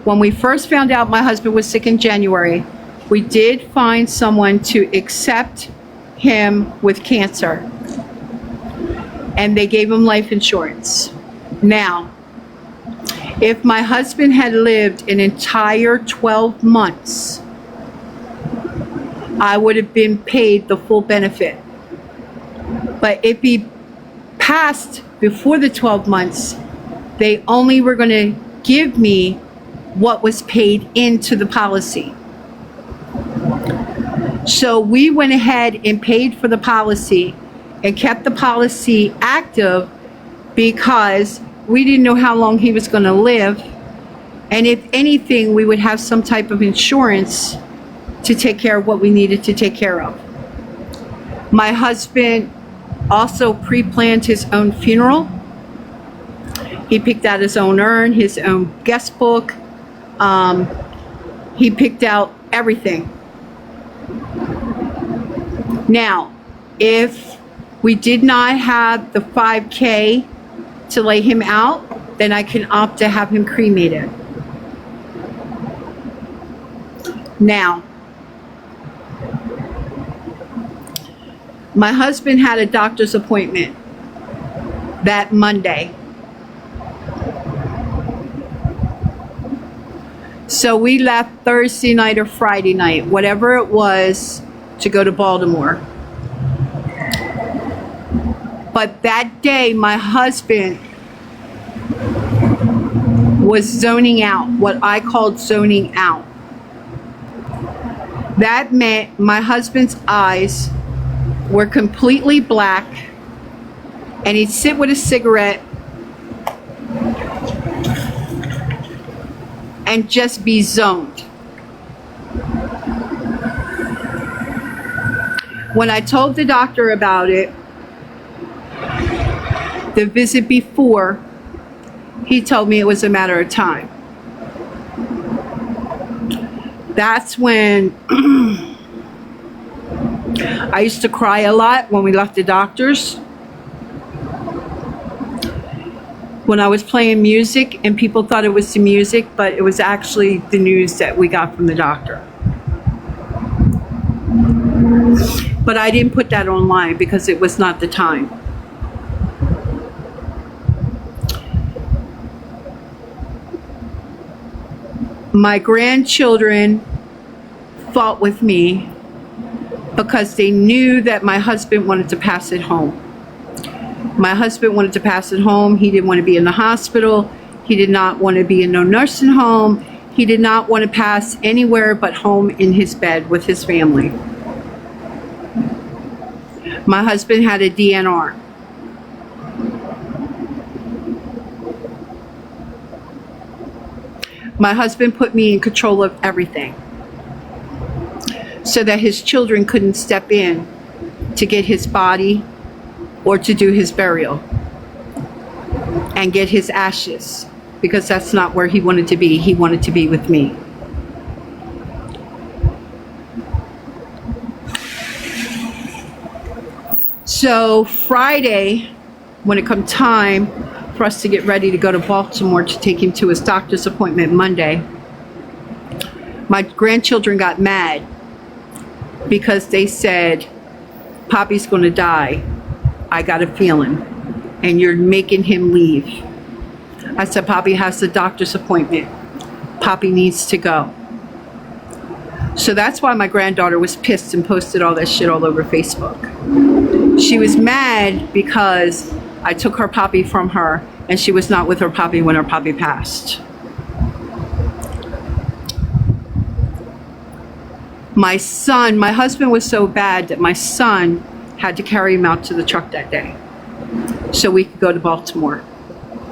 when we first found out my husband was sick in January, we did find someone to accept him with cancer, and they gave him life insurance. Now, if my husband had lived an entire 12 months, I would have been paid the full benefit. But if he passed before the 12 months, they only were going to give me what was paid into the policy. So we went ahead and paid for the policy and kept the policy active because we didn't know how long he was going to live. And if anything, we would have some type of insurance to take care of what we needed to take care of. My husband also pre-planned his own funeral. He picked out his own urn, his own guest book. He picked out everything. Now, if we did not have the $5,000 to lay him out, then I can opt to have him cremated. Now, my husband had a doctor's appointment that Monday. So we left Thursday night or Friday night, whatever it was, to go to Baltimore. But that day, my husband was zoning out, what I called zoning out. That meant my husband's eyes were completely black, and he'd sit with a cigarette and just be zoned. When I told the doctor about it, the visit before, he told me it was a matter of time. That's when I used to cry a lot when we left the doctors. When I was playing music and people thought it was the music, but it was actually the news that we got from the doctor. But I didn't put that online because it was not the time. My grandchildren fought with me because they knew that my husband wanted to pass it home. My husband wanted to pass it home. He didn't want to be in the hospital. He did not want to be in no nursing home. He did not want to pass anywhere but home in his bed with his family. My husband had a DNR. My husband put me in control of everything so that his children couldn't step in to get his body or to do his burial and get his ashes, because that's not where he wanted to be. He wanted to be with me. So Friday, when it come time for us to get ready to go to Baltimore to take him to his doctor's appointment Monday, my grandchildren got mad because they said, "Poppy's going to die. I got a feeling, and you're making him leave." I said, "Poppy has the doctor's appointment. Poppy needs to go." So that's why my granddaughter was pissed and posted all that shit all over Facebook. She was mad because I took her Poppy from her and she was not with her puppy when her puppy passed. My son, my husband was so bad that my son had to carry him out to the truck that day so we could go to Baltimore.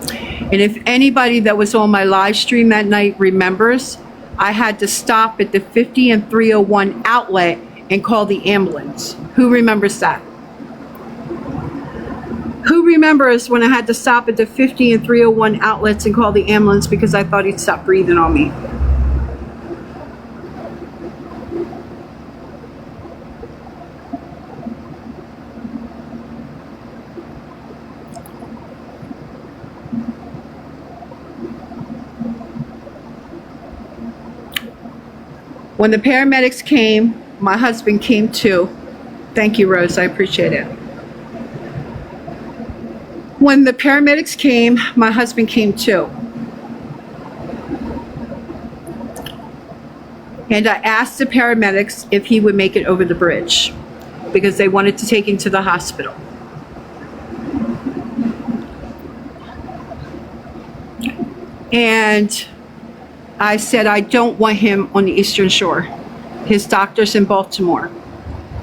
And if anybody that was on my live stream that night remembers, I had to stop at the 50 and 301 outlet and call the ambulance. Who remembers that? Who remembers when I had to stop at the 50 and 301 outlets and call the ambulance because I thought he'd stop breathing on me? When the paramedics came, my husband came too. Thank you, Rose. I appreciate it. When the paramedics came, my husband came too. And I asked the paramedics if he would make it over the bridge because they wanted to take him to the hospital. And I said, I don't want him on the Eastern Shore. His doctor's in Baltimore.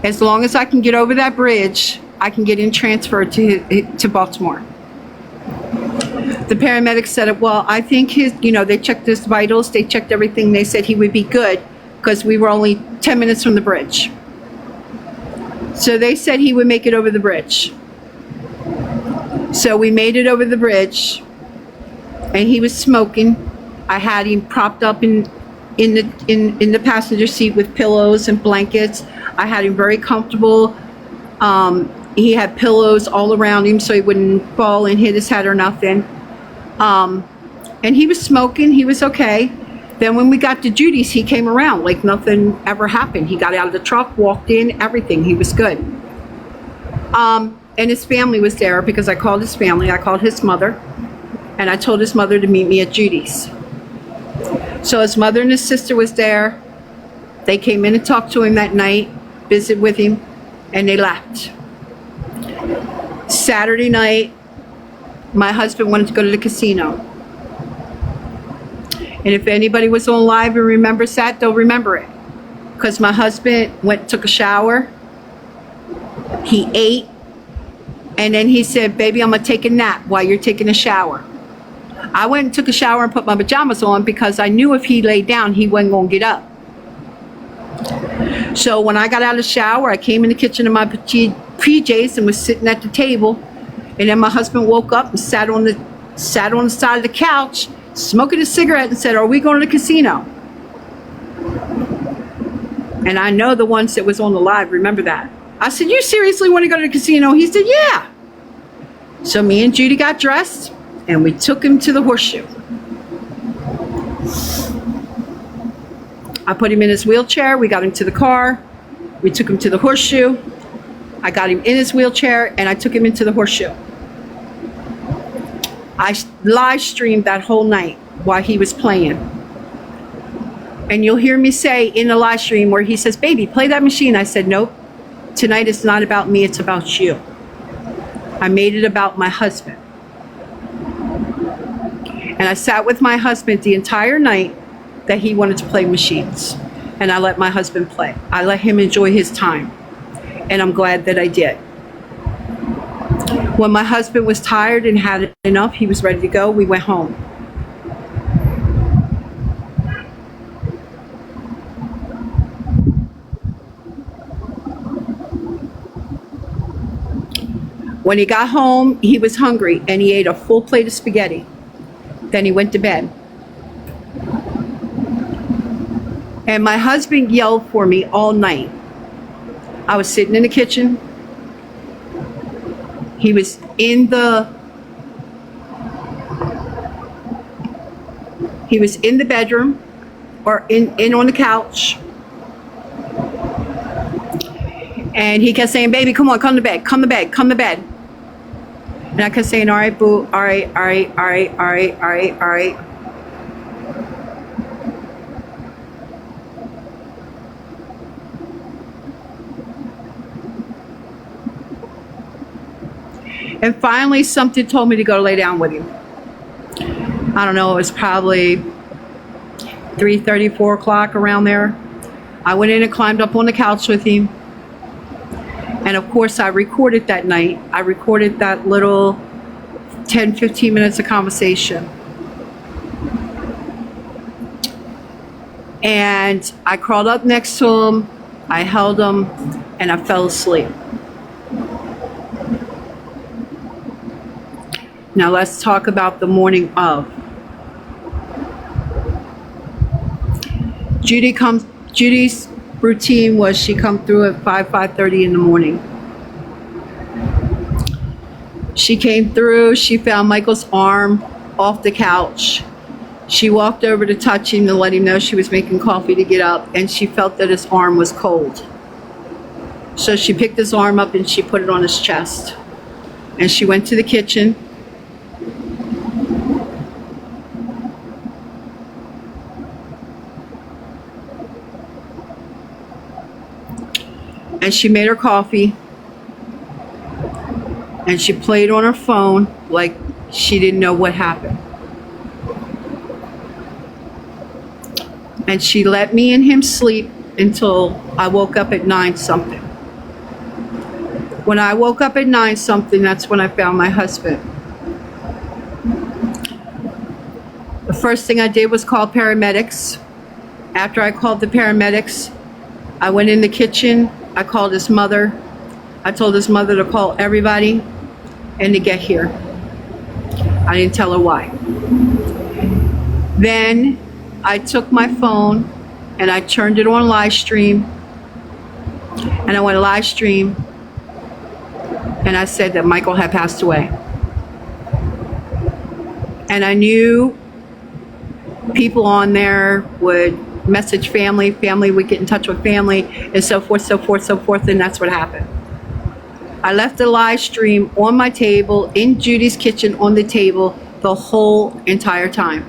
As long as I can get over that bridge, I can get him transferred to Baltimore. The paramedics said, well, I think they checked his vitals, they checked everything. They said he would be good because we were only 10 minutes from the bridge. So they said he would make it over the bridge. So we made it over the bridge and he was smoking. I had him propped up in the passenger seat with pillows and blankets. I had him very comfortable. He had pillows all around him so he wouldn't fall and hit his head or nothing. And he was smoking. He was okay. Then when we got to Judy's, he came around like nothing ever happened. He got out of the truck, walked in, everything. He was good. And his family was there because I called his family. I called his mother, and I told his mother to meet me at Judy's. So his mother and his sister was there. They came in and talked to him that night, visit with him, and they left. Saturday night, my husband wanted to go to the casino. And if anybody was on live and remembers that, they'll remember it. Because my husband went and took a shower. He ate. And then he said, baby, I'm going to take a nap while you're taking a shower. I went and took a shower and put my pajamas on because I knew if he laid down, he wasn't going to get up. So when I got out of the shower, I came in the kitchen in my PJs and was sitting at the table. And then my husband woke up and sat on the side of the couch, smoking a cigarette, and said, are we going to the casino? And I know the ones that was on the live remember that. I said, you seriously want to go to the casino? He said, yeah. So me and Judy got dressed and we took him to the Horseshoe. I put him in his wheelchair. We got him to the car. We took him to the Horseshoe. I got him in his wheelchair and I took him into the Horseshoe. I live streamed that whole night while he was playing. And you'll hear me say in the live stream where he says, baby, play that machine. I said, nope, tonight it's not about me, it's about you. I made it about my husband. And I sat with my husband the entire night that he wanted to play machines. And I let my husband play. I let him enjoy his time. And I'm glad that I did. When my husband was tired and had enough, he was ready to go, we went home. When he got home, he was hungry and he ate a full plate of spaghetti. Then he went to bed. And my husband yelled for me all night. I was sitting in the kitchen. He was in the bedroom or in on the couch. And he kept saying, baby, come on, come to bed, come to bed, come to bed. And I kept saying, all right, boo, all right, all right, all right, all right, all right, all right. And finally, something told me to go lay down with him. I don't know, it was probably 3:30, 4 o'clock, around there. I went in and climbed up on the couch with him. And of course, I recorded that night. I recorded that little 10, 15 minutes of conversation. And I crawled up next to him, I held him, and I fell asleep. Now let's talk about the morning of. Judy's routine was she come through at 5:30 in the morning. She came through, she found Michael's arm off the couch. She walked over to touch him to let him know she was making coffee to get up, and she felt that his arm was cold. So she picked his arm up and she put it on his chest. And she went to the kitchen. And she made her coffee. And she played on her phone like she didn't know what happened. And she let me and him sleep until I woke up at 9 something. When I woke up at 9 something, that's when I found my husband. The first thing I did was call paramedics. After I called the paramedics, I went in the kitchen. I called his mother. I told his mother to call everybody and to get here. I didn't tell her why. Then I took my phone and I turned it on live stream. And I went live stream and I said that Michael had passed away. And I knew people on there would message family would get in touch with family, and so forth, and that's what happened. I left the live stream on my table in Judy's kitchen on the table the whole entire time.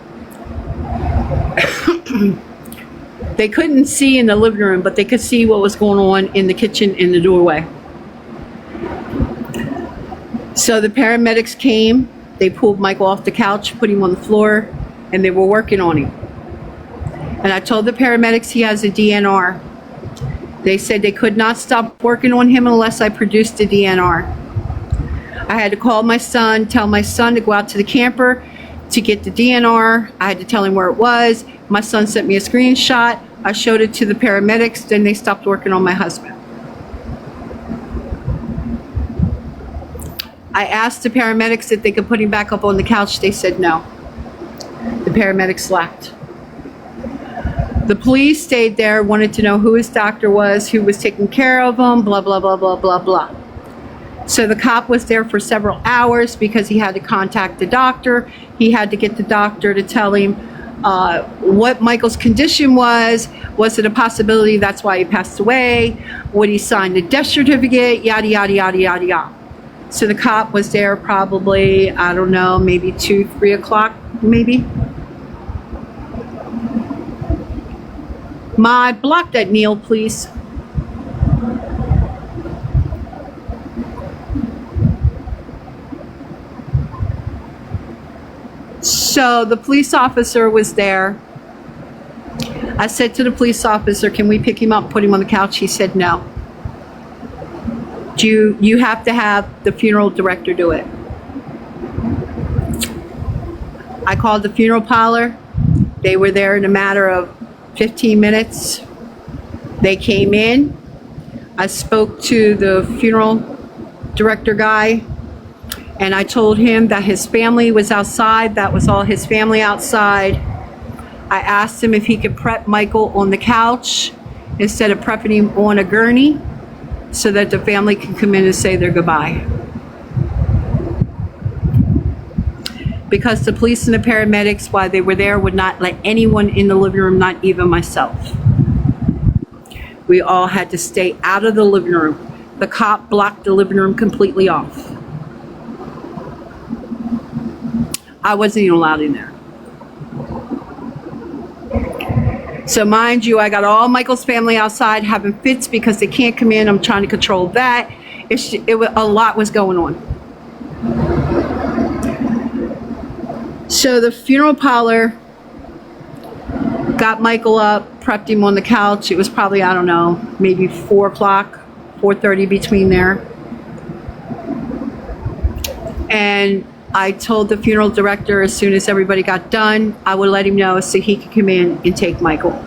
They couldn't see in the living room, but they could see what was going on in the kitchen in the doorway. So the paramedics came, they pulled Michael off the couch, put him on the floor, and they were working on him. And I told the paramedics he has a DNR. They said they could not stop working on him unless I produced a DNR. I had to call my son, tell my son to go out to the camper to get the DNR. I had to tell him where it was. My son sent me a screenshot. I showed it to the paramedics. Then they stopped working on my husband. I asked the paramedics if they could put him back up on the couch. They said no. The paramedics left. The police stayed there, wanted to know who his doctor was, who was taking care of him, blah, blah, blah, blah, blah, blah. So the cop was there for several hours because he had to contact the doctor. He had to get the doctor to tell him what Michael's condition was. Was it a possibility that's why he passed away? Would he sign the death certificate? Yada, yada, yada, yada, yada. So the cop was there probably, I don't know, maybe 2, 3 o'clock, maybe. Block that, Neil, please. So the police officer was there. I said to the police officer, can we pick him up, put him on the couch? He said no. You have to have the funeral director do it. I called the funeral parlor. They were there in a matter of 15 minutes. They came in. I spoke to the funeral director guy, and I told him that his family was outside. That was all his family outside. I asked him if he could prep Michael on the couch instead of prepping him on a gurney so that the family can come in and say their goodbye. Because the police and the paramedics, while they were there, would not let anyone in the living room, not even myself. We all had to stay out of the living room. The cop blocked the living room completely off. I wasn't even allowed in there. So mind you, I got all Michael's family outside having fits because they can't come in. I'm trying to control that. A lot was going on. So the funeral parlor got Michael up, prepped him on the couch. It was probably, I don't know, maybe 4 o'clock, 4:30, between there. And I told the funeral director as soon as everybody got done, I would let him know so he could come in and take Michael.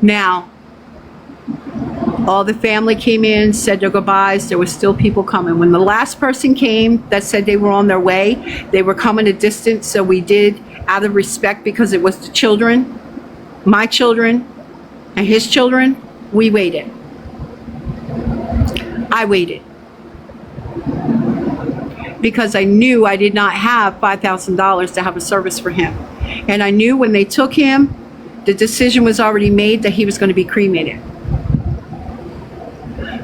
Now, all the family came in, said their goodbyes. There were still people coming. When the last person came that said they were on their way, they were coming a distance, so we did, out of respect, because it was the children, my children and his children, we waited. I waited. Because I knew I did not have $5,000 to have a service for him. And I knew when they took him, the decision was already made that he was going to be cremated.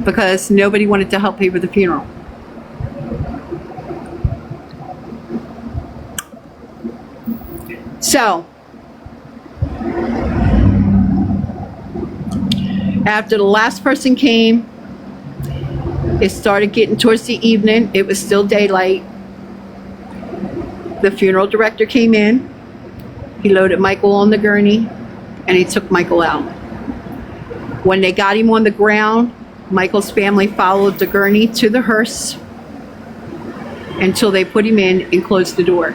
Because nobody wanted to help pay for the funeral. So, after the last person came, it started getting towards the evening. It was still daylight. The funeral director came in. He loaded Michael on the gurney, and he took Michael out. When they got him on the ground, Michael's family followed the gurney to the hearse until they put him in and closed the door.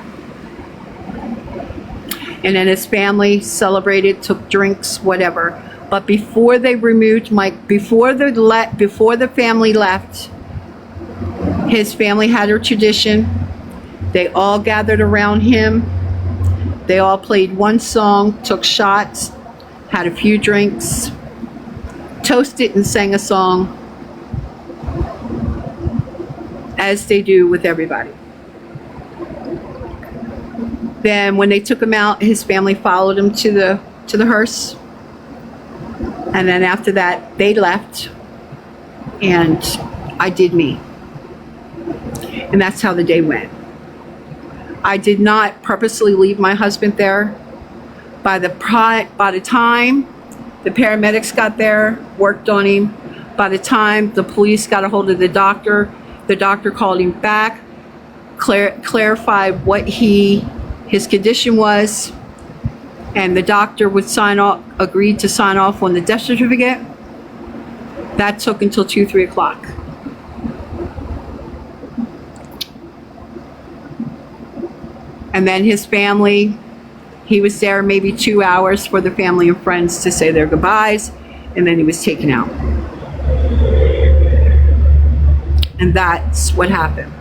And then his family celebrated, took drinks, whatever. But before they removed Mike, before the family left, his family had a tradition. They all gathered around him. They all played one song, took shots, had a few drinks, toasted and sang a song, as they do with everybody. Then when they took him out, his family followed him to the hearse. And then after that, they left, and I did me. And that's how the day went. I did not purposely leave my husband there. By the time the paramedics got there, worked on him, by the time the police got a hold of the doctor called him back, clarified what his condition was, and the doctor would agreed to sign off on the death certificate. That took until 2, 3 o'clock. And then his family, he was there maybe 2 hours for the family and friends to say their goodbyes, and then he was taken out. And that's what happened.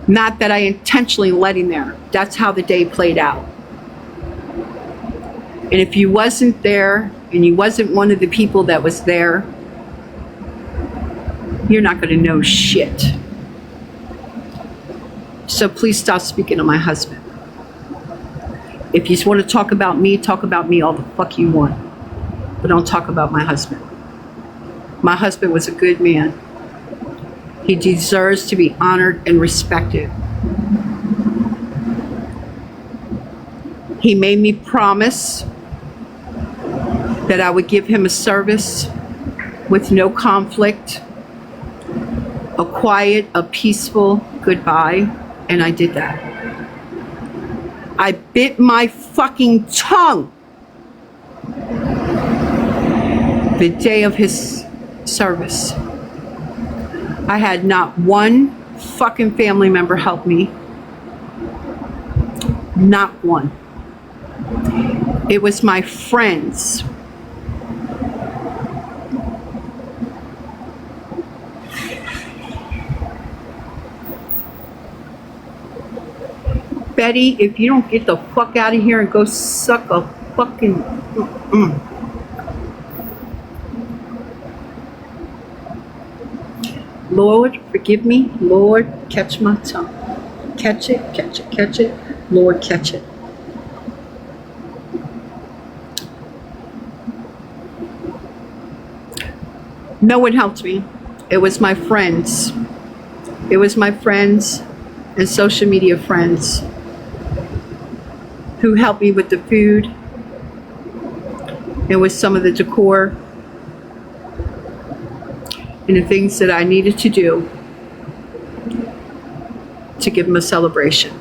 Not that I intentionally let him there. That's how the day played out. And if you wasn't there, and you wasn't one of the people that was there, you're not going to know shit. So please stop speaking to my husband. If you want to talk about me all the fuck you want. But don't talk about my husband. My husband was a good man. He deserves to be honored and respected. He made me promise that I would give him a service with no conflict, a quiet, a peaceful goodbye, and I did that. I bit my fucking tongue the day of his service. I had not one fucking family member help me. Not one. It was my friends. Betty, if you don't get the fuck out of here and go suck a fucking... Lord, forgive me. Lord, catch my tongue. Catch it, catch it, catch it. Lord, catch it. No one helped me. It was my friends. It was my friends and social media friends who helped me with the food and with some of the decor and the things that I needed to do to give him a celebration.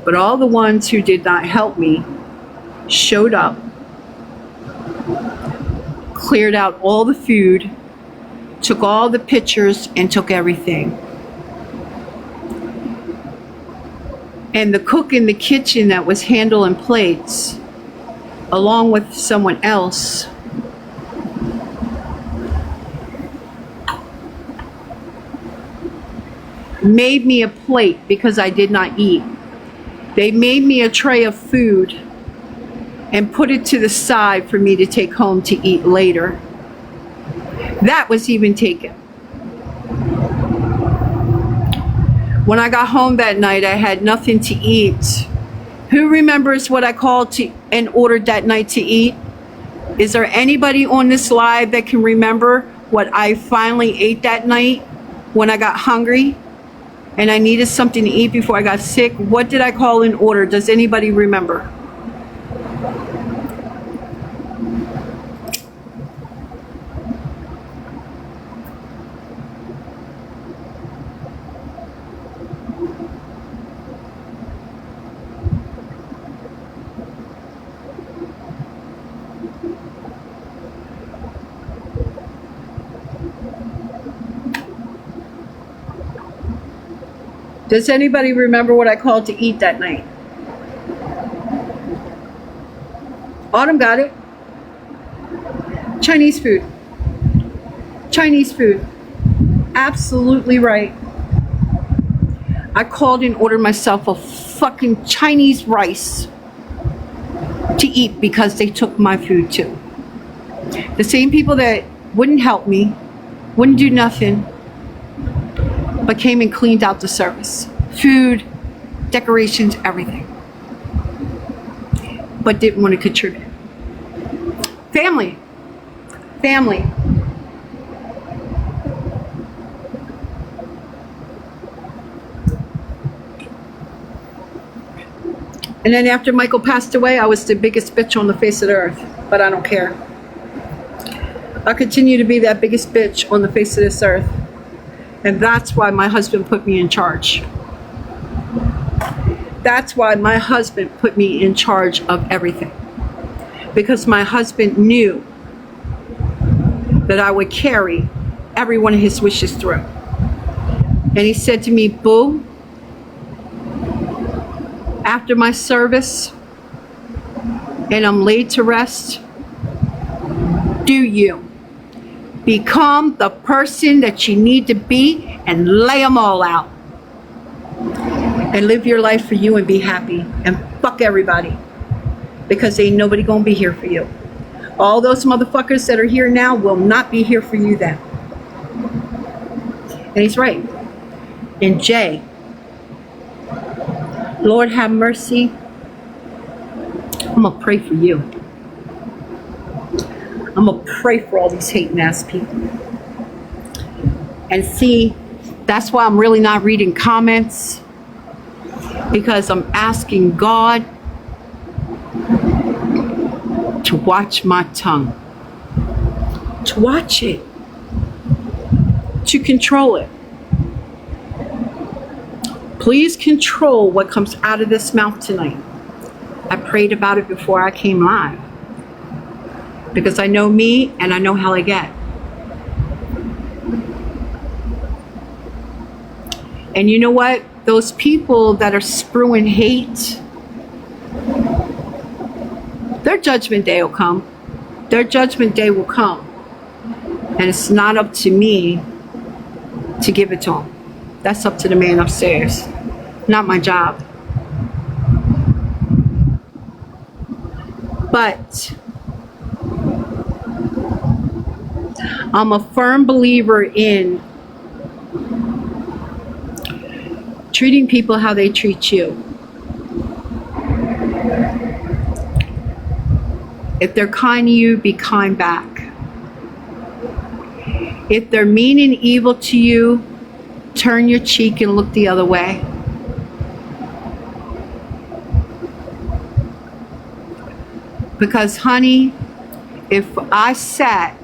But all the ones who did not help me showed up, cleared out all the food, took all the pictures, and took everything. And the cook in the kitchen that was handling plates, along with someone else, made me a plate because I did not eat. They made me a tray of food and put it to the side for me to take home to eat later. That was even taken. When I got home that night, I had nothing to eat. Who remembers what I called and ordered that night to eat? Is there anybody on this live that can remember what I finally ate that night when I got hungry and I needed something to eat before I got sick? What did I call and order? Does anybody remember? Does anybody remember what I called to eat that night? Autumn got it. Chinese food. Chinese food. Absolutely right. I called and ordered myself a fucking Chinese rice to eat because they took my food too. The same people that wouldn't help me, wouldn't do nothing, but came and cleaned out the service. Food, decorations, everything. But didn't want to contribute. Family. Family. And then after Michael passed away, I was the biggest bitch on the face of the earth. But I don't care. I continue to be that biggest bitch on the face of this earth. And that's why my husband put me in charge. That's why my husband put me in charge of everything. Because my husband knew that I would carry every one of his wishes through. And he said to me, Boo, after my service and I'm laid to rest, do you become the person that you need to be and lay them all out. And live your life for you and be happy. And fuck everybody. Because ain't nobody gonna be here for you. All those motherfuckers that are here now will not be here for you then. And he's right. And Jay, Lord have mercy, I'm gonna pray for you. I'm gonna pray for all these hating ass people. And see, that's why I'm really not reading comments, because I'm asking God to watch my tongue, to watch it, to control it. Please control what comes out of this mouth tonight. I prayed about it before I came live, because I know me and I know how I get. And you know what? Those people that are spewing hate, their judgment day will come. Their judgment day will come. And it's not up to me to give it to them. That's up to the man upstairs. Not my job. But I'm a firm believer in treating people how they treat you. If they're kind to you, be kind back. If they're mean and evil to you, turn your cheek and look the other way. Because, honey, if I sat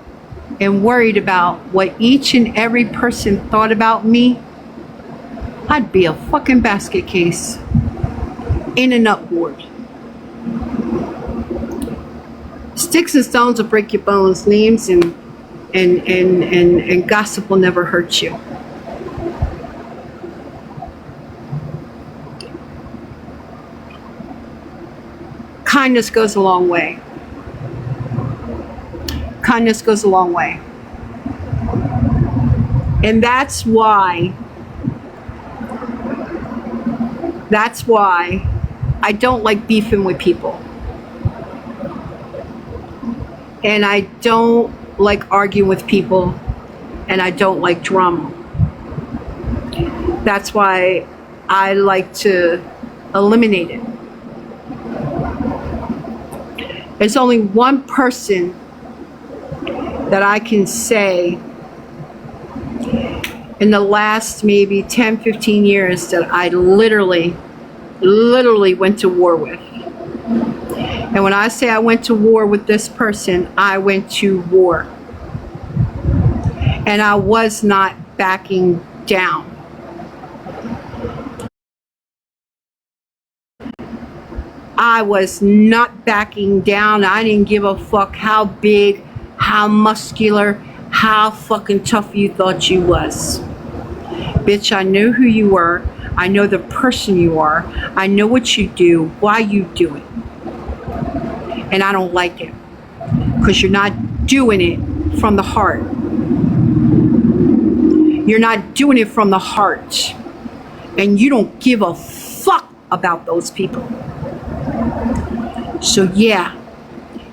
and worried about what each and every person thought about me, I'd be a fucking basket case in a nut ward. Sticks and stones will break your bones. Names and gossip will never hurt you. Kindness goes a long way. Kindness goes a long way. And that's why I don't like beefing with people. And I don't like arguing with people. And I don't like drama. That's why I like to eliminate it. There's only one person that I can say in the last maybe 10, 15 years that I literally went to war with. And when I say I went to war with this person, I went to war. And I was not backing down. I was not backing down. I didn't give a fuck how big, how muscular, how fucking tough you thought you was. Bitch, I know who you were. I know the person you are. I know what you do, why you do it. And I don't like it. Because you're not doing it from the heart. You're not doing it from the heart. And you don't give a fuck about those people. So yeah,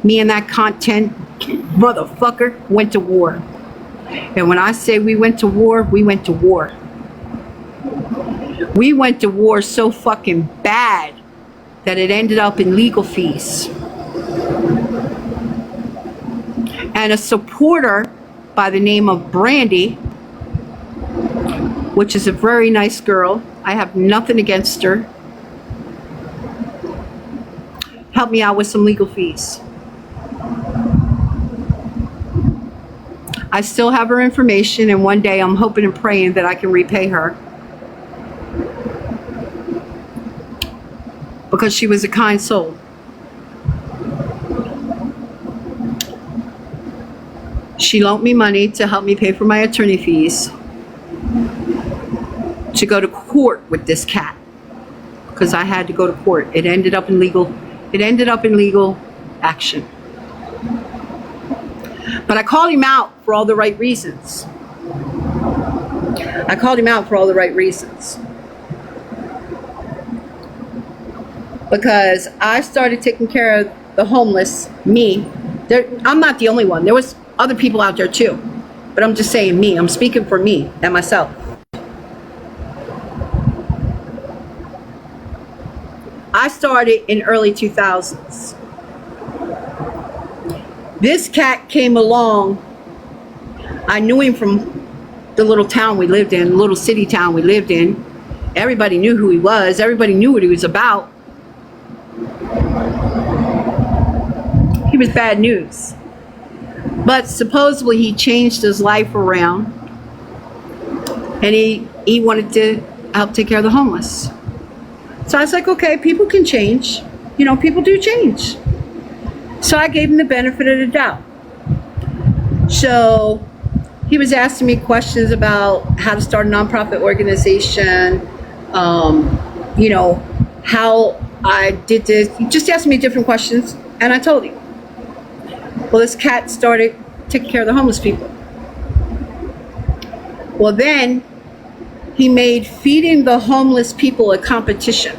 me and that content motherfucker went to war. And when I say we went to war, we went to war. We went to war so fucking bad that it ended up in legal fees. And a supporter by the name of Brandy, which is a very nice girl, I have nothing against her, helped me out with some legal fees. I still have her information, and one day I'm hoping and praying that I can repay her. Because she was a kind soul. She loaned me money to help me pay for my attorney fees to go to court with this cat. Because I had to go to court. It ended up in legal action. But I called him out for all the right reasons. Because I started taking care of the homeless, me. I'm not the only one. There was other people out there too. But I'm just saying me. I'm speaking for me and myself. I started in early 2000s. This cat came along. I knew him from the little town we lived in, little city town we lived in. Everybody knew who he was. Everybody knew what he was about. He was bad news. But supposedly he changed his life around. And he wanted to help take care of the homeless. So I was like, okay, people can change. You know, people do change. So I gave him the benefit of the doubt. So he was asking me questions about how to start a nonprofit organization, you know, how I did this. He just asked me different questions, and I told him. Well, this cat started taking care of the homeless people. Well, then he made feeding the homeless people a competition.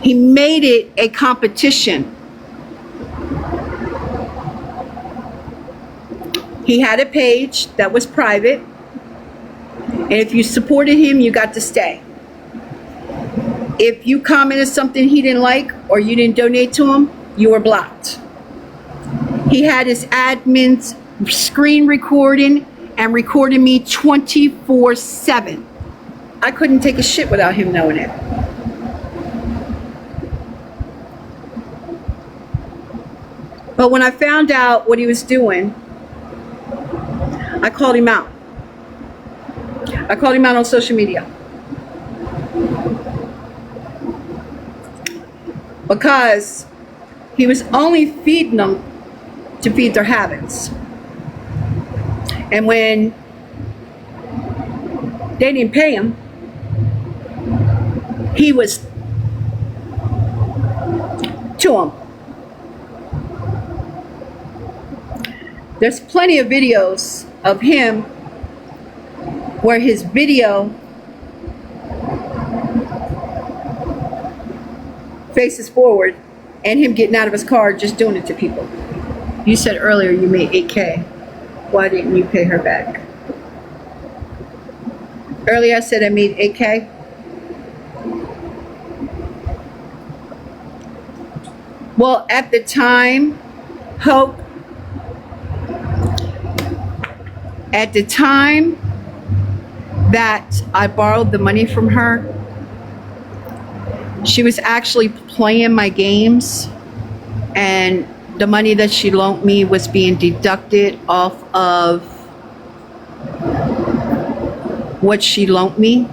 He made it a competition. He had a page that was private, and if you supported him, you got to stay. If you commented something he didn't like or you didn't donate to him, you were blocked. He had his admins screen recording and recording me 24/7. I couldn't take a shit without him knowing it. But when I found out what he was doing, I called him out. I called him out on social media. Because he was only feeding them to feed their habits. And when they didn't pay him, he was to them. There's plenty of videos of him where his video faces forward and him getting out of his car just doing it to people. You said earlier you made $8K. Why didn't you pay her back? Earlier I said I made $8K. Well, at the time, Hope, at the time that I borrowed the money from her, she was actually playing my games, and the money that she loaned me was being deducted off of what she loaned me.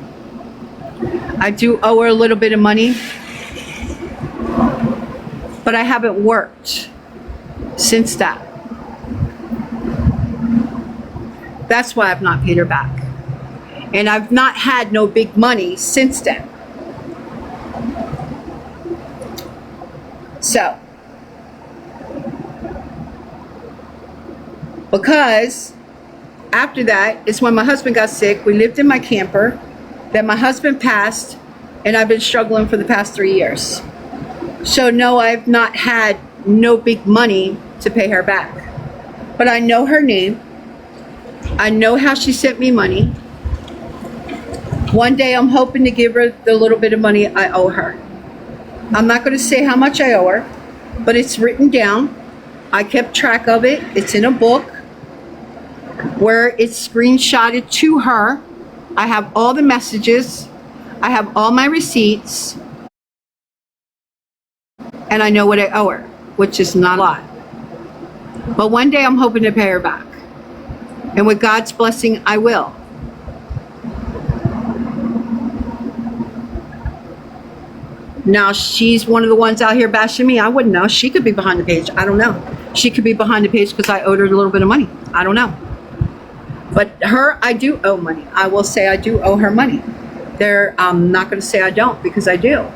I do owe her a little bit of money, but I haven't worked since that. That's why I've not paid her back. And I've not had no big money since then. So, because after that is when my husband got sick. We lived in my camper. Then my husband passed, and I've been struggling for the past 3 years. So no, I've not had no big money to pay her back. But I know her name. I know how she sent me money. One day I'm hoping to give her the little bit of money I owe her. I'm not going to say how much I owe her, but it's written down. I kept track of it. It's in a book where it's screenshotted to her. I have all the messages. I have all my receipts. And I know what I owe her, which is not a lot. But one day I'm hoping to pay her back. And with God's blessing, I will. Now, she's one of the ones out here bashing me. I wouldn't know. She could be behind the page. I don't know. She could be behind the page because I owed her a little bit of money. I don't know. But her, I do owe money. I will say I do owe her money. I'm not going to say I don't, because I do.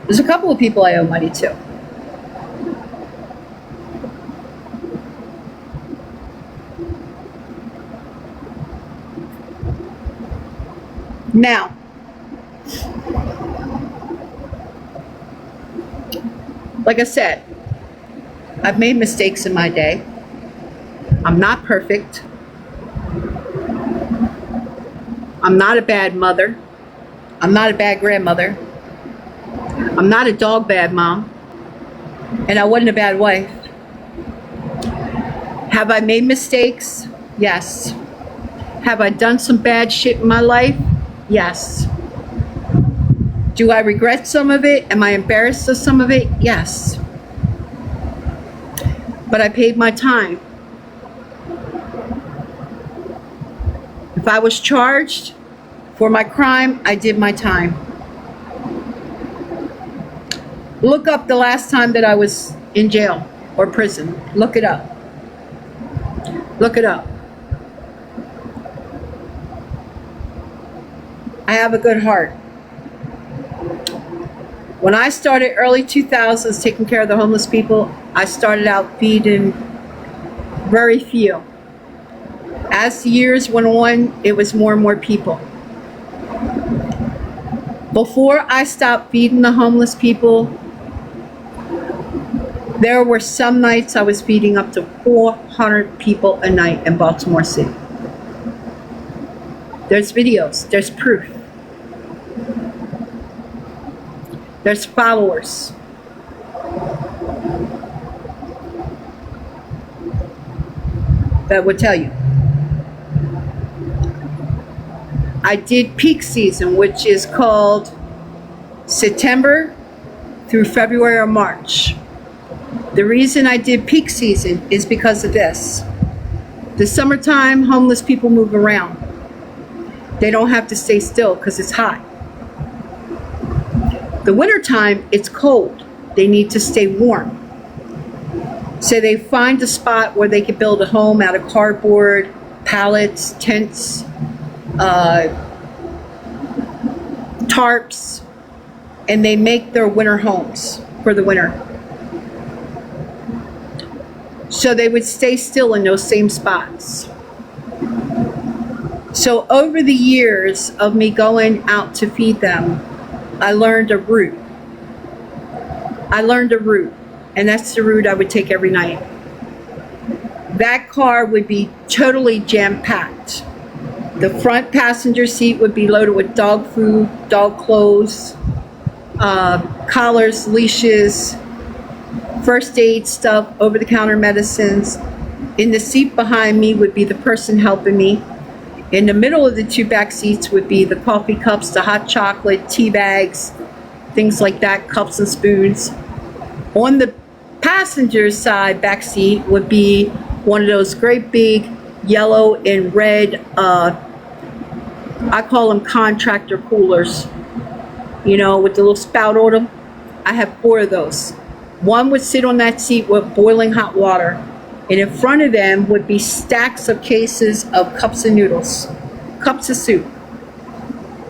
There's a couple of people I owe money to. Now, like I said, I've made mistakes in my day. I'm not perfect. I'm not a bad mother. I'm not a bad grandmother. I'm not a dog bad mom. And I wasn't a bad wife. Have I made mistakes? Yes. Have I done some bad shit in my life? Yes. Do I regret some of it? Am I embarrassed of some of it? Yes. But I paid my time. If I was charged for my crime, I did my time. Look up the last time that I was in jail or prison. Look it up. Look it up. I have a good heart. When I started early 2000s taking care of the homeless people, I started out feeding very few. As the years went on, it was more and more people. Before I stopped feeding the homeless people, there were some nights I was feeding up to 400 people a night in Baltimore City. There's videos, there's proof. There's followers. That would tell you. I did peak season, which is called September through February or March. The reason I did peak season is because of this. The summertime, homeless people move around. They don't have to stay still because it's hot. The wintertime, it's cold. They need to stay warm. So they find a spot where they can build a home out of cardboard, pallets, tents, tarps, and they make their winter homes for the winter. So they would stay still in those same spots. So over the years of me going out to feed them, I learned a route. And that's the route I would take every night. That car would be totally jam-packed. The front passenger seat would be loaded with dog food, dog clothes, collars, leashes, first aid stuff, over-the-counter medicines. In the seat behind me would be the person helping me. In the middle of the two back seats would be the coffee cups, the hot chocolate, tea bags, things like that, cups and spoons. On the passenger side back seat would be one of those great big yellow and red, I call them contractor coolers, you know, with the little spout on them. I have 4 of those. One would sit on that seat with boiling hot water, and in front of them would be stacks of cases of cups of noodles, cups of soup.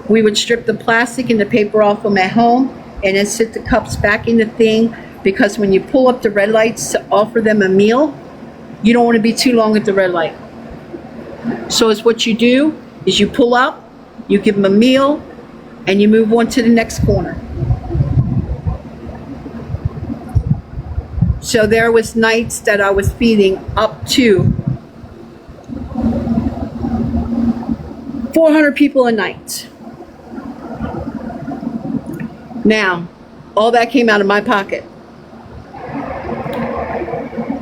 We would strip the plastic and the paper off them at home and then sit the cups back in the thing, because when you pull up the red lights to offer them a meal, you don't want to be too long at the red light. So it's what you do is you pull up, you give them a meal, and you move on to the next corner. So there was nights that I was feeding up to 400 people a night. Now, all that came out of my pocket.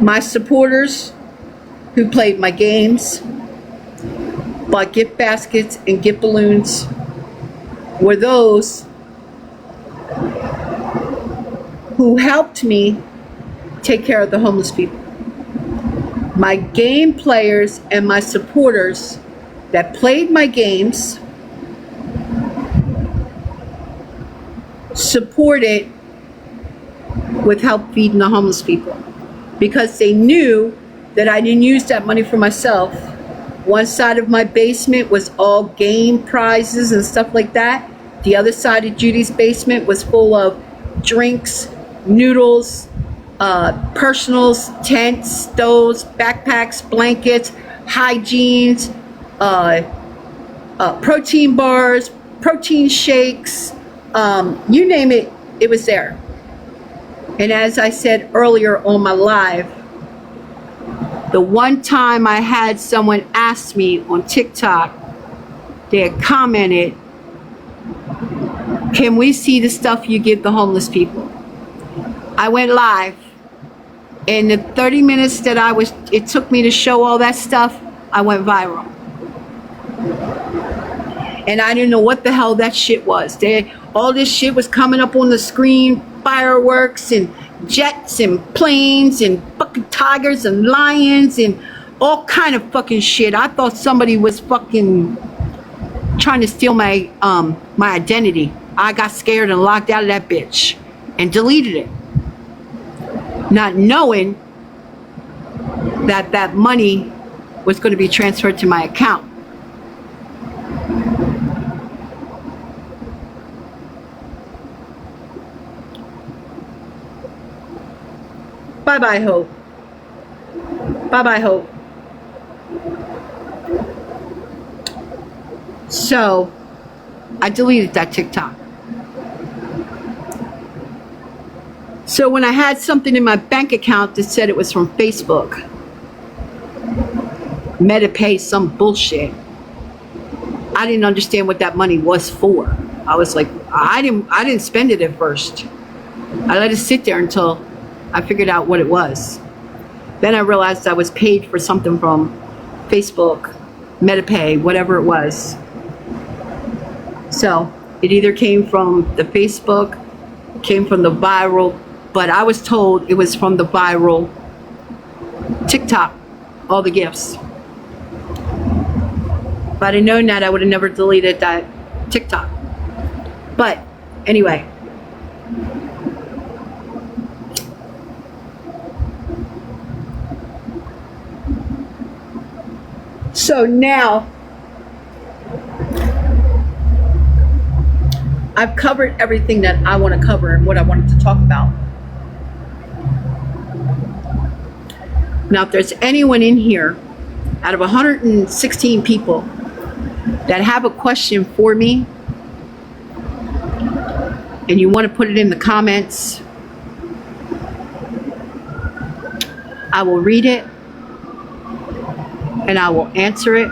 My supporters who played my games, bought gift baskets and gift balloons, were those who helped me take care of the homeless people. My game players and my supporters that played my games supported with help feeding the homeless people, because they knew that I didn't use that money for myself. One side of my basement was all game prizes and stuff like that. The other side of Judy's basement was full of drinks, noodles, personals, tents, stoves, backpacks, blankets, hygienes, protein bars, protein shakes, you name it, it was there. And as I said earlier on my live, the one time I had someone ask me on TikTok, they had commented, "Can we see the stuff you give the homeless people?" I went live. In the 30 minutes that it took me to show all that stuff, I went viral. And I didn't know what the hell that shit was. All this shit was coming up on the screen, fireworks and jets and planes and fucking tigers and lions and all kind of fucking shit. I thought somebody was fucking trying to steal my my identity. I got scared and logged out of that bitch and deleted it, not knowing that that money was going to be transferred to my account. Bye-bye, hope. Bye-bye, hope. So, I deleted that TikTok. So when I had something in my bank account that said it was from Facebook, MetaPay, some bullshit, I didn't understand what that money was for. I was like, I didn't spend it at first. I let it sit there until I figured out what it was. Then I realized I was paid for something from Facebook, MetaPay, whatever it was. So it either came from the Facebook, came from the viral, but I was told it was from the viral TikTok, all the gifts. If I'd have known that, I would have never deleted that TikTok. But anyway. So now I've covered everything that I want to cover and what I wanted to talk about. Now, if there's anyone in here out of 116 people that have a question for me and you want to put it in the comments, I will read it and I will answer it.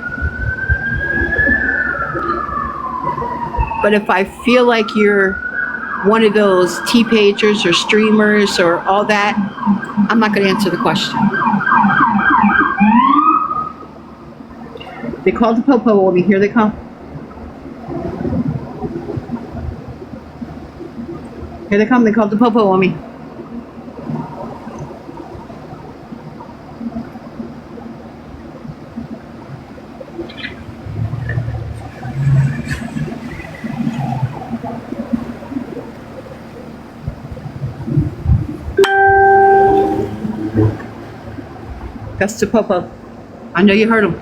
But if I feel like you're one of those T-pagers or streamers or all that, I'm not going to answer the question. They called the Popo on me. Here they come. Here they come. They called the Popo on me. That's the Popo. I know you heard him.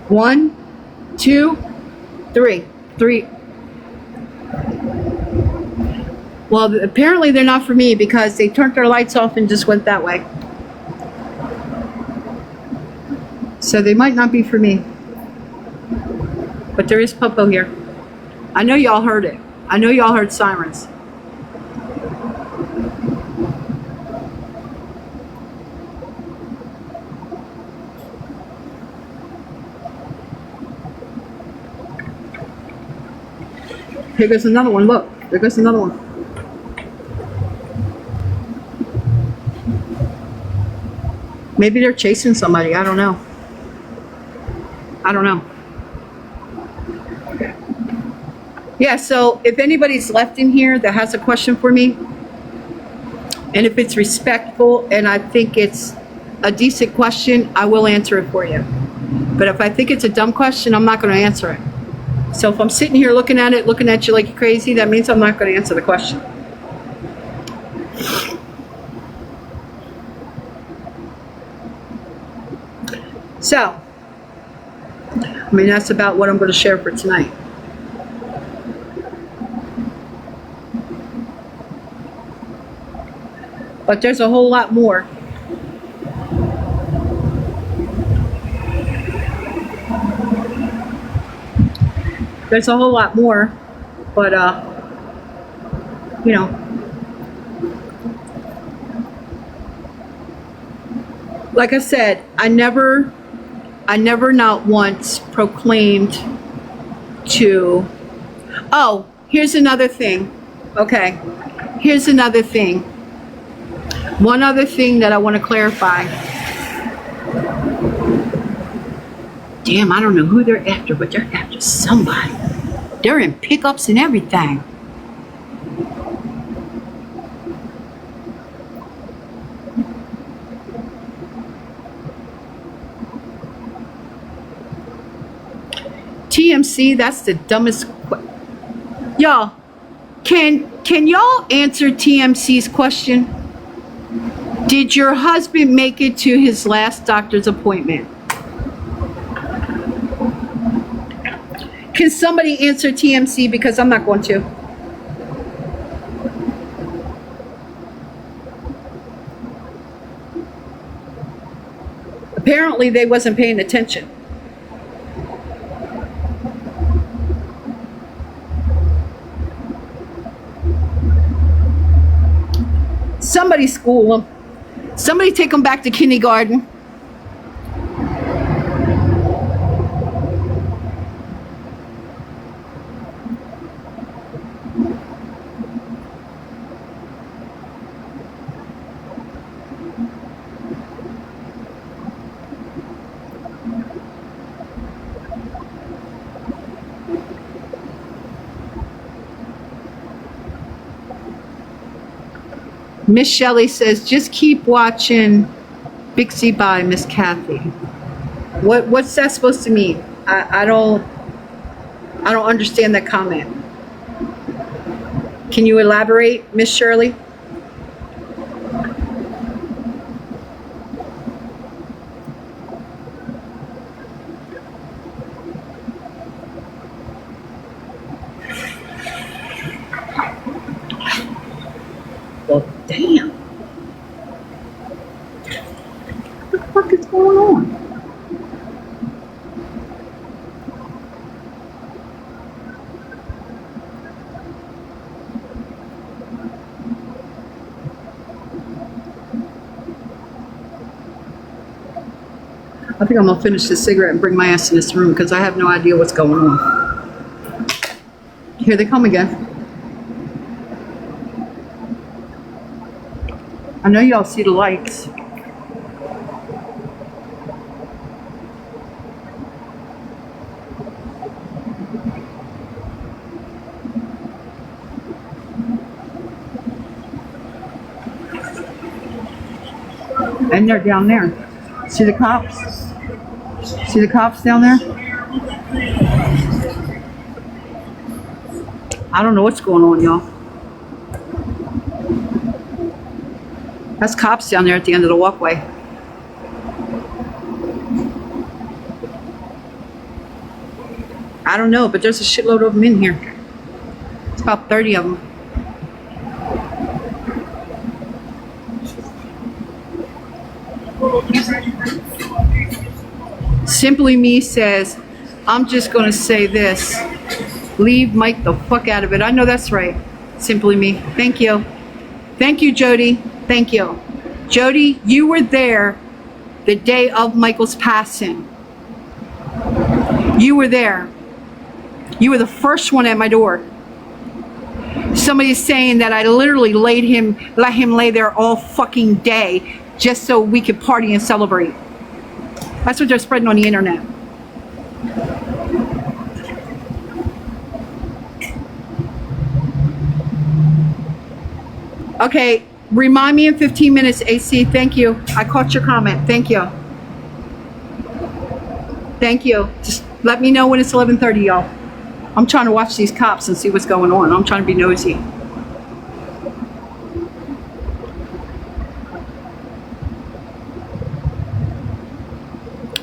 One, two, three. Well, apparently they're not for me because they turned their lights off and just went that way. So they might not be for me. But there is Popo here. I know y'all heard it. I know y'all heard sirens. Here goes another one. Look, there goes another one. Maybe they're chasing somebody. I don't know. I don't know. Yeah, so if anybody's left in here that has a question for me, and if it's respectful and I think it's a decent question, I will answer it for you. But if I think it's a dumb question, I'm not going to answer it. So if I'm sitting here looking at you like you're crazy, that means I'm not going to answer the question. So, I mean, that's about what I'm going to share for tonight. But there's a whole lot more. There's a whole lot more, but you know, like I said, I never not once proclaimed to, oh, here's another thing. Okay, here's another thing. One other thing that I want to clarify. Damn, I don't know who they're after, but they're after somebody. They're in pickups and everything. TMC, that's the dumbest. Y'all, can y'all answer TMC's question? Did your husband make it to his last doctor's appointment? Can somebody answer TMC, because I'm not going to. Apparently they wasn't paying attention. Somebody school them. Somebody take them back to kindergarten. Miss Shelley says, just keep watching Bixie by Miss Kathy. What's that supposed to mean? I don't understand that comment. Can you elaborate, Miss Shirley? Well, damn. What the fuck is going on? I think I'm gonna finish this cigarette and bring my ass in this room because I have no idea what's going on. Here they come again. I know y'all see the lights. And they're down there. See the cops? See the cops down there? I don't know what's going on, y'all. That's cops down there at the end of the walkway. I don't know, but there's a shitload of them in here. It's about 30 of them. Simply Me says, I'm just going to say this. Leave Mike the fuck out of it. I know that's right. Simply Me. Thank you. Thank you, Jody. Thank you. Jody, you were there the day of Michael's passing. You were there. You were the first one at my door. Somebody's saying that I literally let him lay there all fucking day just so we could party and celebrate. That's what they're spreading on the internet. Okay, remind me in 15 minutes, AC. Thank you. I caught your comment. Thank you. Thank you. Just let me know when it's 11:30, y'all. I'm trying to watch these cops and see what's going on. I'm trying to be nosy.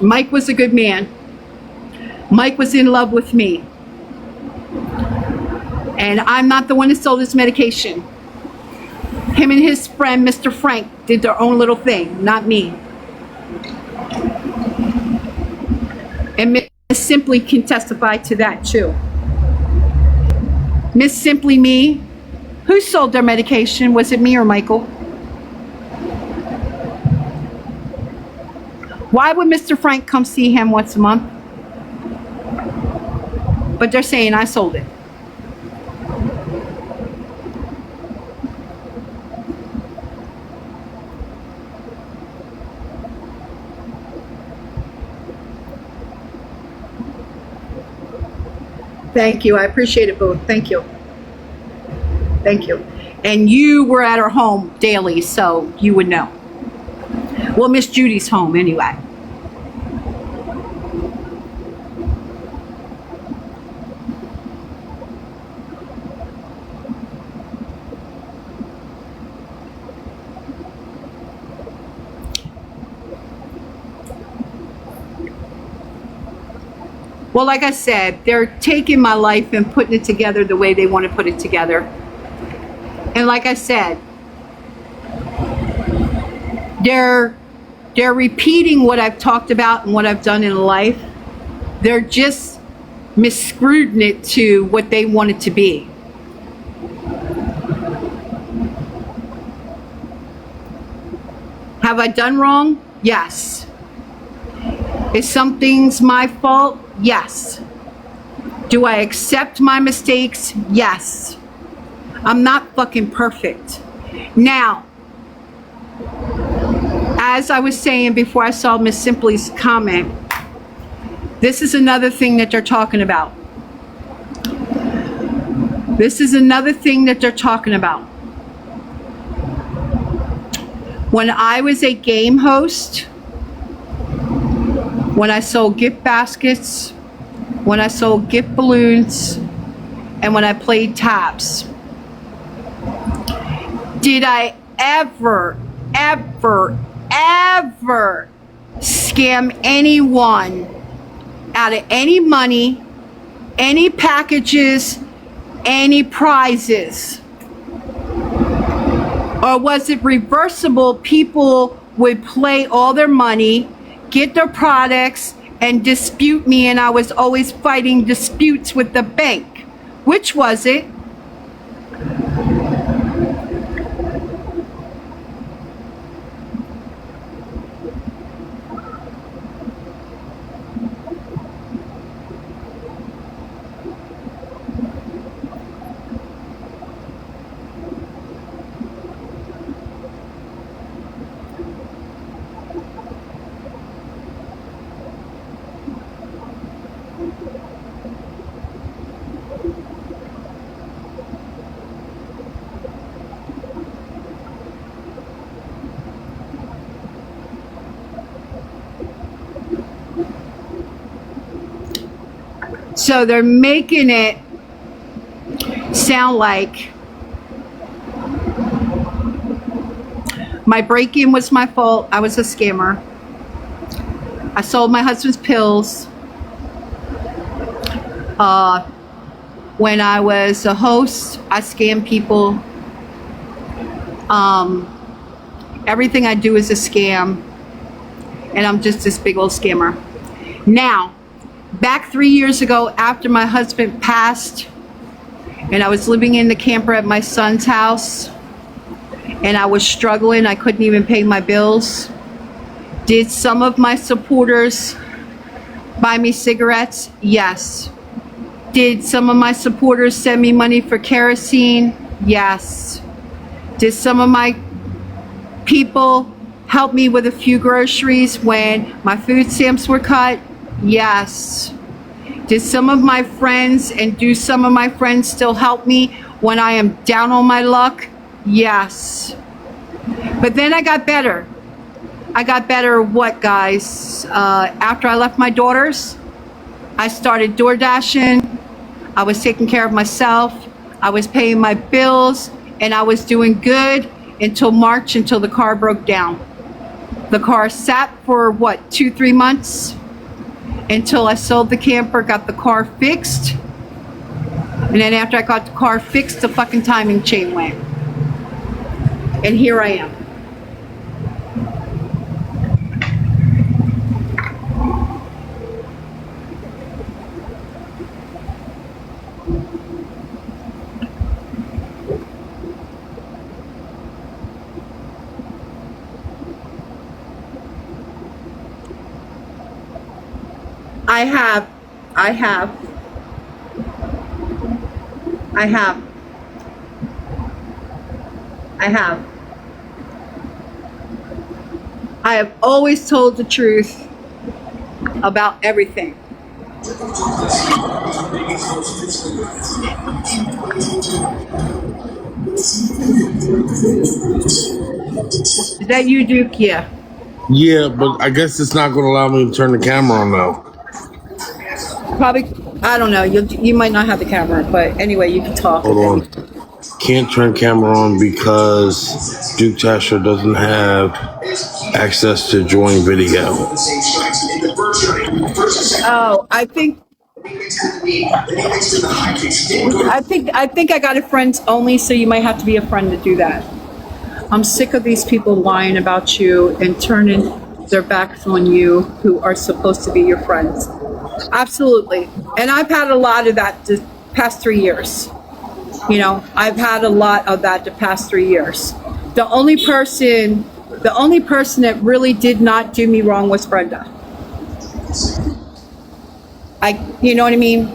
Mike was a good man. Mike was in love with me. And I'm not the one that sold his medication. Him and his friend, Mr. Frank, did their own little thing, not me. And Miss Simply can testify to that too. Miss Simply Me, who sold their medication? Was it me or Michael? Why would Mr. Frank come see him once a month? But they're saying I sold it. Thank you. I appreciate it both. Thank you. Thank you. And you were at her home daily, so you would know. Well, Miss Judy's home anyway. Well, like I said, they're taking my life and putting it together the way they want to put it together. And like I said, they're repeating what I've talked about and what I've done in life. They're just miscrewing it to what they want it to be. Have I done wrong? Yes. Is some things my fault? Yes. Do I accept my mistakes? Yes. I'm not fucking perfect. Now, as I was saying before I saw Miss Simply's comment, this is another thing that they're talking about. This is another thing that they're talking about. When I was a game host, when I sold gift baskets, when I sold gift balloons, and when I played taps, did I ever scam anyone out of any money, any packages, any prizes? Or was it reversible? People would play all their money, get their products, and dispute me, and I was always fighting disputes with the bank. Which was it? So they're making it sound like my break-in was my fault. I was a scammer. I sold my husband's pills. When I was a host, I scammed people. Everything I do is a scam. And I'm just this big old scammer. Now, back 3 years ago, after my husband passed, and I was living in the camper at my son's house, and I was struggling, I couldn't even pay my bills. Did some of my supporters buy me cigarettes? Yes. Did some of my supporters send me money for kerosene? Yes. Did some of my people help me with a few groceries when my food stamps were cut? Yes. Did some of my friends and do some of my friends still help me when I am down on my luck? Yes. But then I got better. I got better what, guys? After I left my daughters, I started door dashing. I was taking care of myself. I was paying my bills, and I was doing good until March, until the car broke down. The car sat for what, 2-3 months? Until I sold the camper, got the car fixed. And then after I got the car fixed, the fucking timing chain went. And here I am. I have. I have always told the truth about everything. Is that you, Duke? Yeah. Yeah, but I guess it's not going to allow me to turn the camera on now. Probably, I don't know. You might not have the camera, but anyway, you can talk. Hold on. Can't turn camera on because Duke Tasher doesn't have access to join video. Oh, I think I got it friends only, so you might have to be a friend to do that. I'm sick of these people lying about you and turning their backs on you who are supposed to be your friends. Absolutely. And I've had a lot of that the past 3 years. You know, I've had a lot of that the past 3 years. The only person that really did not do me wrong was Brenda. You know what I mean?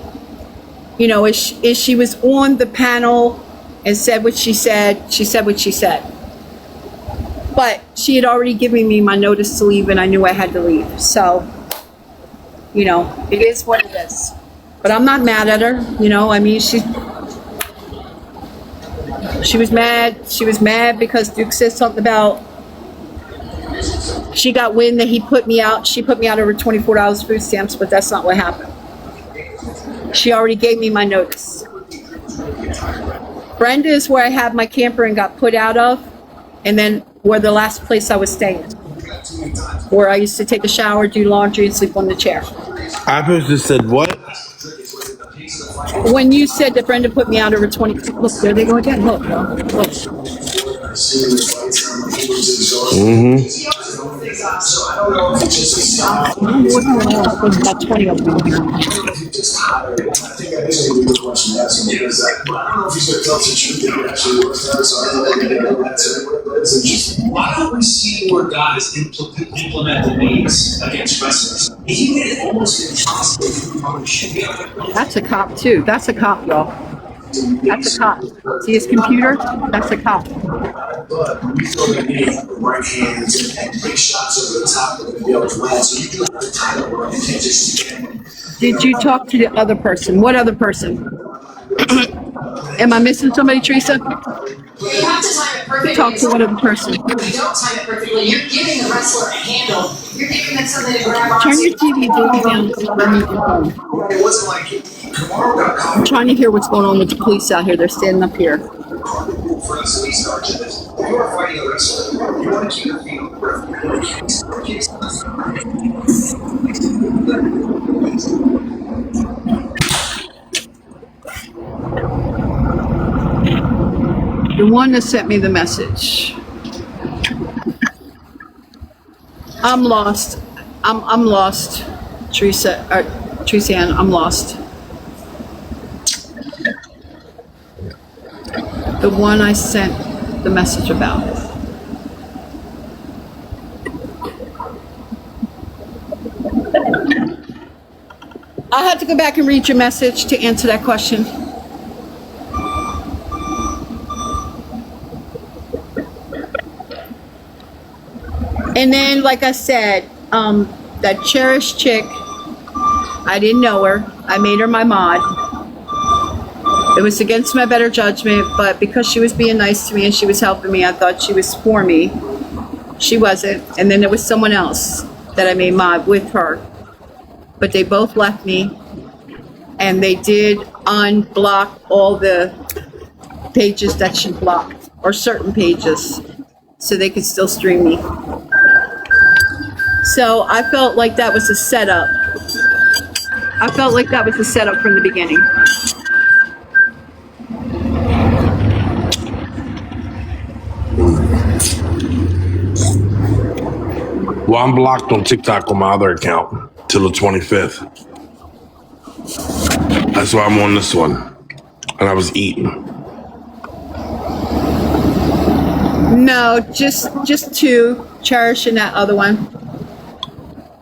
You know, as she was on the panel and said what she said what she said. But she had already given me my notice to leave, and I knew I had to leave. So, you know, it is what it is. But I'm not mad at her. You know, I mean, she was mad. She was mad because Duke said something about She got wind that he put me out. She put me out over $24 food stamps, but that's not what happened. She already gave me my notice. Brenda is where I had my camper and got put out of, and then where the last place I was staying, where I used to take a shower, do laundry, and sleep on the chair. I just said what? When you said that Brenda put me out over 20, look, there they go again. Look. Mm-hmm. There's about 20 of them here. Why don't we see where God has implemented these against wrestlers? He made it almost impossible for the should be able to. That's a cop too. That's a cop, y'all. That's a cop. See his computer? That's a cop. But we feel the need for the right hands and big shots over the top of the field to land. So you do have to tie that work. You can't just stand. Did you talk to the other person? What other person? Am I missing somebody, Teresa? You have to time it perfectly. Talk to what other person? If you don't time it perfectly, you're giving the wrestler a handle. You're giving them something to grab onto. Turn your TV down. It wasn't like Kamaro got caught. I'm trying to hear what's going on with the police out here. They're standing up here. For us, we start to this. You are fighting a wrestler. You want to keep your feet on the ground. You want to keep The one that sent me the message. I'm lost. I'm lost. Teresa Ann, I'm lost. The one I sent the message about. I have to go back and read your message to answer that question. And then, like I said, that cherished chick, I didn't know her. I made her my mod. It was against my better judgment, but because she was being nice to me and she was helping me, I thought she was for me. She wasn't. And then there was someone else that I made mod with her. But they both left me. And they did unblock all the pages that she blocked, or certain pages, so they could still stream me. So I felt like that was a setup. I felt like that was a setup from the beginning. Well, I'm blocked on TikTok on my other account till the 25th. That's why I'm on this one. And I was eating. No, just two. Cherish and that other one.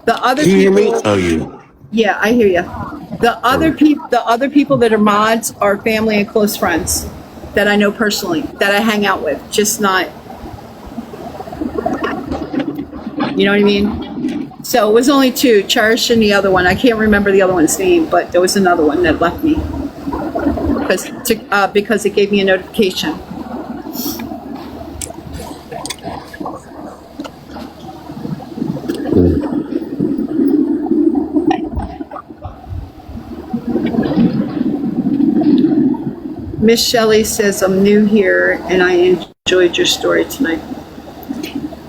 The other Can you hear me? people. Oh, you. Yeah, I hear you. The other people that are mods are family and close friends that I know personally, that I hang out with. Just not. You know what I mean? So it was only two, Cherish and the other one. I can't remember the other one's name, but there was another one that left me because it gave me a notification. Miss Shelley says, I'm new here and I enjoyed your story tonight.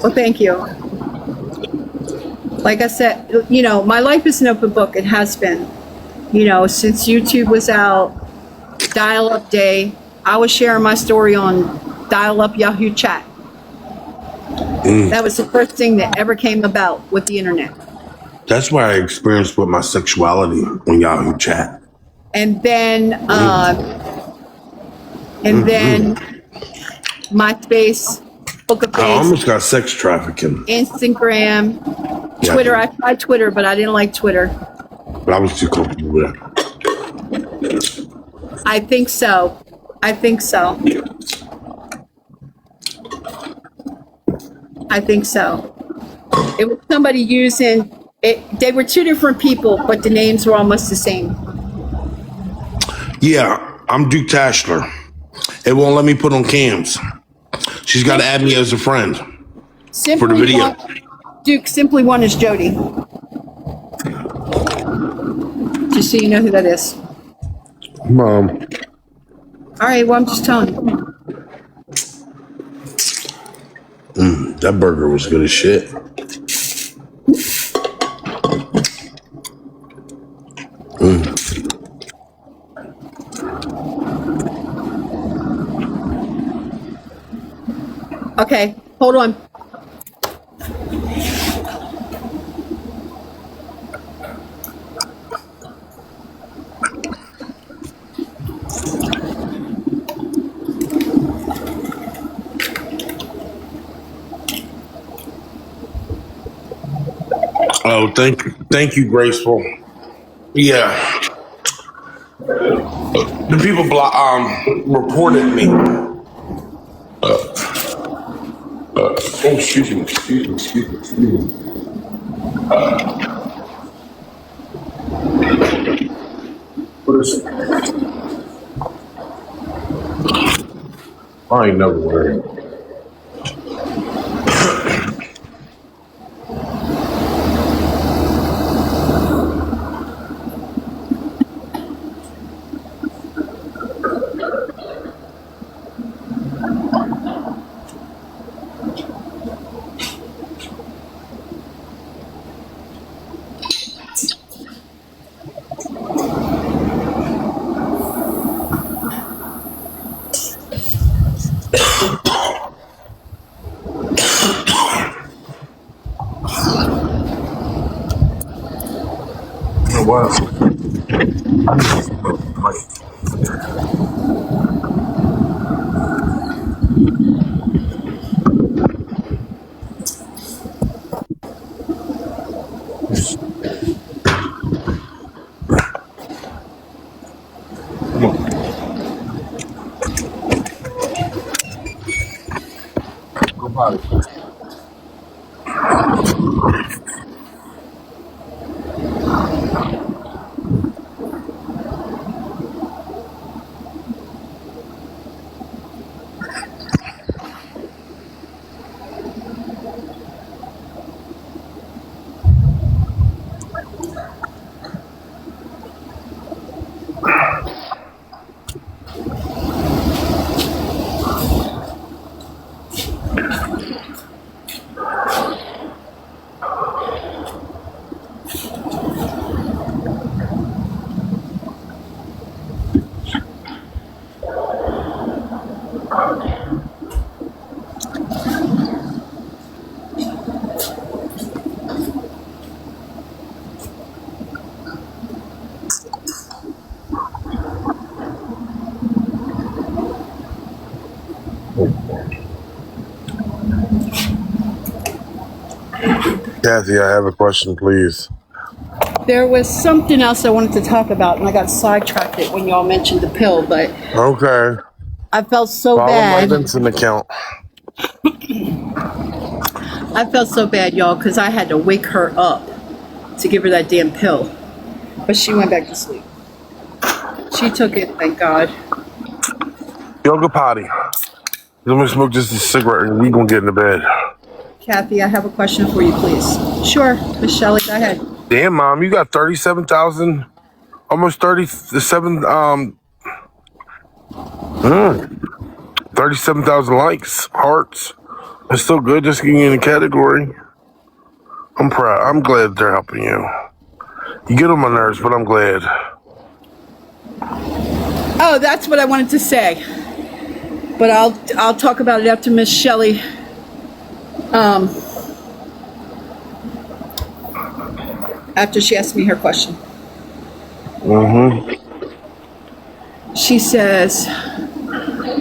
Well, thank you. Like I said, you know, my life is an open book. It has been. You know, since YouTube was out, dial-up day, I was sharing my story on dial-up Yahoo chat. That was the first thing that ever came about with the internet. That's what I experienced with my sexuality on Yahoo chat. And then, MySpace, Book of I Face, almost got sex trafficking. Instagram, Yeah. Twitter. I tried Twitter, but I didn't like Twitter. But I was too comfortable with it. I think so. I think so. I think so. It was somebody using it. They were two different people, but the names were almost the same. Yeah, I'm Duke Tashler. It won't let me put on cams. She's got to add me as a friend for the video. Duke, simply one is Jody. Just so you know who that is. Mom. All right, well, I'm just telling you. That burger was good as shit. Okay, hold on. Oh, thank you, Graceful. Yeah, the people reported me. Oh, excuse me. What is it? I ain't never worried. Wow. Come on. Go potty. Kathy, I have a question, please. There was something else I wanted to talk about, and I got sidetracked it when y'all mentioned the pill, but Okay. I felt so Follow my bad. Vincent account. I felt so bad, y'all, because I had to wake her up to give her that damn pill. But she went back to sleep. She took it, thank God. Yo, go potty. Let me smoke just a cigarette and we gonna get into bed. Kathy, I have a question for you, please. Sure, Miss Shelley, go ahead. Damn, Mom, you got 37,000, almost 37,000 likes, hearts. It's still good just getting in the category. I'm proud. I'm glad they're helping you. You get on my nerves, but I'm glad. Oh, that's what I wanted to say. But I'll talk about it after Miss Shelley. After she asked me her question. She says,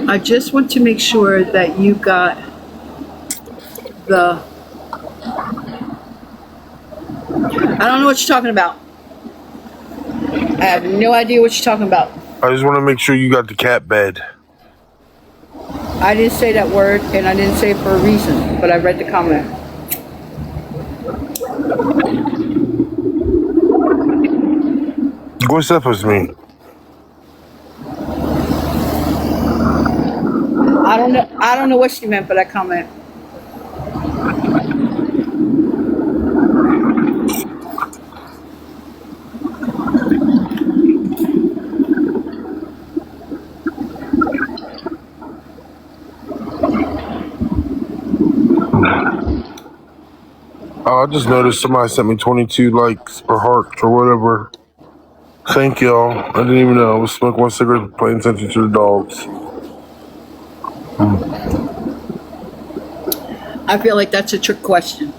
I just want to make sure that you got the... I don't know what you're talking about. I have no idea what you're talking about. I just want to make sure you got the cat bed. I didn't say that word, and I didn't say it for a reason, but I read the comment. What's that supposed to mean? I don't know what she meant by that comment. I just noticed somebody sent me 22 likes or hearts or whatever. Thank y'all. I didn't even know. I was smoking one cigarette, paying attention to the dogs. I feel like that's a trick question.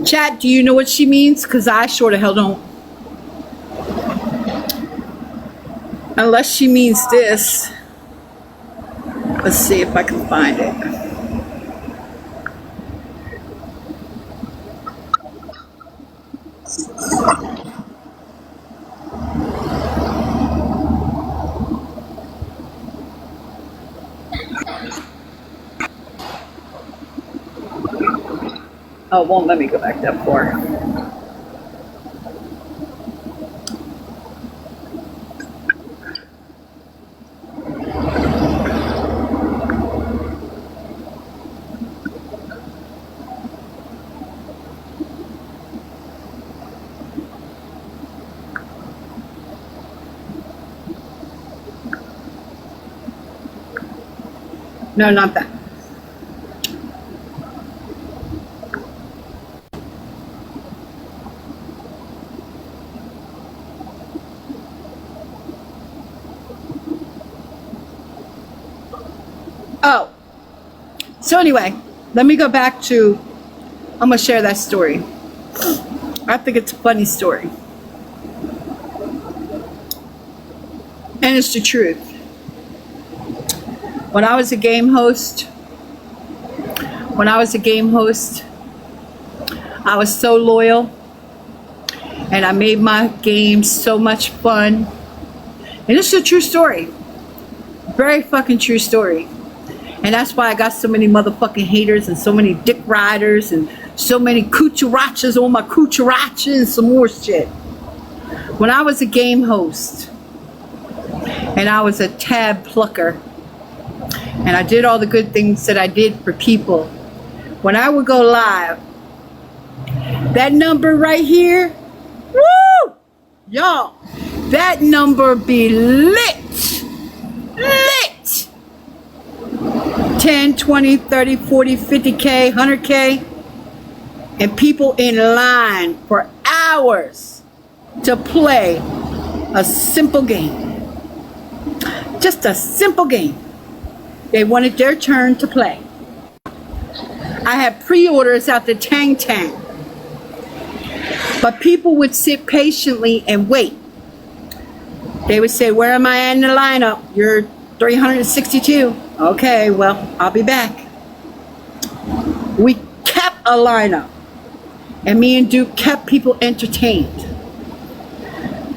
Chat, do you know what she means? Because I sure the hell don't. Unless she means this. Let's see if I can find it. Oh, it won't let me go back that far. No, not that. Oh, so anyway, let me go back to, I'm going to share that story. I think it's a funny story. And it's the truth. When I was a game host, I was so loyal. And I made my games so much fun. And it's a true story. Very fucking true story. And that's why I got so many motherfucking haters and so many dick riders and so many cucarachas on my cucaracha and some more shit. When I was a game host and I was a tab plucker and I did all the good things that I did for people, when I would go live, that number right here, woo! Y'all, that number be lit. Lit! 10, 20, 30, 40, 50K, 100K. And people in line for hours to play a simple game. Just a simple game. They wanted their turn to play. I had pre-orders out the Tang Tang. But people would sit patiently and wait. They would say, where am I in the lineup? You're 362. Okay, well, I'll be back. We kept a lineup. And me and Duke kept people entertained.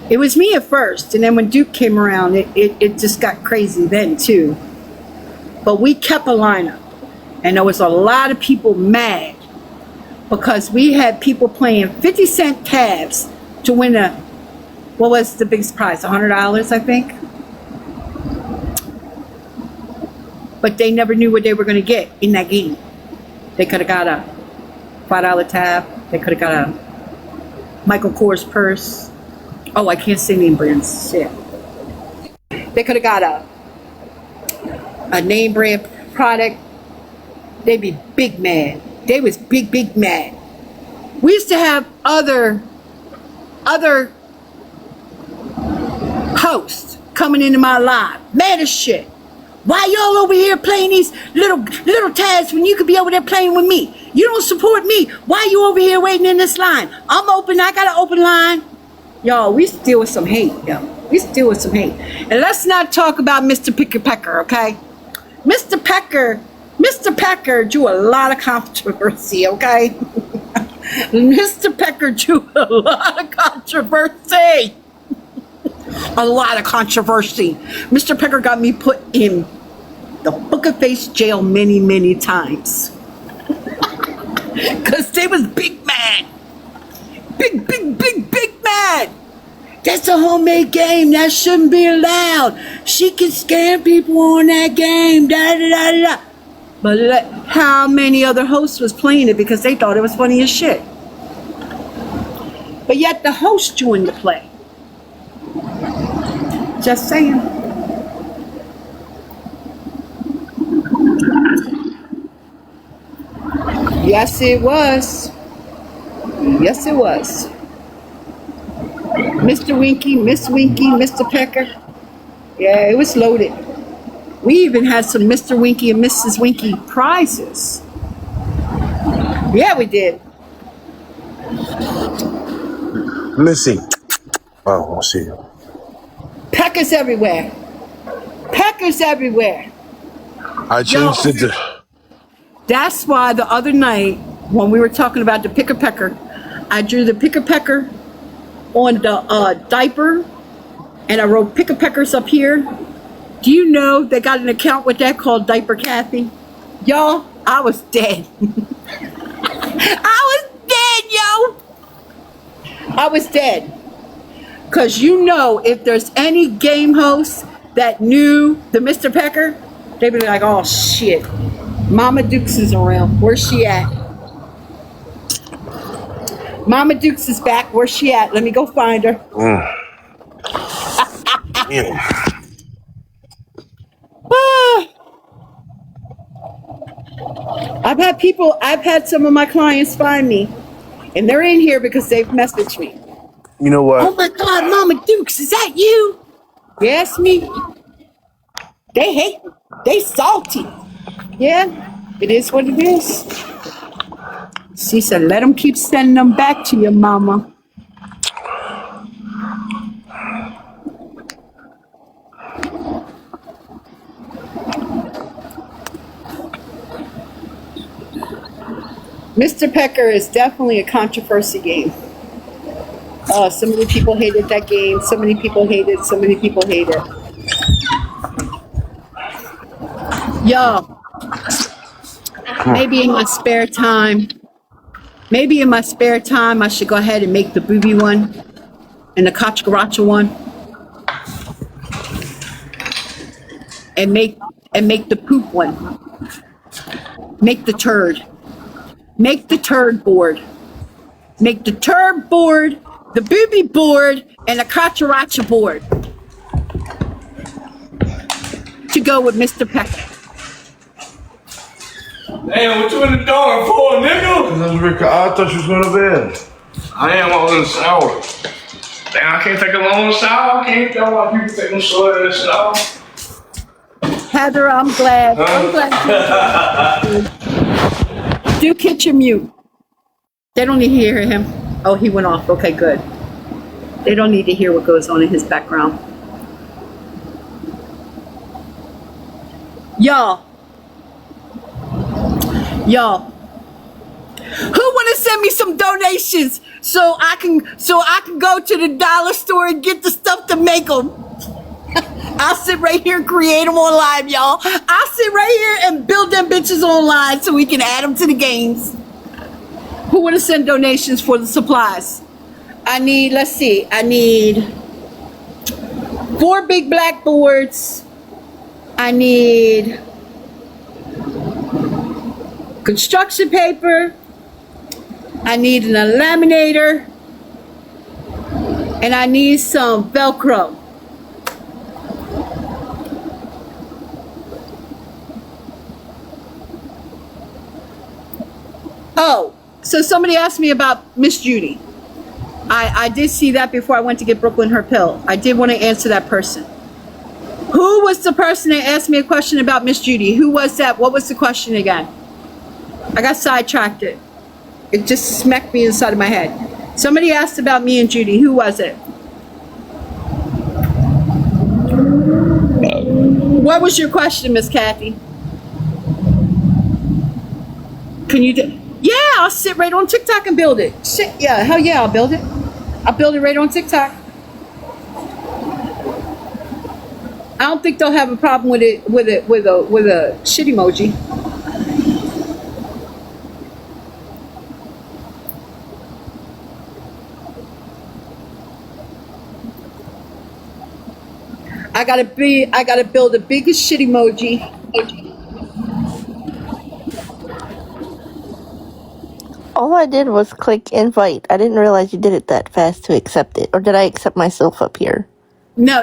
It was me at first. And then when Duke came around, it just got crazy then too. But we kept a lineup. And there was a lot of people mad. Because we had people playing 50-cent tabs to win what was the biggest prize? $100, I think. But they never knew what they were going to get in that game. They could have got a $5 tab. They could have got a Michael Kors purse. Oh, I can't say name brands. Shit. They could have got a name brand product. They'd be big mad. They was big mad. We used to have other hosts coming into my live, mad as shit. Why y'all over here playing these little tabs when you could be over there playing with me? You don't support me. Why you over here waiting in this line? I'm open. I got an open line. Y'all, we still with some hate, yo. We still with some hate. And let's not talk about Mr. Pecker, okay? Mr. Pecker drew a lot of controversy, okay? Mr. Pecker drew a lot of controversy. A lot of controversy. Mr. Pecker got me put in the Book of Face jail many times. Because they was big mad. Big mad. That's a homemade game. That shouldn't be allowed. She can scam people on that game. Da. But how many other hosts was playing it because they thought it was funny as shit? But yet the host joined the play. Just saying. Yes, it was. Yes, it was. Mr. Winky, Miss Winky, Mr. Pecker. Yeah, it was loaded. We even had some Mr. Winky and Mrs. Winky prizes. Yeah, we did. Missy. Oh, I see. Peckers everywhere. Peckers everywhere. I changed it to. That's why the other night, when we were talking about the picker-pecker, I drew the picker-pecker on the diaper, and I wrote picker-peckers up here. Do you know they got an account with that called Diaper Kathy? Y'all, I was dead. I was dead, yo. I was dead. Because you know, if there's any game host that knew the Mr. Pecker, they'd be like, oh, shit. Mama Dukes is around. Where's she at? Mama Dukes is back. Where's she at? Let me go find her. Yeah. I've had some of my clients find me, and they're in here because they've messaged me. You know what? Oh my God, Mama Dukes, is that you? Yes, me. They hate me. They salty. Yeah, it is what it is. She said, let them keep sending them back to your mama. Mr. Pecker is definitely a controversy game. So many people hated that game. So many people hate it. So many people hate it. Yo, maybe in my spare time, I should go ahead and make the booby one and the Kachkaracha one, and make the poop one. Make the turd. Make the turd board. Make the turd board, the booby board, and the Kachkaracha board to go with Mr. Pecker. Damn, what you in the dark for, nigga? I thought you was going to bed. I am all in the shower. Damn, I can't take a long shower. I can't tell why people take them short in the shower. Heather, I'm glad. Do kitchen mute. They don't need to hear him. Oh, he went off. Okay, good. They don't need to hear what goes on in his background. Y'all, who want to send me some donations so I can go to the dollar store and get the stuff to make them? I'll sit right here and create them on live, y'all. I'll sit right here and build them bitches online so we can add them to the games. Who want to send donations for the supplies? I need 4 big blackboards. I need construction paper. I need an laminator. And I need some Velcro. Oh, so somebody asked me about Miss Judy. I did see that before I went to get Brooklyn her pill. I did want to answer that person. Who was the person that asked me a question about Miss Judy? Who was that? What was the question again? I got sidetracked. It just smacked me inside of my head. Somebody asked about me and Judy. Who was it? What was your question, Miss Kathy? Can you do? Yeah, I'll sit right on TikTok and build it. Shit, yeah, hell yeah, I'll build it. I'll build it right on TikTok. I don't think they'll have a problem with it with a shit emoji. I gotta build the biggest shit emoji. All I did was click invite. I didn't realize you did it that fast to accept it. Or did I accept myself up here? No,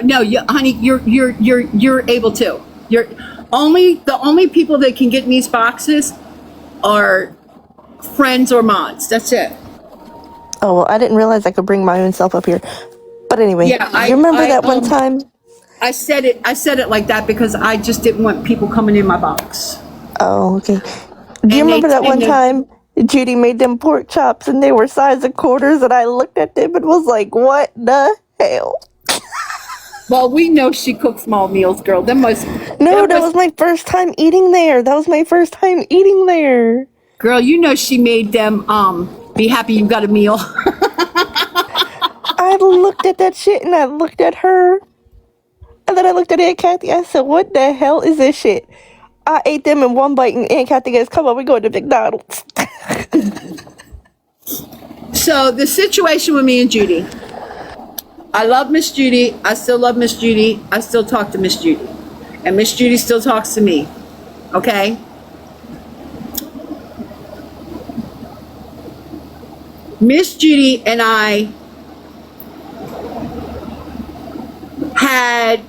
honey, you're able to. The only people that can get in these boxes are friends or mods. That's it. Oh, well, I didn't realize I could bring my own self up here. But anyway, Yeah, you remember that one time? I said it like that because I just didn't want people coming in my box. Oh, okay. Do you remember that one time Judy made them pork chops and they were size of quarters and I looked at them and was like, what the hell? Well, we know she cooks small meals, girl. That was my first time eating there. Girl, you know she made them be happy you got a meal. I looked at that shit and I looked at her. And then I looked at Aunt Kathy. I said, what the hell is this shit? I ate them in one bite and Aunt Kathy goes, come on, we going to McDonald's. So the situation with me and Judy. I love Miss Judy. I still love Miss Judy. I still talk to Miss Judy. And Miss Judy still talks to me. Okay? Miss Judy and I had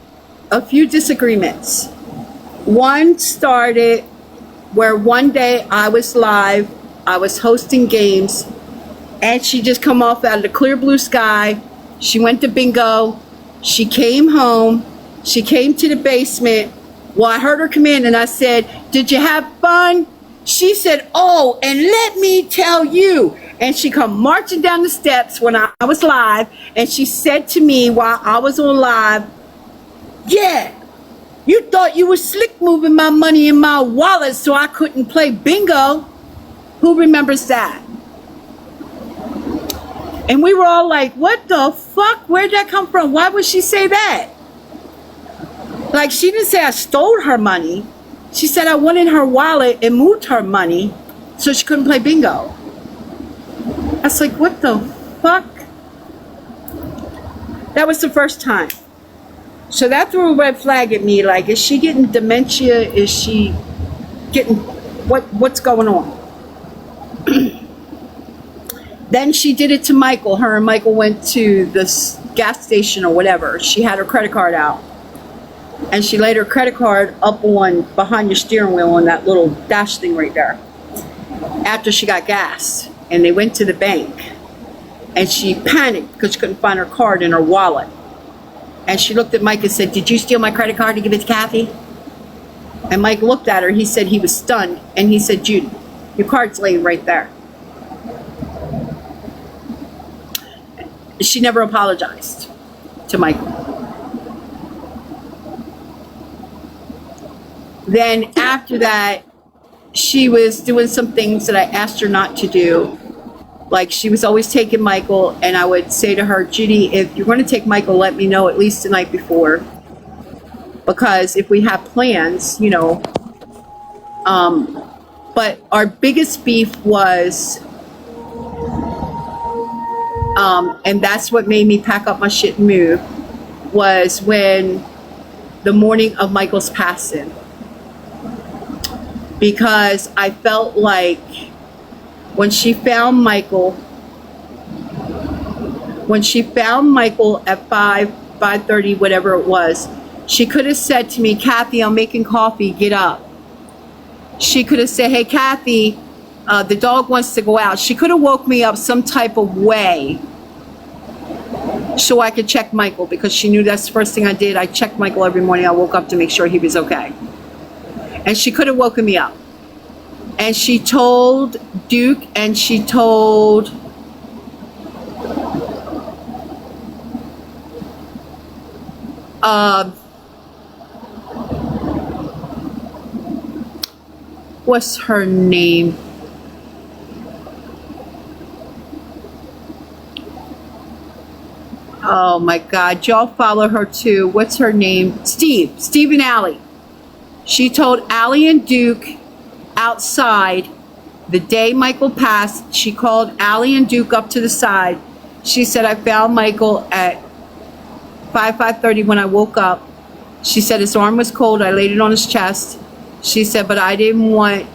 a few disagreements. One started where one day I was live, I was hosting games, and she just come off out of the clear blue sky. She went to bingo. She came home. She came to the basement. Well, I heard her come in and I said, did you have fun? She said, oh, and let me tell you. And she come marching down the steps when I was live. And she said to me while I was on live, yeah, you thought you were slick moving my money in my wallet so I couldn't play bingo. Who remembers that? And we were all like, what the fuck? Where'd that come from? Why would she say that? Like, she didn't say I stole her money. She said I went in her wallet and moved her money so she couldn't play bingo. I was like, what the fuck? That was the first time. So that threw a red flag at me. Like, is she getting dementia? Is she getting, what's going on? Then she did it to Michael. Her and Michael went to this gas station or whatever. She had her credit card out. And she laid her credit card up on behind your steering wheel on that little dash thing right there. After she got gas. And they went to the bank. And she panicked because she couldn't find her card in her wallet. And she looked at Mike and said, did you steal my credit card to give it to Kathy? And Mike looked at her. He said he was stunned. And he said, Judy, your card's laying right there. She never apologized to Michael. Then after that, she was doing some things that I asked her not to do. Like, she was always taking Michael, and I would say to her, Judy, if you're going to take Michael, let me know at least the night before. Because if we have plans, you know. But our biggest beef was, and that's what made me pack up my shit and move, was when the morning of Michael's passing. Because I felt like when she found Michael at 5:30, whatever it was, she could have said to me, Kathy, I'm making coffee, get up. She could have said, hey, Kathy, the dog wants to go out. She could have woke me up some type of way so I could check Michael, because she knew that's the first thing I did. I checked Michael every morning. I woke up to make sure he was okay. And she could have woken me up. And she told Duke, and she told what's her name? Oh my God, y'all follow her too. What's her name? Steve and Allie. She told Allie and Duke outside the day Michael passed. She called Allie and Duke up to the side. She said, I found Michael at 5:30 when I woke up. She said his arm was cold. I laid it on his chest. She said, but I didn't want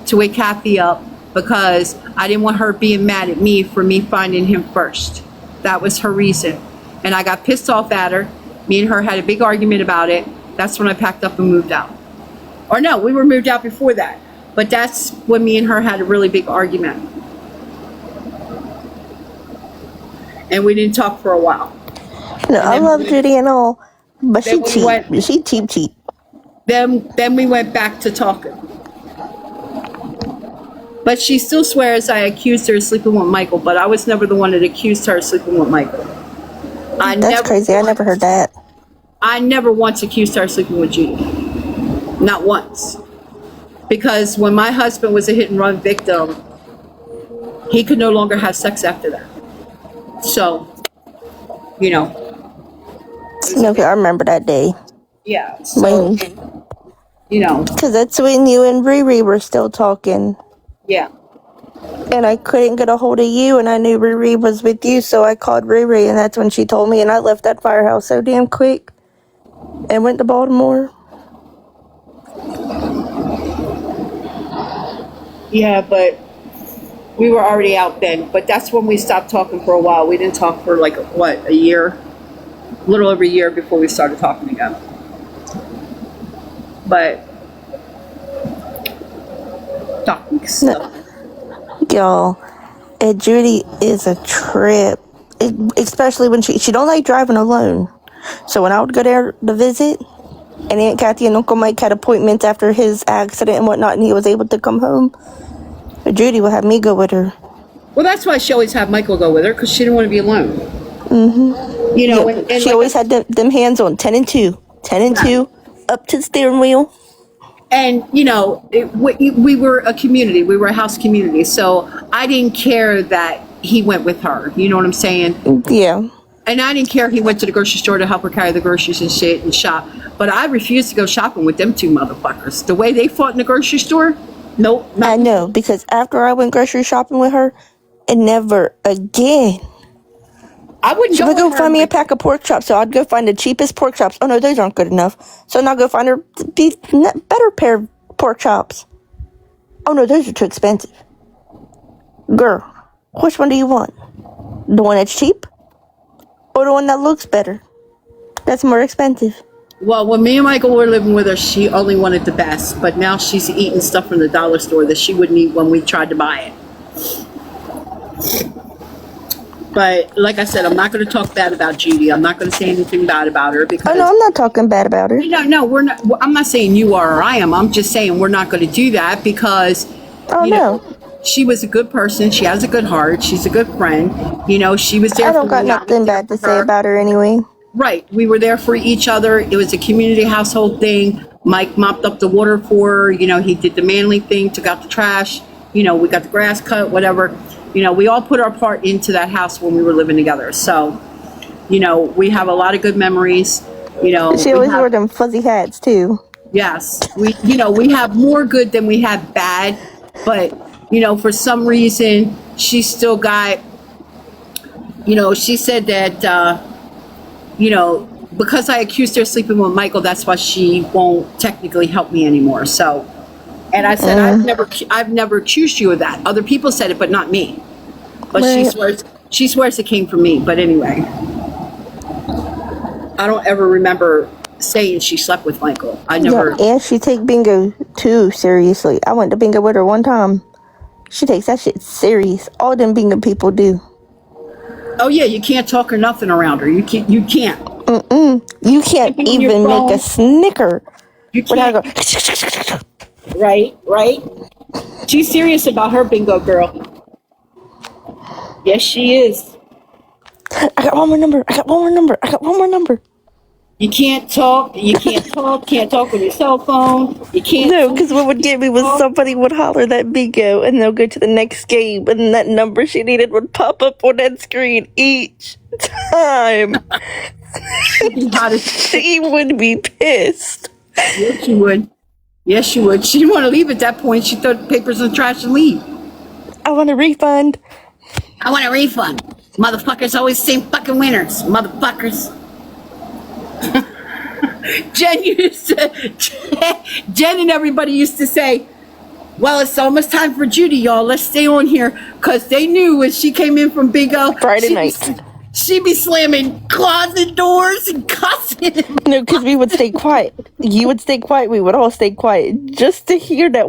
to wake Kathy up. because I didn't want her being mad at me for me finding him first. That was her reason. And I got pissed off at her. Me and her had a big argument about it. That's when I packed up and moved out. Or no, we were moved out before that. But that's when me and her had a really big argument. And we didn't talk for a while. No, I love Judy and all, but she Then we cheap. went- She cheap. Then we went back to talking. But she still swears I accused her of sleeping with Michael, but I was never the one that accused her of sleeping with Michael. That's crazy. I never heard that. I never once accused her of sleeping with Judy. Not once. Because when my husband was a hit and run victim, he could no longer have sex after that. So, you know. Okay, I remember that day. Yeah. So, you know. Because that's when you and Riri were still talking. Yeah. And I couldn't get a hold of you, and I knew Riri was with you, so I called Riri, and that's when she told me, and I left that firehouse so damn quick and went to Baltimore. Yeah, but we were already out then. But that's when we stopped talking for a while. We didn't talk for like, what, a year? A little over a year before we started talking again. But talking stuff. Y'all, and Judy is a trip. Especially when she don't like driving alone. So when I would go there to visit, and Aunt Kathy and Uncle Mike had appointments after his accident and whatnot, and he was able to come home, Judy would have me go with her. Well, that's why she always had Michael go with her, because she didn't want to be alone. Mm-hmm. You know, and she like always had them hands on 10 and 2, 10 and 2, up to the steering wheel. And, you know, we were a community. We were a house community. So I didn't care that he went with her. You know what I'm saying? Yeah. And I didn't care if he went to the grocery store to help her carry the groceries and shit and shop. But I refused to go shopping with them two motherfuckers. The way they fought in the grocery store, nope. I know, because after I went grocery shopping with her, and never again. I wouldn't She would go find me a pack of pork chops, so I'd go find the cheapest pork chops. Oh no, those aren't good enough. So now I'll go find her better pair of pork chops. Oh no, those are too expensive. Girl, which one do you want? The one that's cheap? Or the one that looks better? That's more expensive. Well, when me and Michael were living with her, she only wanted the best. But now she's eating stuff from the dollar store that she wouldn't eat when we tried to buy it. But like I said, I'm not going to talk bad about Judy. I'm not going to say anything bad about her because. Oh no, I'm not talking bad about her. No, we're not. I'm not saying you are or I am. I'm just saying we're not going to do that because. Oh you no. know, she was a good person. She has a good heart. She's a good friend. You know, she was there. I don't got nothing bad to say about her anyway. Right. We were there for each other. It was a community household thing. Mike mopped up the water for her. You know, he did the manly thing, took out the trash. You know, we got the grass cut, whatever. You know, we all put our part into that house when we were living together. So, you know, we have a lot of good memories. You know, she always wore them fuzzy hats too. Yes. We have more good than we have bad. But, you know, for some reason, she still got, you know, she said that, you know, because I accused her of sleeping with Michael, that's why she won't technically help me anymore. So, and I said, I've never accused you of that. Other people said it, but not me. But Right. she swears it came from me. But anyway, I don't ever remember saying she slept with Michael. I never. Yeah, and she take bingo too seriously. I went to bingo with her one time. She takes that shit serious. All them bingo people do. Oh yeah, you can't talk or nothing around her. You can't. You can't. You can't Typing on your even phone. make a snicker You without can't. go. Right. She's serious about her bingo girl. Yes, she is. I got one more number. You can't talk. Can't talk with your cell phone. You can't. No, because what would get me was somebody would holler that bingo and they'll go to the next game and that number she needed would pop up on that screen each time. She would be pissed. Yes, she would. She didn't want to leave at that point. She threw the papers in the trash and leave. I want a refund. I want a refund. Motherfuckers always same fucking winners. Motherfuckers. Jen and everybody used to say, Well, it's almost time for Judy, y'all. Let's stay on here because they knew when she came in from Bingo Friday night. She'd be slamming closet doors and cussing. No, because we would stay quiet. You would stay quiet. We would all stay quiet just to hear that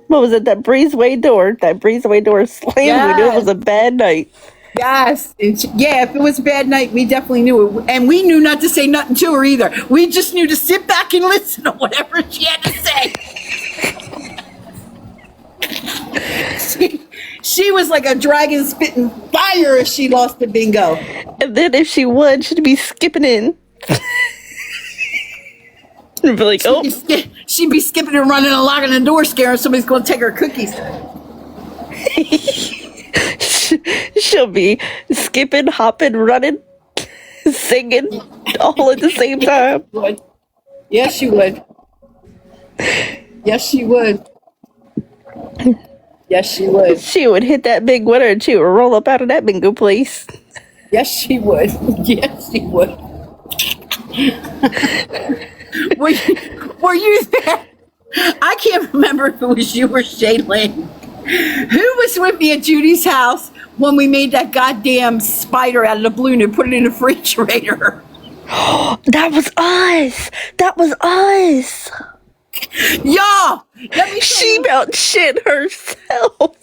what was it? That breezeway door slam. Yes. We knew it was a bad night. Yes. Yeah, if it was a bad night, we definitely knew it. And we knew not to say nothing to her either. We just knew to sit back and listen to whatever she had to say. She was like a dragon spitting fire if she lost the bingo. And then if she would, she'd be skipping in. And be like, oh. She'd be skipping and running and locking the door, scaring somebody's going to take her cookies. She'll be skipping, hopping, running, singing, all at the same time. Yes, she would. Yes, she would. Yes, she would. She would hit that big winner and she would roll up out of that bingo place. Yes, she would. Yes, she would. Were you there? I can't remember if it was you or Shaylin. Who was with me at Judy's house when we made that goddamn spider out of the balloon and put it in the refrigerator? That was us. That was us. Y'all, let me She about shit herself.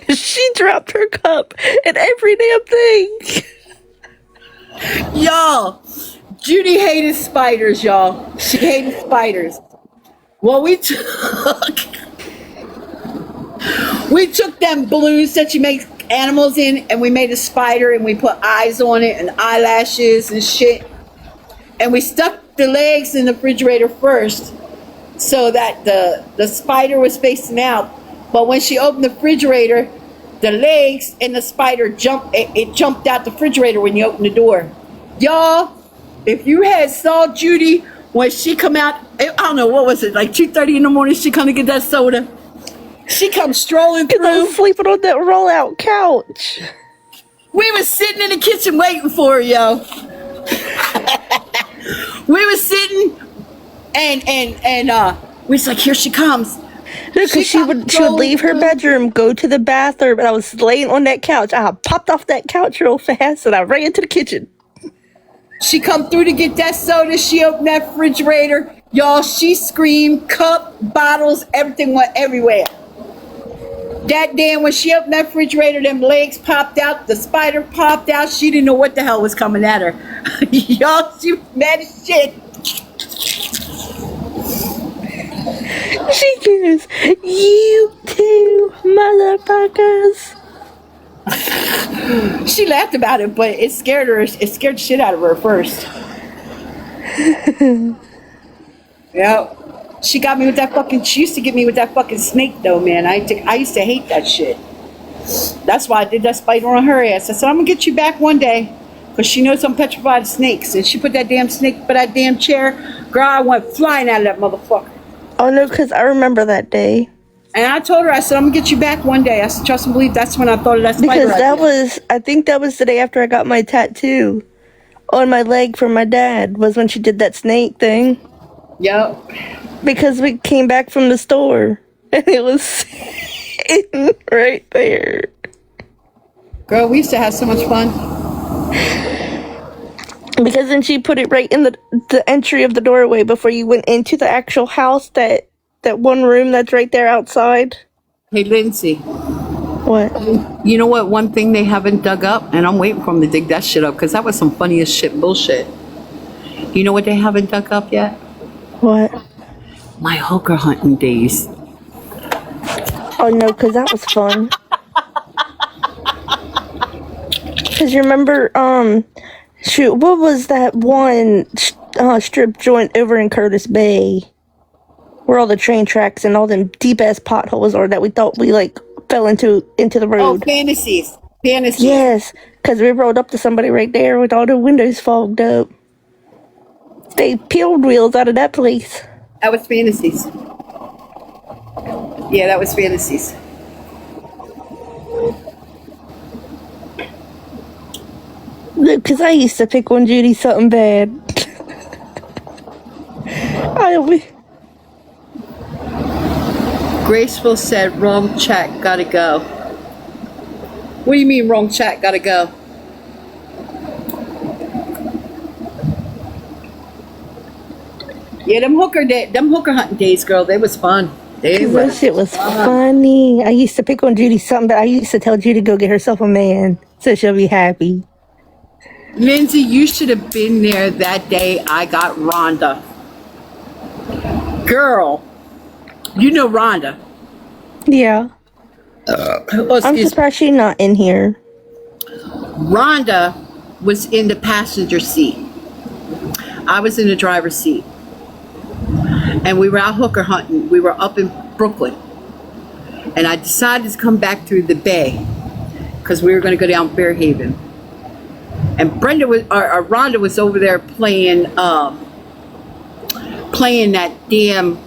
She dropped her cup and every damn thing. Y'all, Judy hated spiders, y'all. She hated spiders. Well, we took them balloons that you make animals in, and we made a spider, and we put eyes on it and eyelashes and shit. And we stuck the legs in the refrigerator first, so that the spider was facing out. But when she opened the refrigerator, the legs and the spider jumped out the refrigerator when you opened the door. Y'all, if you had saw Judy when she come out, I don't know, what was it, like 2:30 in the morning, she come to get that soda. She comes strolling Because I was through. sleeping on that roll-out couch. We was sitting in the kitchen waiting for her, yo. We was sitting and we was like, here she comes. Because she would leave her bedroom, go to the bathroom, and I was laying on that couch. I popped off that couch real fast, and I ran to the kitchen. She come through to get that soda. She opened that refrigerator. Y'all, she screamed, cup, bottles, everything went everywhere. That damn, when she opened that refrigerator, them legs popped out, the spider popped out. She didn't know what the hell was coming at her. Y'all, she was mad as shit. She goes, you two motherfuckers. She laughed about it, but it scared her. It scared the shit out of her first. Yep. She got me with that fucking, she used to get me with that fucking snake though, man. I used to hate that shit. That's why I did that spider on her ass. I said, I'm gonna get you back one day. Because she knows I'm petrified of snakes. And she put that damn snake by that damn chair. Girl, I went flying out of that motherfucker. Oh no, because I remember that day. And I told her, I said, I'm gonna get you back one day. I said, trust and believe, that's when I thought of that spider. Because I think that was the day after I got my tattoo on my leg from my dad, was when she did that snake thing. Yep. Because we came back from the store and it was sitting right there. Girl, we used to have so much fun. Because then she put it right in the entry of the doorway before you went into the actual house, that one room that's right there outside. Hey, Lindsay. What? You know what? One thing they haven't dug up, and I'm waiting for them to dig that shit up, because that was some funny as shit bullshit. You know what they haven't dug up yet? What? My hooker hunting days. Oh no, because that was fun. Because you remember, shoot, what was that one strip joint over in Curtis Bay? Where all the train tracks and all them deep ass potholes are that we thought we like fell into the road. Oh, fantasies. Yes, because we rode up to somebody right there with all the windows fogged up. They peeled wheels out of that place. That was fantasies. Yeah, that was fantasies. Because I used to pick on Judy something bad. Graceful said, wrong chat, gotta go. What do you mean, wrong chat, gotta go? Yeah, them hooker hunting days, girl, they was fun. They That was shit was funny. I used to pick on Judy something, but I used to tell Judy to go get herself a man so she'll be happy. Lindsay, you should have been there that day I got Rhonda. Girl, you know Rhonda. Yeah. Oh, I'm excuse me. surprised she's not in here. Rhonda was in the passenger seat. I was in the driver's seat. And we were out hooker hunting. We were up in Brooklyn. And I decided to come back through the bay because we were going to go down Fairhaven. And Rhonda was over there playing that damn,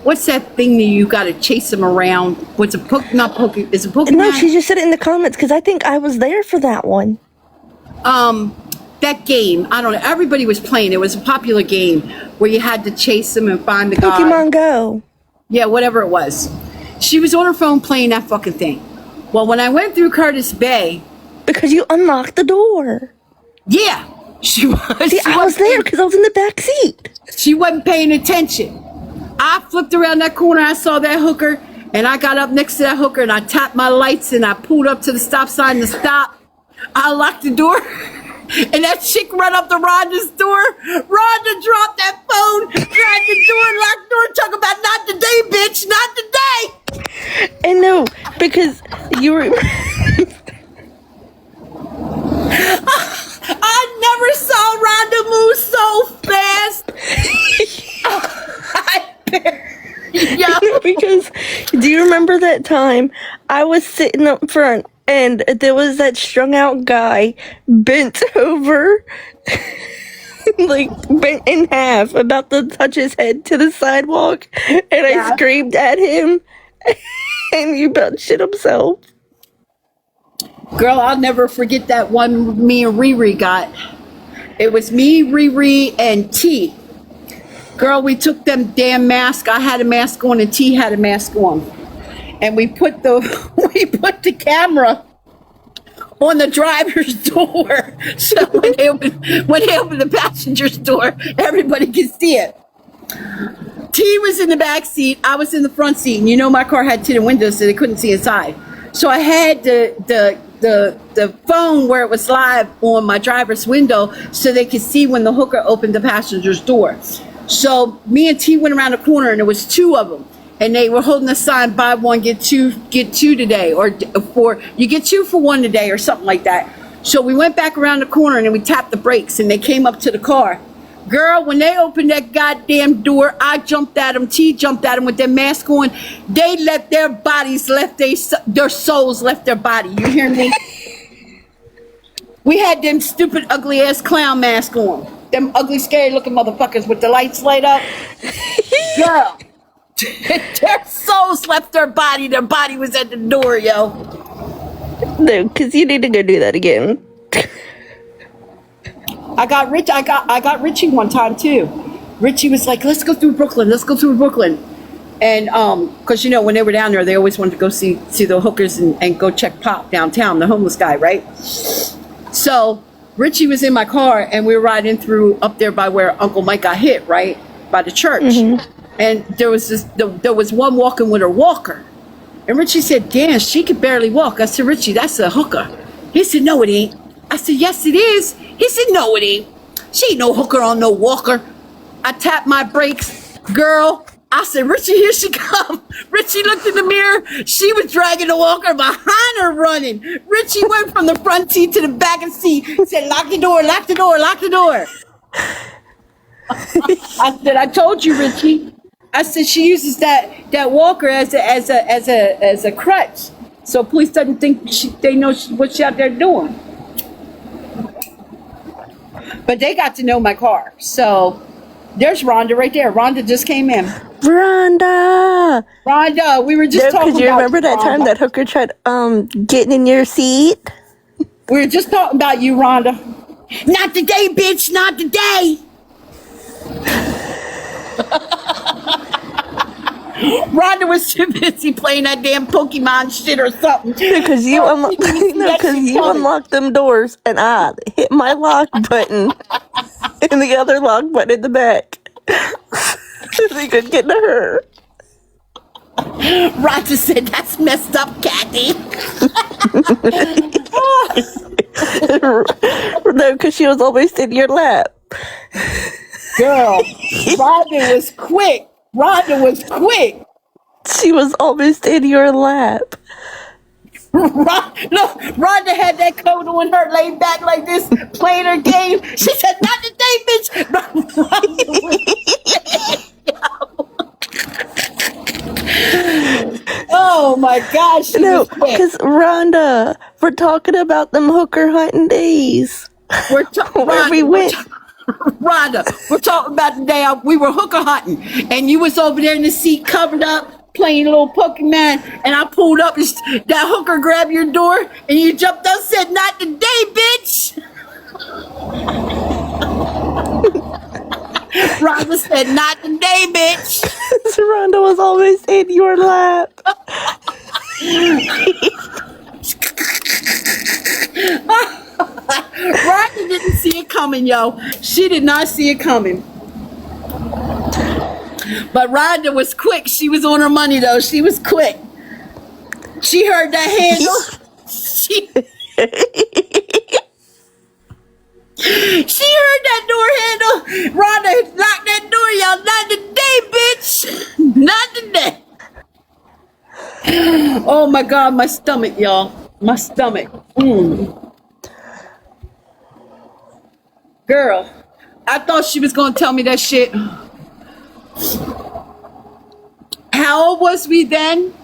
what's that thing that you got to chase them around? What's a Pokemon? Is it Pokemon? No, she just said it in the comments because I think I was there for that one. That game, I don't know. Everybody was playing. It was a popular game where you had to chase them and find the guy. Pokemon Go. Yeah, whatever it was. She was on her phone playing that fucking thing. Well, when I went through Curtis Bay, Because you unlocked the door. yeah, she was. See, I was there because I was in the back seat. She wasn't paying attention. I flipped around that corner. I saw that hooker, and I got up next to that hooker, and I tapped my lights, and I pulled up to the stop sign to stop. I locked the door, and that chick run up to Rhonda's door. Rhonda dropped that phone, grabbed the door, locked the door, talk about not today, bitch, not today. And no, because you were... I never saw Rhonda move so fast. Yeah. Because do you remember that time I was sitting up front and there was that strung out guy bent over, like bent in half, about to touch his head to the sidewalk, and I screamed at him, and he about shit himself. Girl, I'll never forget that one me and Riri got. It was me, Riri, and T. Girl, we took them damn masks. I had a mask on and T had a mask on. And we put the camera on the driver's door. So when they open the passenger's door, everybody can see it. T was in the back seat, I was in the front seat, and you know my car had tinted windows so they couldn't see inside. So I had the phone where it was live on my driver's window so they could see when the hooker opened the passenger's door. So me and T went around the corner and there was two of them. And they were holding a sign, buy one, get two today. Or you get two for one today or something like that. So we went back around the corner and we tapped the brakes and they came up to the car. Girl, when they opened that goddamn door, I jumped at them. T jumped at them with their mask on. They left their bodies, their souls left their body. You hear me? We had them stupid, ugly ass clown masks on. Them ugly, scary looking motherfuckers with the lights light up. Girl, their souls left their body. Their body was at the door, yo. No, because you need to go do that again. I got Richie one time too. Richie was like, let's go through Brooklyn. And because you know when they were down there, they always wanted to go see the hookers and go check Pop downtown, the homeless guy, right? So Richie was in my car and we were riding through up there by where Uncle Mike got hit, right? By the church. Mm-hmm. And there was one walking with her walker. And Richie said, damn, she could barely walk. I said, Richie, that's a hooker. He said, no, it ain't. I said, yes, it is. He said, no, it ain't. She ain't no hooker on no walker. I tapped my brakes. Girl, I said, Richie, here she come. Richie looked in the mirror. She was dragging the walker behind her running. Richie went from the front seat to the back of the seat. Said, lock the door, lock the door, lock the door. I said, I told you, Richie. I said, she uses that walker as a crutch. So police doesn't think they know what she out there doing. But they got to know my car. So there's Rhonda right there. Rhonda just came in. Rhonda, we were just talking about. Because you remember that time that hooker tried getting in your seat? We were just talking about you, Rhonda. Not today, bitch. Not today. Rhonda was too busy playing that damn Pokemon shit or something. Because you, unlocked them doors, and I hit my lock button and the other lock button in the back. So they could get to her. Rhonda said, "That's messed up, Kathy." No, because she was always in your lap. Girl, Rhonda was quick. She was always in your lap. Rhonda had that coat on her, laid back like this, playing her game. She said, "Not today, bitch." Oh my gosh. No, because Rhonda, we're talking about them hooker hunting days. Where we went. Rhonda, we're talking about the day we were hooker hunting, and you was over there in the seat covered up playing little Pokemon, and I pulled up, and that hooker grabbed your door, and you jumped up and said, "Not today, bitch." Rhonda said, "Not today, bitch." Rhonda was always in your lap. Rhonda didn't see it coming, yo. She did not see it coming. But Rhonda was quick. She was on her money, though. She was quick. She heard that handle. She heard that door handle. Rhonda locked that door, y'all. Not today, bitch. Not today. Oh, my God. My stomach, y'all. My stomach. Girl, I thought she was going to tell me that shit. How old was we then?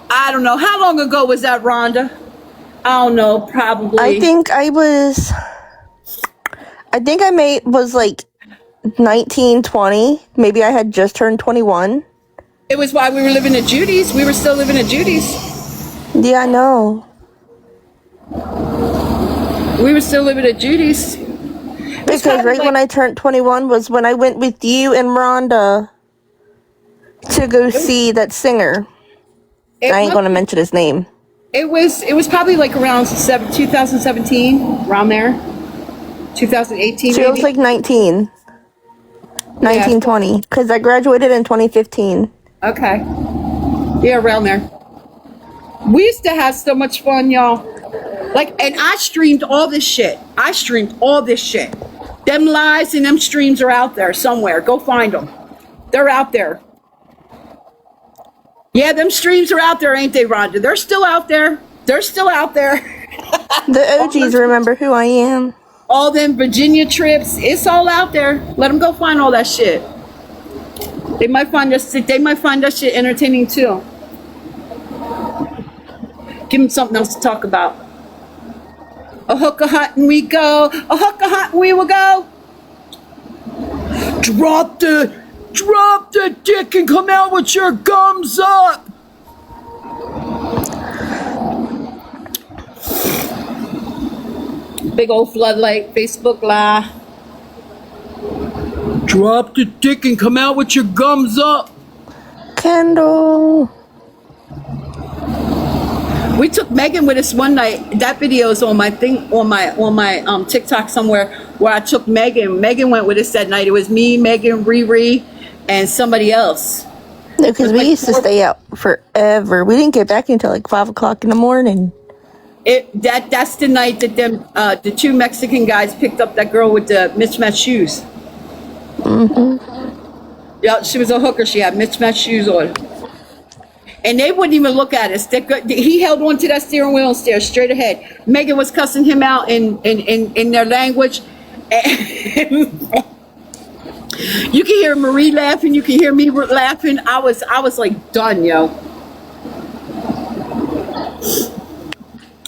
I don't know. How long ago was that, Rhonda? I don't know. Probably. I think I was like 19, 20. Maybe I had just turned 21. It was while we were living at Judy's. We were still living at Judy's. Yeah, I know. We were still living at Judy's. Because when I turned 21 was when I went with you and Rhonda to go see that singer. I ain't going to mention his name. It was probably like around 2017, around there. 2018, So it was like 19, 20. Because I graduated in 2015. Okay. Yeah, around there. We used to have so much fun, y'all. And I streamed all this shit. Them lives and them streams are out there somewhere. Go find them. They're out there. Yeah, them streams are out there, ain't they, Rhonda? They're still out there. The OGs remember who I am. All them Virginia trips, it's all out there. Let them go find all that shit. They might find that shit entertaining too. Give them something else to talk about. A hooker hunting we go. A hooker hunting we will go. Drop the dick and come out with your gums up. Big old floodlight, Facebook Live. Drop the dick and come out with your gums up. Kendall. We took Megan with us one night. That video is on my TikTok somewhere where I took Megan. Megan went with us that night. It was me, Megan, Riri, and somebody else. No, because we used to stay out forever. We didn't get back until like 5 o'clock in the morning. That's the night that the two Mexican guys picked up that girl with the mismatched shoes. Mm-hmm. Yeah, she was a hooker. She had mismatched shoes on. And they wouldn't even look at us. He held on to that steering wheel and stared straight ahead. Megan was cussing him out in their language. You can hear Marie laughing. You can hear me laughing. I was like done, yo.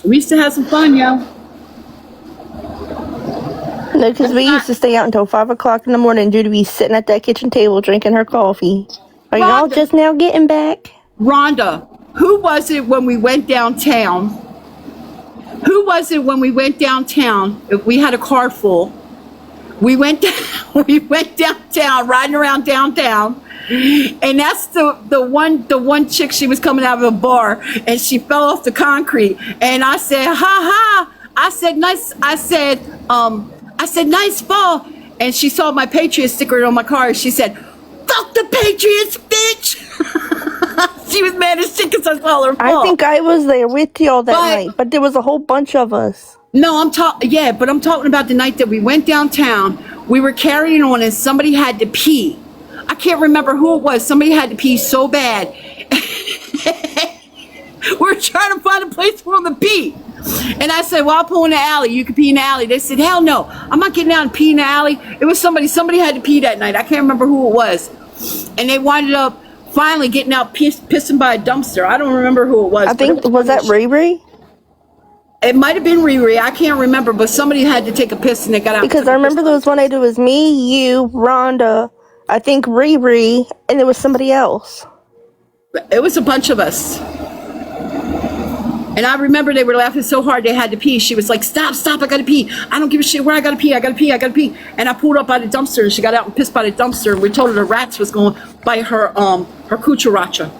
We used to have some fun, yo. No, because we used to stay out until 5 o'clock in the morning due to be sitting at that kitchen table drinking her coffee. Are y'all just now getting back? Rhonda, who was it when we went downtown? If we had a car full, we went downtown, riding around downtown, And that's the one chick. She was coming out of a bar and she fell off the concrete. And I said, ha ha. I said, nice. I said, nice fall. And she saw my Patriots sticker on my car. She said, fuck the Patriots, bitch. She was mad as shit because I saw her fall. I think I was there with y'all that night, but there was a whole bunch of us. No, I'm talking about the night that we went downtown. We were carrying on and somebody had to pee. I can't remember who it was. Somebody had to pee so bad. We're trying to find a place for them to pee. And I said, well, I'll pull in the alley. You can pee in the alley. They said, hell no. I'm not getting out and pee in the alley. It was somebody had to pee that night. I can't remember who it was. And they winded up finally getting out pissing by a dumpster. I don't remember who it was. I think, was that Riri? It might have been Riri. I can't remember, but somebody had to take a piss and they got out. Because I remember there was one I did was me, you, Rhonda, I think Riri, and there was somebody else. It was a bunch of us. And I remember they were laughing so hard they had to pee. She was like, stop, I gotta pee. I don't give a shit where I gotta pee. And I pulled up by the dumpster and she got out and pissed by the dumpster. And we told her the rats was going by her cucaracha.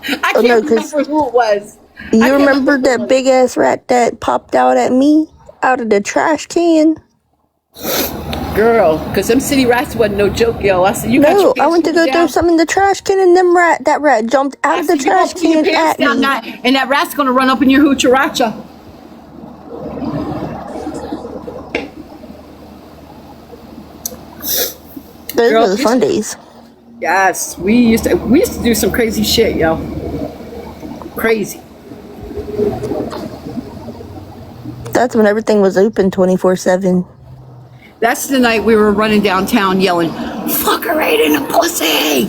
I can't remember who it was. You remember that big ass rat that popped out at me out of the trash can? Girl, because them city rats wasn't no joke, yo. I said, you got your pants I went to go throw something in the trash can and that rat jumped out of the trash can at me. And that rat's going to run up in your hoocharacha. Those were the fun days. Yes, we used to do some crazy shit, yo. Crazy. That's when everything was open 24/7. That's the night we were running downtown yelling, fuck her right in the pussy.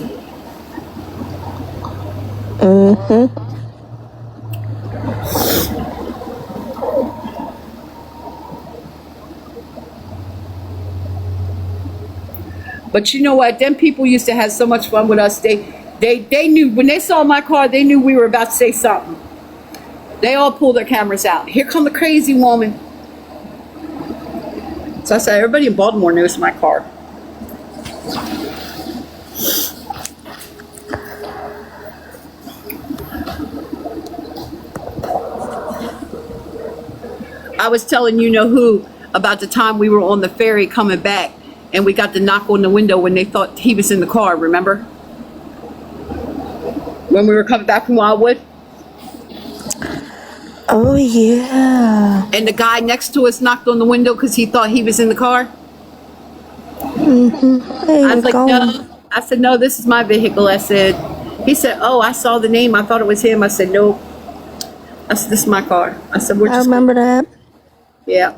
But you know what? Them people used to have so much fun with us. They knew when they saw my car, they knew we were about to say something. They all pulled their cameras out. Here come the crazy woman. So I said, everybody in Baltimore knows my car. I was telling you know who about the time we were on the ferry coming back and we got the knock on the window when they thought he was in the car, remember? When we were coming back from Wildwood? Oh, yeah. And the guy next to us knocked on the window because he thought he was in the car? I was like, no. I said, no, this is my vehicle. He said, oh, I saw the name. I thought it was him. I said, no. I said, this is my car. I said, I remember that. Yeah.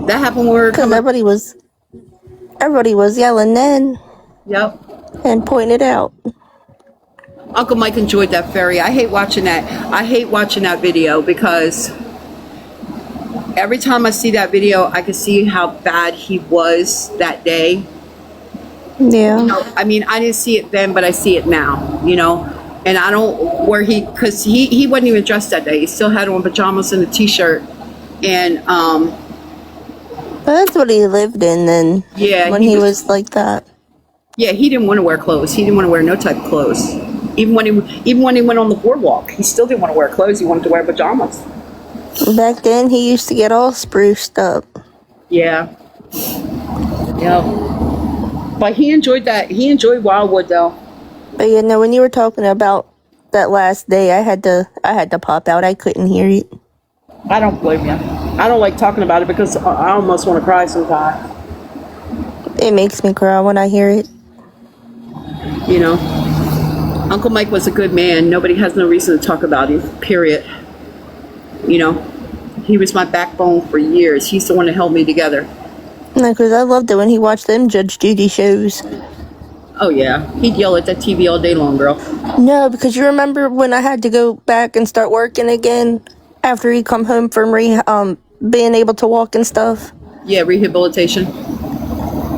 That happened when we were coming. Because everybody was yelling then. Yep. And pointing it out. Uncle Mike enjoyed that ferry. I hate watching that. I hate watching that video because every time I see that video, I can see how bad he was that day. Yeah. You know, I mean, I didn't see it then, but I see it now, you know. And I don't, because he wasn't even dressed that day. He still had on pajamas and a t-shirt. And, that's what he lived in then. Yeah. When he was like that. Yeah, he didn't want to wear clothes. He didn't want to wear no type of clothes. Even when he went on the boardwalk, he still didn't want to wear clothes. He wanted to wear pajamas. Back then, he used to get all spruced up. Yeah. Yeah. But he enjoyed that. He enjoyed Wildwood, though. But you know, when you were talking about that last day, I had to pop out. I couldn't hear it. I don't blame you. I don't like talking about it because I almost want to cry sometimes. It makes me cry when I hear it. You know, Uncle Mike was a good man. Nobody has no reason to talk about him, period. You know, he was my backbone for years. He's the one that held me together. No, because I loved it when he watched them Judge Judy shows. Oh, yeah. He'd yell at that TV all day long, girl. No, because you remember when I had to go back and start working again after he come home from being able to walk and stuff? Yeah, rehabilitation.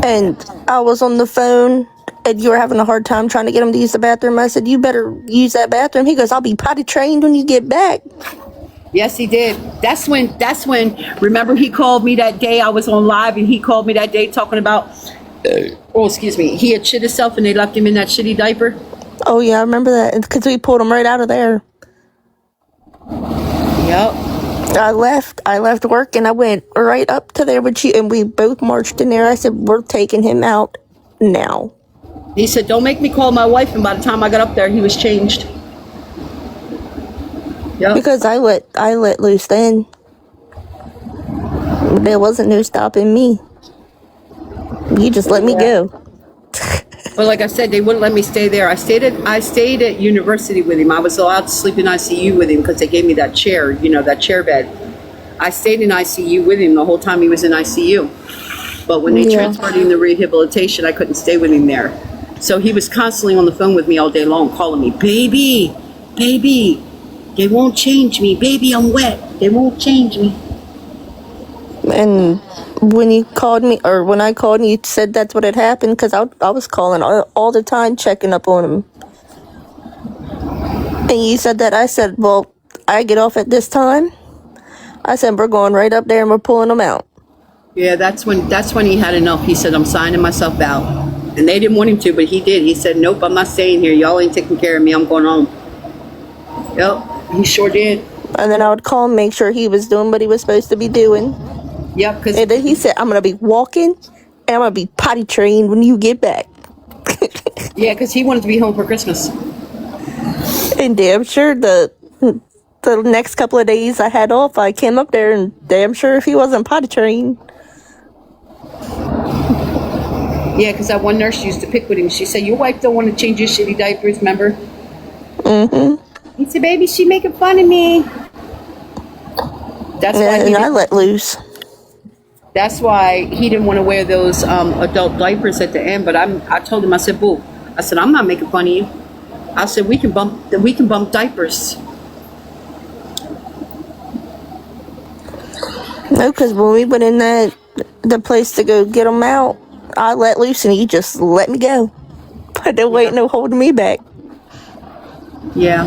And I was on the phone and you were having a hard time trying to get him to use the bathroom. I said, you better use that bathroom. He goes, I'll be potty trained when you get back. Yes, he did. That's when, remember he called me that day. I was on live and he called me that day talking about Oh, excuse me. He had shit himself and they left him in that shitty diaper. Oh yeah, I remember that because we pulled him right out of there. Yep. I left work and I went right up to there with you, and we both marched in there. I said, "We're taking him out now." He said, "Don't make me call my wife." And by the time I got up there, he was changed. Yep. Because I let loose then. There wasn't no stopping me. You just let me go. But like I said, they wouldn't let me stay there. I stayed at university with him. I was allowed to sleep in ICU with him because they gave me that chair, that chair bed. I stayed in ICU with him the whole time he was in ICU. But when they transferred him to rehabilitation, I couldn't stay with him there. So he was constantly on the phone with me all day long, calling me, baby, they won't change me. Baby, I'm wet. They won't change me. And when you called me, or when I called and you said that's what had happened, because I was calling all the time, checking up on him. And you said that, I said, well, I get off at this time. I said, we're going right up there and we're pulling him out. Yeah, that's when he had enough. He said, I'm signing myself out. And they didn't want him to, but he did. He said, nope, I'm not staying here. Y'all ain't taking care of me. I'm going home. Yep, he sure did. And then I would call him, make sure he was doing what he was supposed to be doing. Yep, and then he said, I'm going to be walking and I'm going to be potty trained when you get back. Yeah, because he wanted to be home for Christmas. And damn sure the next couple of days I had off, I came up there, and damn sure if he wasn't potty trained. Yeah, because that one nurse used to pick with him. She said, your wife don't want to change your shitty diapers, remember? Mm-hmm. He said, baby, she making fun of me. That's why and I let loose. That's why he didn't want to wear those adult diapers at the end. But I told him, I said, boo, I said, I'm not making fun of you. I said, we can bump diapers. No, because when we went in the place to go get him out, I let loose and he just let me go. But there wasn't no holding me back. Yeah.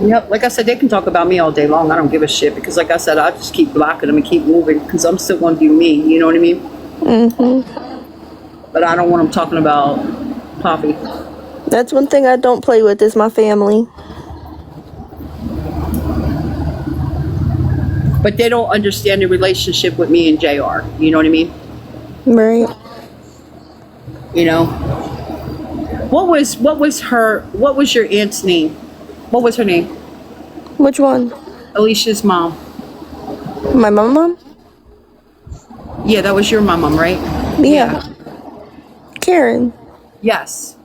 Yep, like I said, they can talk about me all day long. I don't give a shit because, like I said, I just keep blocking them and keep moving because I'm still going to do me. You know what I mean? Mm-hmm. But I don't want them talking about Poppy. That's one thing I don't play with is my family. But they don't understand the relationship with me and JR. You know what I mean? Right. You know? What was your aunt's name? What was her name? Which one? Alicia's mom. My mom? Yeah, that was your mom, right? Yeah. Karen. Yes.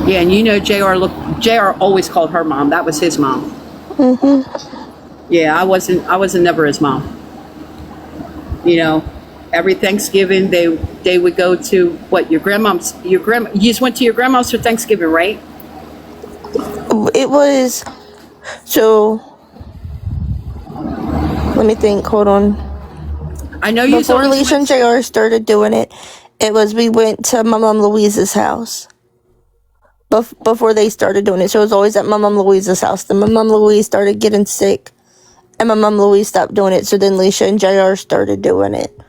Yeah, and JR always called her mom. That was his mom. Yeah, I wasn't never his mom. You know, every Thanksgiving they would go to you just went to your grandma's for Thanksgiving, right? It was, so, let me think, hold on. I know you. Before Alicia and JR started doing it, we went to my mom Louise's house. Before they started doing it, so it was always at my mom Louise's house. Then my mom Louise started getting sick, and my mom Louise stopped doing it, so then Alicia and JR started doing it.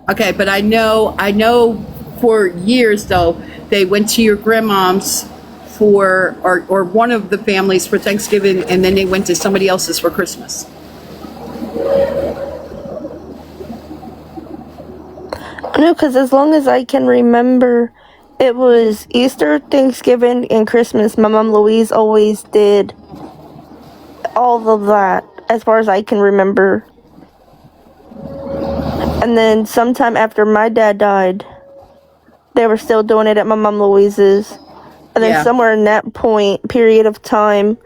Okay, but I know for years, though, they went to your grandmom's or one of the families for Thanksgiving, and then they went to somebody else's for Christmas. No, because as long as I can remember, it was Easter, Thanksgiving, and Christmas. My mom Louise always did all of that, as far as I can remember. And then sometime after my dad died, they were still doing it at my mom Louise's. And then somewhere in that period of time,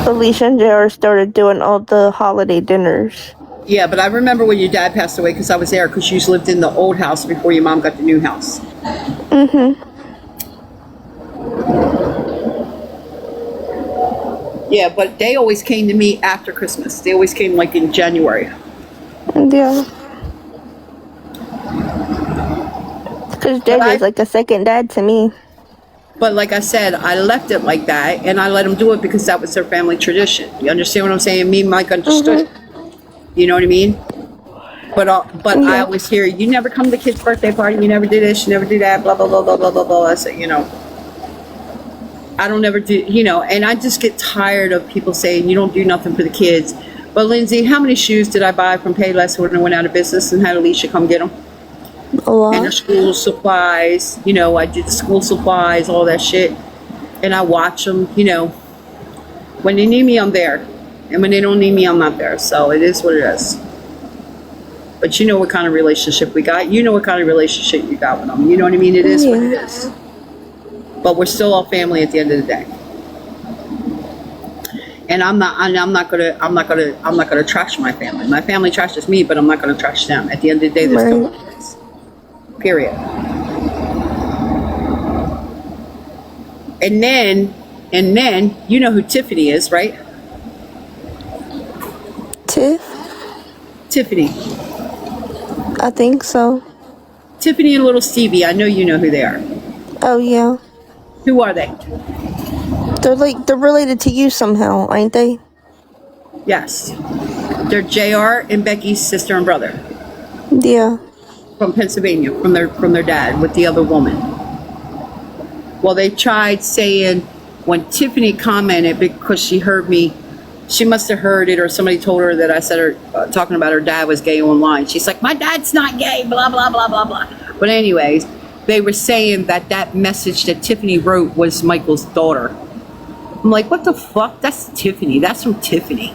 Alicia and JR started doing all the holiday dinners. Yeah, but I remember when your dad passed away because I was there because you lived in the old house before your mom got the new house. Yeah, but they always came to me after Christmas. They always came like in January. Yeah. Because JJ's like a second dad to me. But like I said, I left it like that, and I let them do it because that was their family tradition. You understand what I'm saying? Me and Mike understood. You know what I mean? But I Yeah. always hear, you never come to the kid's birthday party, you never do this, you never do that, blah, blah, blah, blah, blah, blah, blah. I say, I don't ever do, and I just get tired of people saying you don't do nothing for the kids. But Lindsay, how many shoes did I buy from Payless when I went out of business and had Alicia come get them? A lot. And the school supplies, I did the school supplies, all that shit. And I watch them, when they need me, I'm there. And when they don't need me, I'm not there. So it is what it is. But you know what kind of relationship we got. You know what kind of relationship you got with them. You know what I mean? It is what it is. But we're still all family at the end of the day. And I'm not gonna trash my family. My family trashes me, but I'm not gonna trash them. At the end of the day, they're still my kids. Period. And then you know who Tiffany is, right? Tiffany. I think so. Tiffany and little Stevie. I know you know who they are. Oh yeah. Who are they? They're related to you somehow, ain't they? Yes. They're JR and Becky's sister and brother. Yeah. From Pennsylvania, from their dad with the other woman. Well, they tried saying when Tiffany commented, because she heard me, she must have heard it, or somebody told her that I said talking about her dad was gay online. She's like, my dad's not gay, blah, blah, blah, blah, blah. But anyways, they were saying that message that Tiffany wrote was Michael's daughter. I'm like, what the fuck? That's Tiffany. That's from Tiffany.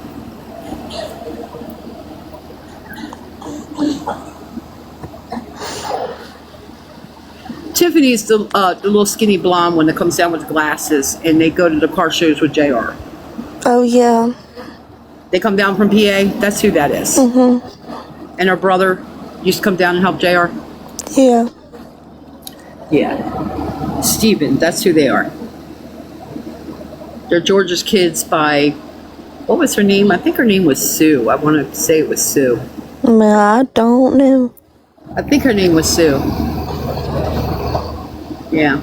Tiffany is the little skinny blonde one that comes down with the glasses, and they go to the car shows with JR. Oh yeah. They come down from PA. That's who that is. Mm-hmm. And her brother used to come down and help JR. Yeah. Yeah. Steven, that's who they are. They're Georgia's kids by, what was her name? I think her name was Sue. I want to say it was Sue. I don't know. I think her name was Sue. Yeah.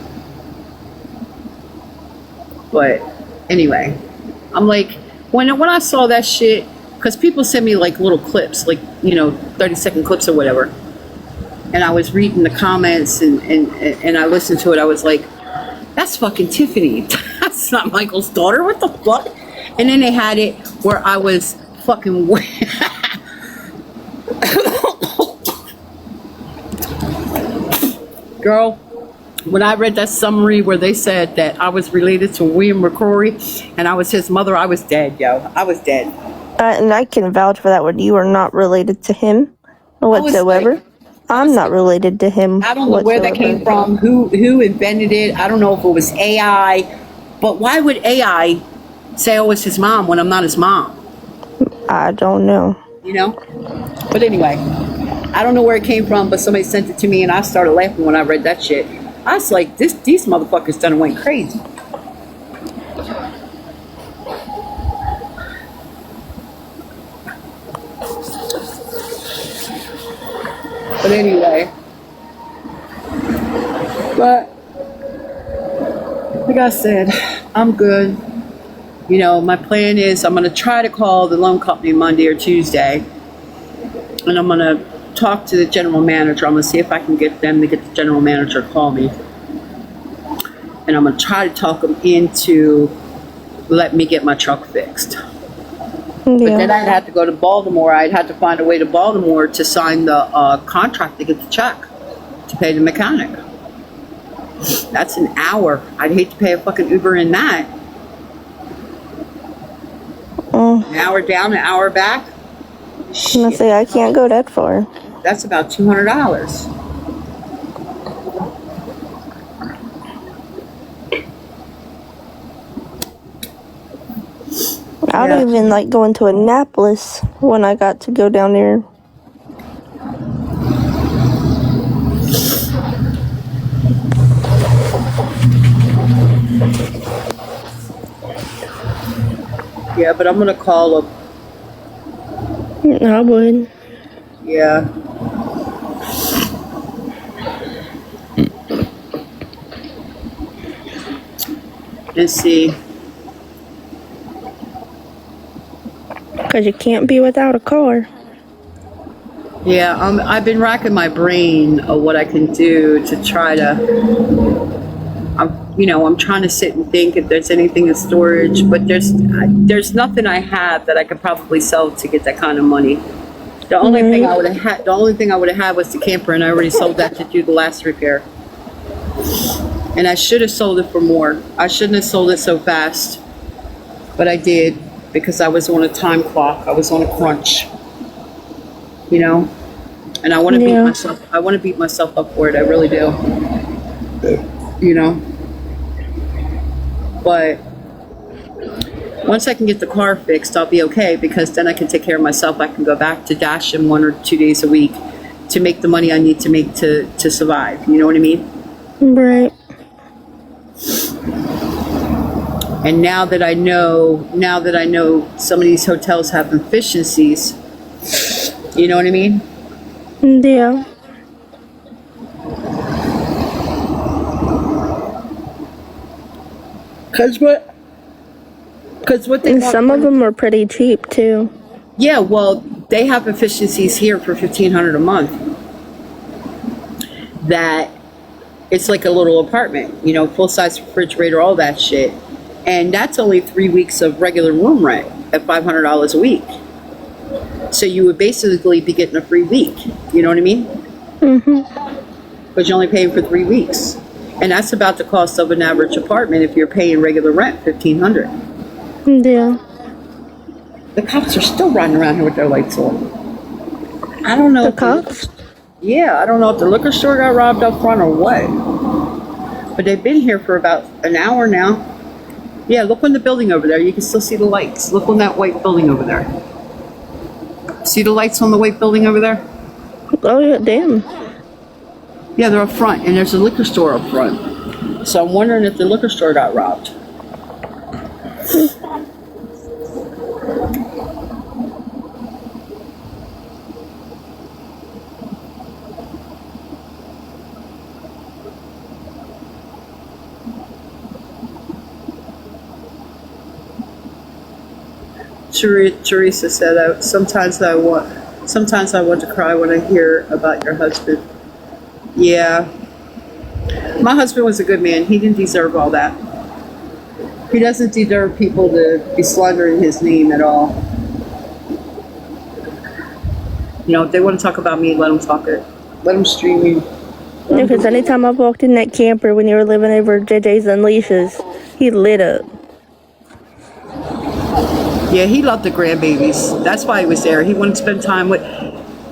But anyway, I'm like, when I saw that shit, because people send me like little clips, like, 30-second clips or whatever. And I was reading the comments and I listened to it. I was like, that's fucking Tiffany. That's not Michael's daughter. What the fuck? And then they had it where I was fucking girl, when I read that summary where they said that I was related to William McCrory and I was his mother, I was dead, yo. I was dead. And I can vouch for that one. You are not related to him whatsoever. I'm not related to him. I don't know where that came from, who invented it. I don't know if it was AI. But why would AI say, oh, it's his mom when I'm not his mom? I don't know. But anyway, I don't know where it came from, but somebody sent it to me and I started laughing when I read that shit. I was like, these motherfuckers done went crazy. But anyway, like I said, I'm good. My plan is I'm going to try to call the loan company Monday or Tuesday. And I'm going to talk to the general manager. I'm going to see if I can get them to get the general manager to call me. And I'm going to try to talk them into let me get my truck fixed. Yeah. But then I'd have to go to Baltimore. I'd have to find a way to Baltimore to sign the contract to get the check to pay the mechanic. That's an hour. I'd hate to pay a fucking Uber in that. An hour down, an hour back. I'm gonna say I can't go that far. That's about $200. I don't even like going to Annapolis when I got to go down there. Yeah, but I'm gonna call them. I would. Yeah. Let's see. Because you can't be without a car. Yeah, I've been racking my brain of what I can do to try to. I'm trying to sit and think if there's anything in storage, but there's nothing I have that I could probably sell to get that kind of money. The only thing I would have had, was the camper, and I already sold that to do the last repair. And I should have sold it for more. I shouldn't have sold it so fast, but I did because I was on a time clock. I was on a crunch, and I want to beat myself. I want to beat myself up for it. I really do. But once I can get the car fixed, I'll be okay because then I can take care of myself. I can go back to dashing 1 or 2 days a week to make the money I need to make to survive. You know what I mean? Right. And now that I know some of these hotels have efficiencies, you know what I mean? Yeah. Cause what they And want some of them are pretty cheap too. Yeah, well, they have efficiencies here for $1,500 a month. That it's like a little apartment, full size refrigerator, all that shit, and that's only 3 weeks of regular room rent at $500 a week. So you would basically be getting a free week. You know what I mean? But you're only paying for 3 weeks. And that's about the cost of an average apartment if you're paying regular rent, $1,500. Yeah. The cops are still riding around here with their lights on. I don't know. The cops? Yeah, I don't know if the liquor store got robbed up front or what. But they've been here for about an hour now. Yeah, look on the building over there. You can still see the lights. Look on that white building over there. See the lights on the white building over there? Oh, yeah, damn. Yeah, they're up front, and there's a liquor store up front. So I'm wondering if the liquor store got robbed. Teresa said, sometimes I want to cry when I hear about your husband. Yeah. My husband was a good man. He didn't deserve all that. He doesn't deserve people to be slandering his name at all. If they want to talk about me, let them talk it. Let them stream me. Yeah, because anytime I've walked in that camper when you were living over JJ's Unleashes, he lit up. Yeah, he loved the grandbabies. That's why he was there. He wanted to spend time with...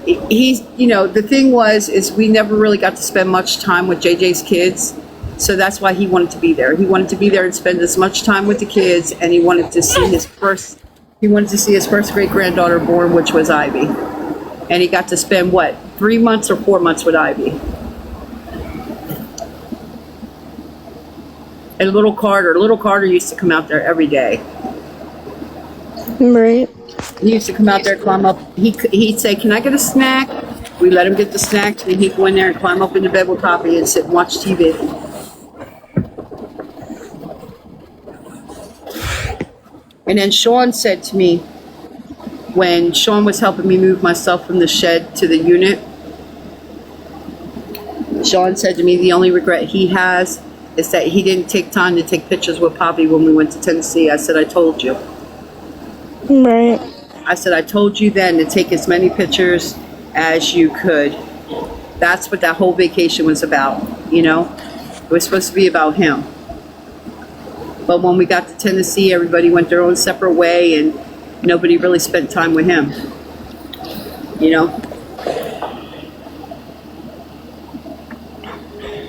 the thing is we never really got to spend much time with JJ's kids. So that's why he wanted to be there. He wanted to be there and spend as much time with the kids, and he wanted to see his first great granddaughter born, which was Ivy. And he got to spend 3 months or 4 months with Ivy. And little Carter used to come out there every day. Right. He used to come out there, climb up. He'd say, "Can I get a snack?" We let him get the snacks, and he'd go in there and climb up into bed with Poppy and sit and watch TV. And then Sean said to me, when Sean was helping me move myself from the shed to the unit, Sean said to me the only regret he has is that he didn't take time to take pictures with Poppy when we went to Tennessee. I said, "I told you." Right. I said, "I told you then to take as many pictures as you could." That's what that whole vacation was about, It was supposed to be about him. But when we got to Tennessee, everybody went their own separate way, and nobody really spent time with him,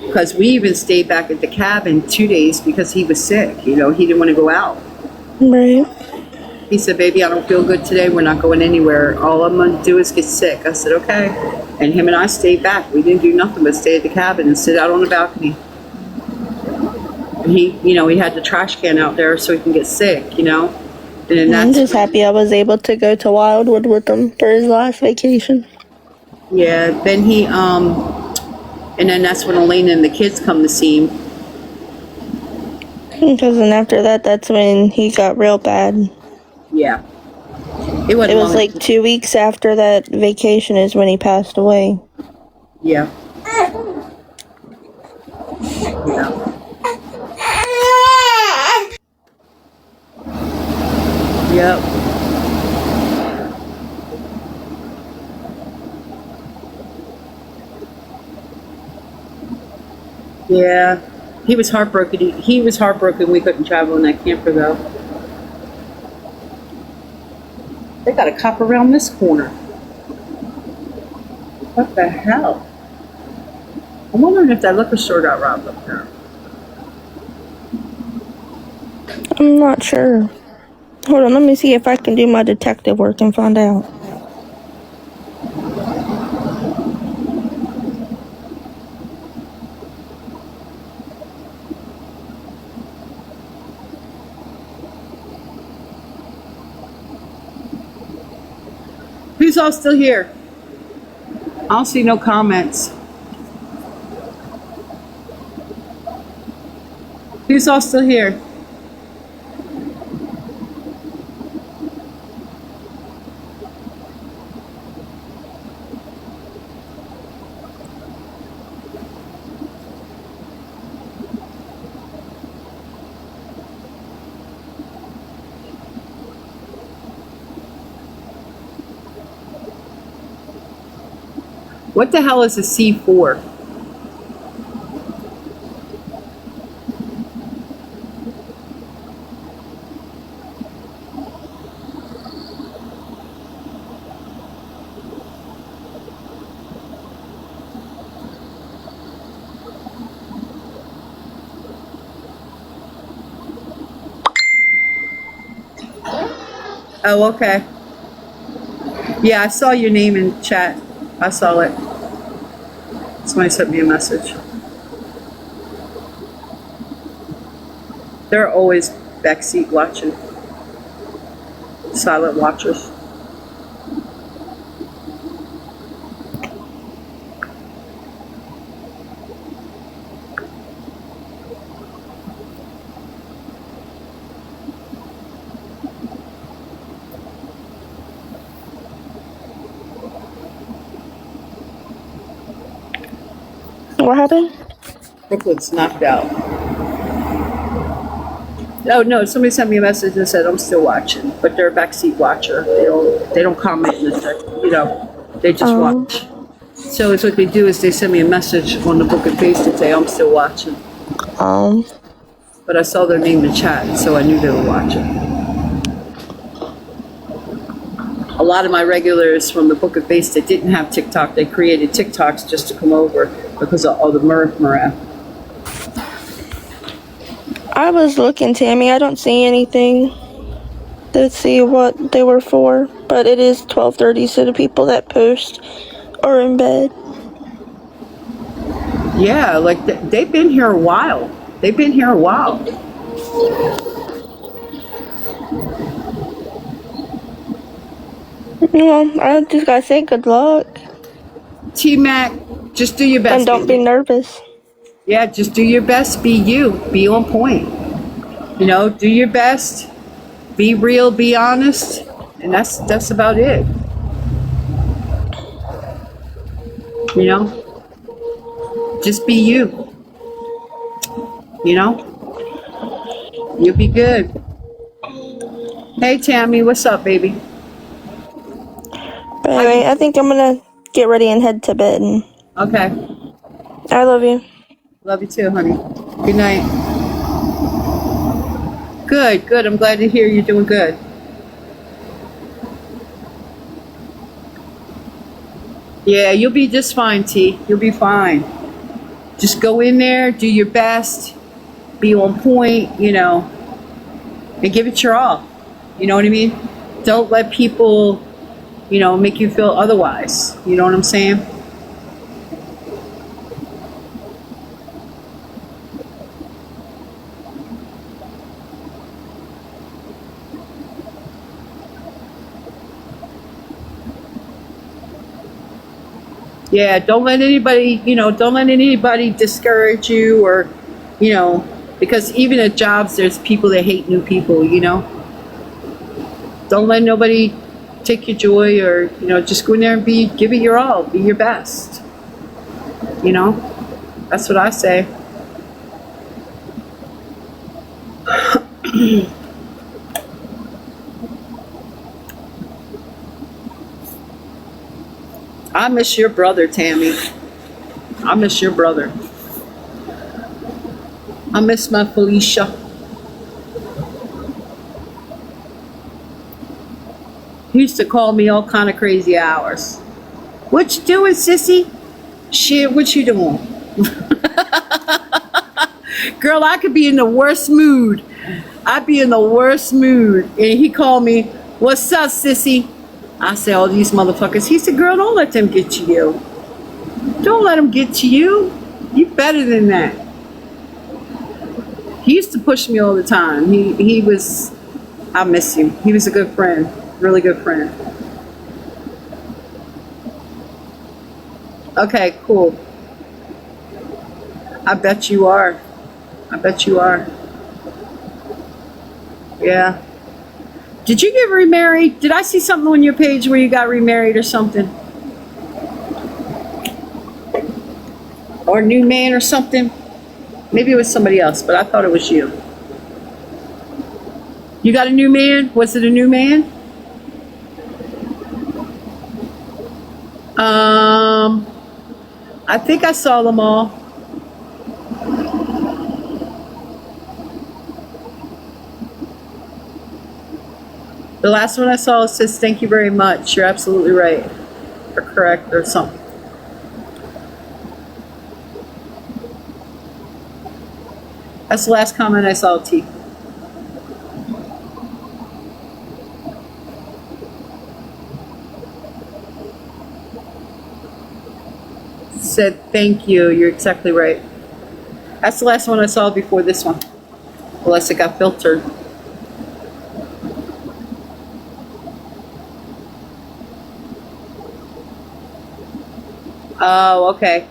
Because we even stayed back at the cabin 2 days because he was sick, He didn't want to go out. Right. He said, "Baby, I don't feel good today. We're not going anywhere. All I'm going to do is get sick." I said, "Okay." And him and I stayed back. We didn't do nothing but stay at the cabin and sit out on the balcony. And he had the trash can out there so he can get sick, And then I'm just happy I was able to go to Wildwood with him for his last vacation. Yeah, then and then that's when Elena and the kids come to see him. Because then after that, that's when he got real bad. Yeah. It wasn't It was long. like 2 weeks after that vacation is when he passed away. Yeah. Yeah. Yep. Yeah. He was heartbroken. He was heartbroken we couldn't travel in that camper, though. They got a cop around this corner. What the hell? I'm wondering if that liquor store got robbed up there. I'm not sure. Hold on, let me see if I can do my detective work and find out. Who's all still here? I don't see no comments. Who's all still here? What the hell is a C4? Oh, okay. Yeah, I saw your name in chat. I saw it. Somebody sent me a message. They're always backseat watching. Silent watchers. What happened? Brooklyn's knocked out. Oh no, somebody sent me a message and said I'm still watching, but they're a backseat watcher. They don't comment in the text, they just watch. So it's what they do is they send me a message on the book and face to say I'm still watching. But I saw their name in chat, so I knew they were watching. A lot of my regulars from the book of face that didn't have TikTok, they created TikToks just to come over because of all the Murrah. I was looking, Tammy. I don't see anything to see what they were for, but it is 12:30, so the people that post are in bed. Yeah, like they've been here a while. They've been here a while. Well, I just gotta say good luck. T-Mac, just do your best. And don't be nervous. Yeah, just do your best. Be you. Be on point. Do your best. Be real. Be honest. And that's about it. Just be you. You'll be good. Hey, Tammy, what's up, baby? But anyway, I think I'm gonna get ready and head to bed. Okay. I love you. Love you too, honey. Good night. Good. I'm glad to hear you're doing good. Yeah, you'll be just fine, T. You'll be fine. Just go in there, do your best, be on point, and give it your all. You know what I mean? Don't let people, make you feel otherwise. You know what I'm saying? Yeah, don't let anybody discourage you or, because even at jobs, there's people that hate new people, Don't let nobody take your joy, or just go in there and give it your all, be your best. That's what I say. I miss your brother, Tammy. I miss your brother. I miss my Felicia. He used to call me all kind of crazy hours. What you doing, sissy? Shit, what you doing? Girl, I could be in the worst mood. I'd be in the worst mood. And he called me, what's up, sissy? I said, all these motherfuckers. He said, girl, don't let them get to you. Don't let them get to you. You better than that. He used to push me all the time. He was, I miss him. He was a good friend. Really good friend. Okay, cool. I bet you are. I bet you are. Yeah. Did you get remarried? Did I see something on your page where you got remarried or something? Or a new man or something? Maybe it was somebody else, but I thought it was you. You got a new man? Was it a new man? I think I saw them all. The last one I saw says, thank you very much. You're absolutely right. Or correct or something. That's the last comment I saw, T. Said, thank you. You're exactly right. That's the last one I saw before this one. Unless it got filtered. Oh, okay.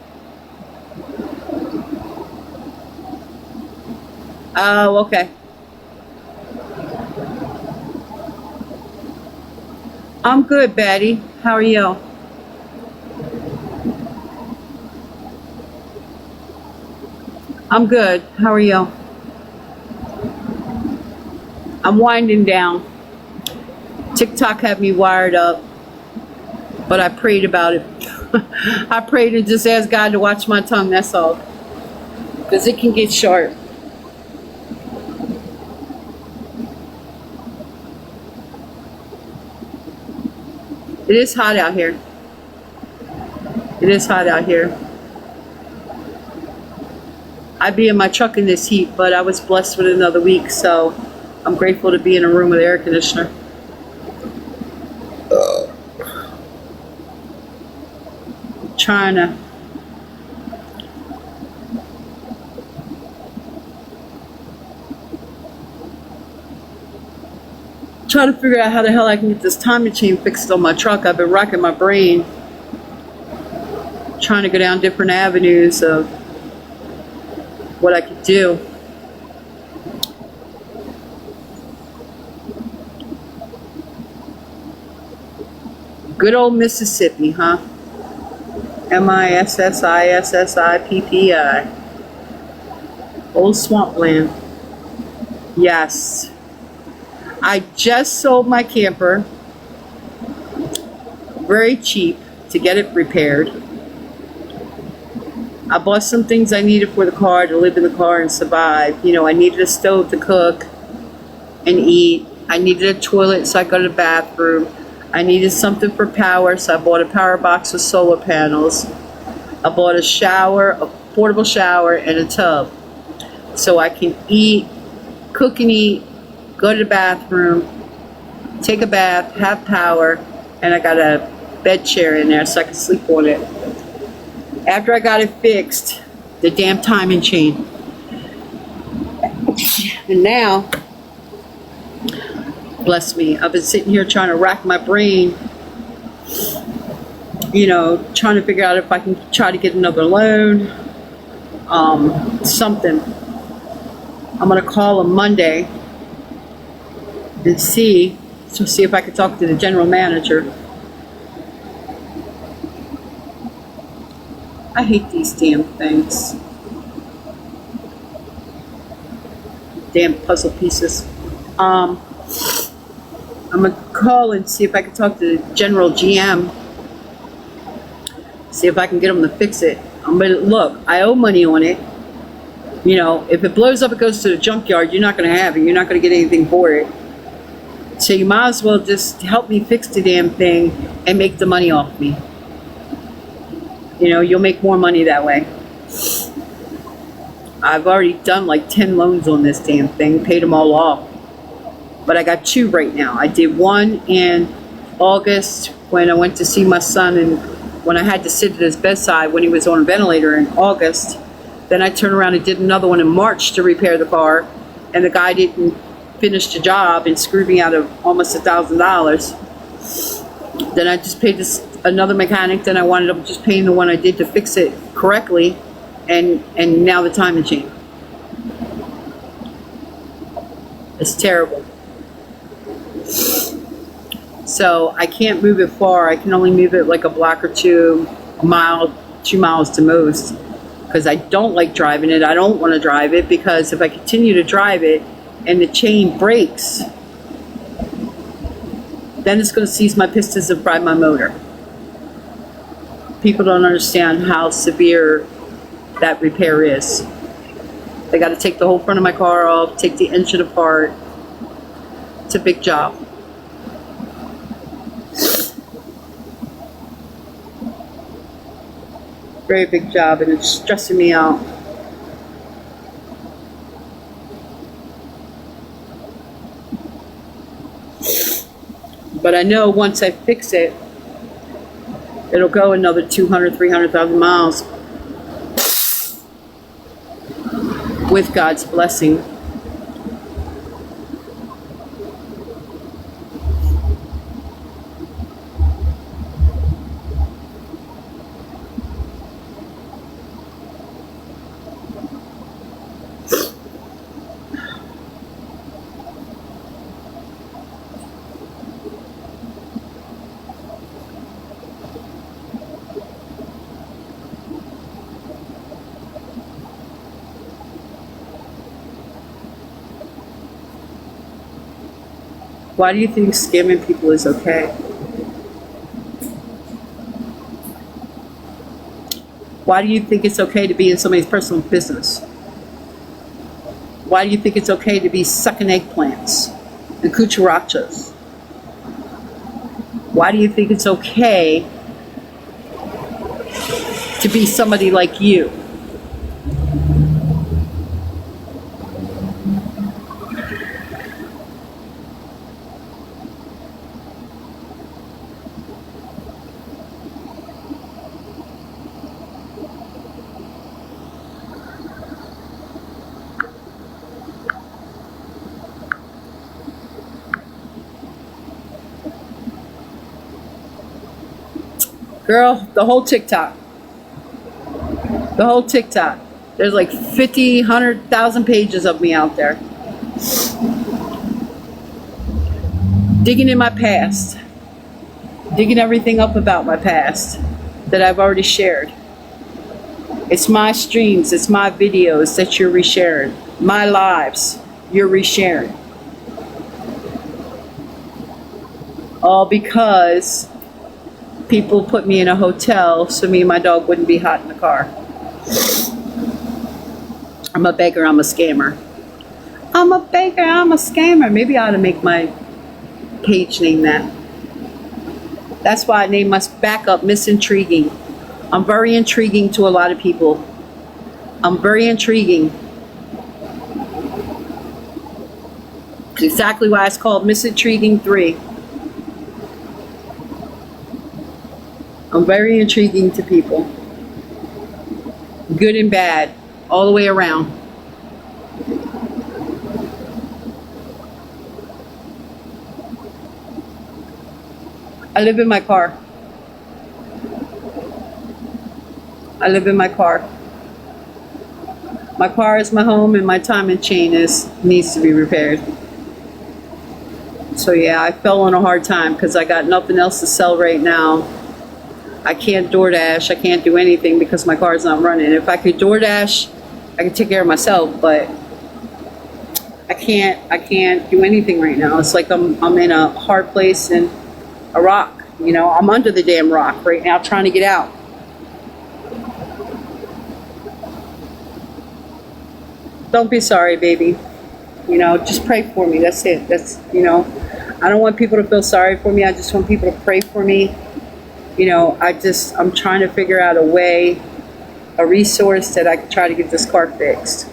Oh, okay. I'm good, Betty. How are you? I'm good. How are you? I'm winding down. TikTok had me wired up, but I prayed about it. I prayed and just asked God to watch my tongue, that's all. Because it can get sharp. It is hot out here. It is hot out here. I'd be in my truck in this heat, but I was blessed with another week, so I'm grateful to be in a room with air conditioner. Trying to figure out how the hell I can get this timing chain fixed on my truck. I've been racking my brain trying to go down different avenues of what I could do. Good old Mississippi, huh? Mississippi. Old swampland. Yes. I just sold my camper very cheap to get it repaired. I bought some things I needed for the car, to live in the car and survive. You know, I needed a stove to cook and eat. I needed a toilet so I could go to the bathroom. I needed something for power, so I bought a power box with solar panels. I bought a shower, a portable shower, and a tub, so I can eat, cook and eat, go to the bathroom, take a bath, have power, and I got a bed chair in there so I can sleep on it. After I got it fixed, the damn timing chain. And now, bless me, I've been sitting here trying to rack my brain, you know, trying to figure out if I can try to get another loan, something. I'm going to call them Monday and see So see if I could talk to the general manager. I hate these damn things. Damn puzzle pieces. I'm gonna call and see if I can talk to the general GM. See if I can get them to fix it. But look, I owe money on it. You know, if it blows up, it goes to the junkyard. You're not gonna have it. You're not gonna get anything for it. So you might as well just help me fix the damn thing and make the money off me. You know, you'll make more money that way. I've already done like 10 loans on this damn thing, paid them all off. But I got 2 right now. I did one in August when I went to see my son, and when I had to sit at his bedside when he was on a ventilator in August. Then I turned around and did another one in March to repair the car, and the guy didn't finish the job and screwed me out of almost $1,000. Then I just paid this another mechanic. Then I wound up just paying the one I did to fix it correctly, and now the timing chain. It's terrible. So I can't move it far. I can only move it like a block or 2, a mile, 2 miles to most, because I don't like driving it. I don't want to drive it, because if I continue to drive it and the chain breaks, then it's going to seize my pistons and fry my motor. People don't understand how severe that repair is. They got to take the whole front of my car off, take the engine apart. It's a big job. Very big job, and it's stressing me out. But I know once I fix it, it'll go another 200, 300,000 miles with God's blessing. Why do you think scamming people is okay? Why do you think it's okay to be in somebody's personal business? Why do you think it's okay to be sucking eggplants and cucarachas? Why do you think it's okay to be somebody like you? Girl, the whole TikTok. The whole TikTok. There's like 50, 100,000 pages of me out there. Digging in my past. Digging everything up about my past that I've already shared. It's my streams, it's my videos that you're resharing. My lives, you're resharing. All because people put me in a hotel so me and my dog wouldn't be hot in the car. I'm a beggar, I'm a scammer. I'm a beggar, I'm a scammer. Maybe I ought to make my page name that. That's why I named my backup Miss Intriguing. I'm very intriguing to a lot of people. I'm very intriguing. It's exactly why it's called Miss Intriguing 3. I'm very intriguing to people. Good and bad, all the way around. I live in my car. I live in my car. My car is my home, and my timing chain needs to be repaired. So yeah, I fell on a hard time because I got nothing else to sell right now. I can't DoorDash. I can't do anything because my car's not running. If I could DoorDash, I could take care of myself, but I can't do anything right now. It's like I'm in a hard place in a rock. You know, I'm under the damn rock right now trying to get out. Don't be sorry, baby. You know, just pray for me. That's it. That's, you know, I don't want people to feel sorry for me. I just want people to pray for me. You know, I'm trying to figure out a way, a resource that I can try to get this car fixed.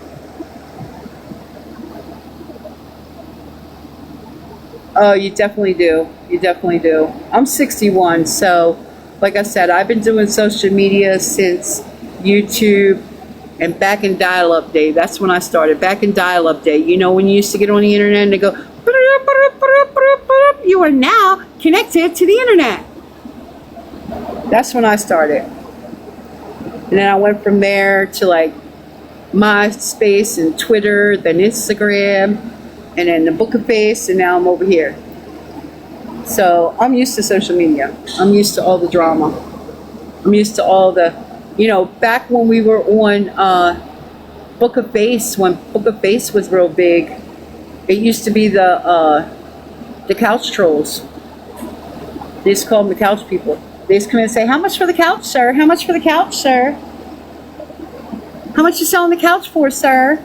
Oh, you definitely do. You definitely do. I'm 61, so like I said, I've been doing social media since YouTube and back in dial-up day. That's when I started, back in dial-up day. You know, when you used to get on the internet and they go, you are now connected to the internet. That's when I started. And then I went from there to like MySpace and Twitter, then Instagram, and then the Book of Face, and now I'm over here. So I'm used to social media. I'm used to all the drama. I'm used to all the, you know, back when we were on Book of Face, when Book of Face was real big, it used to be the couch trolls. They used to call them the couch people. They used to come in and say, how much for the couch, sir? How much for the couch, sir? How much you selling the couch for, sir?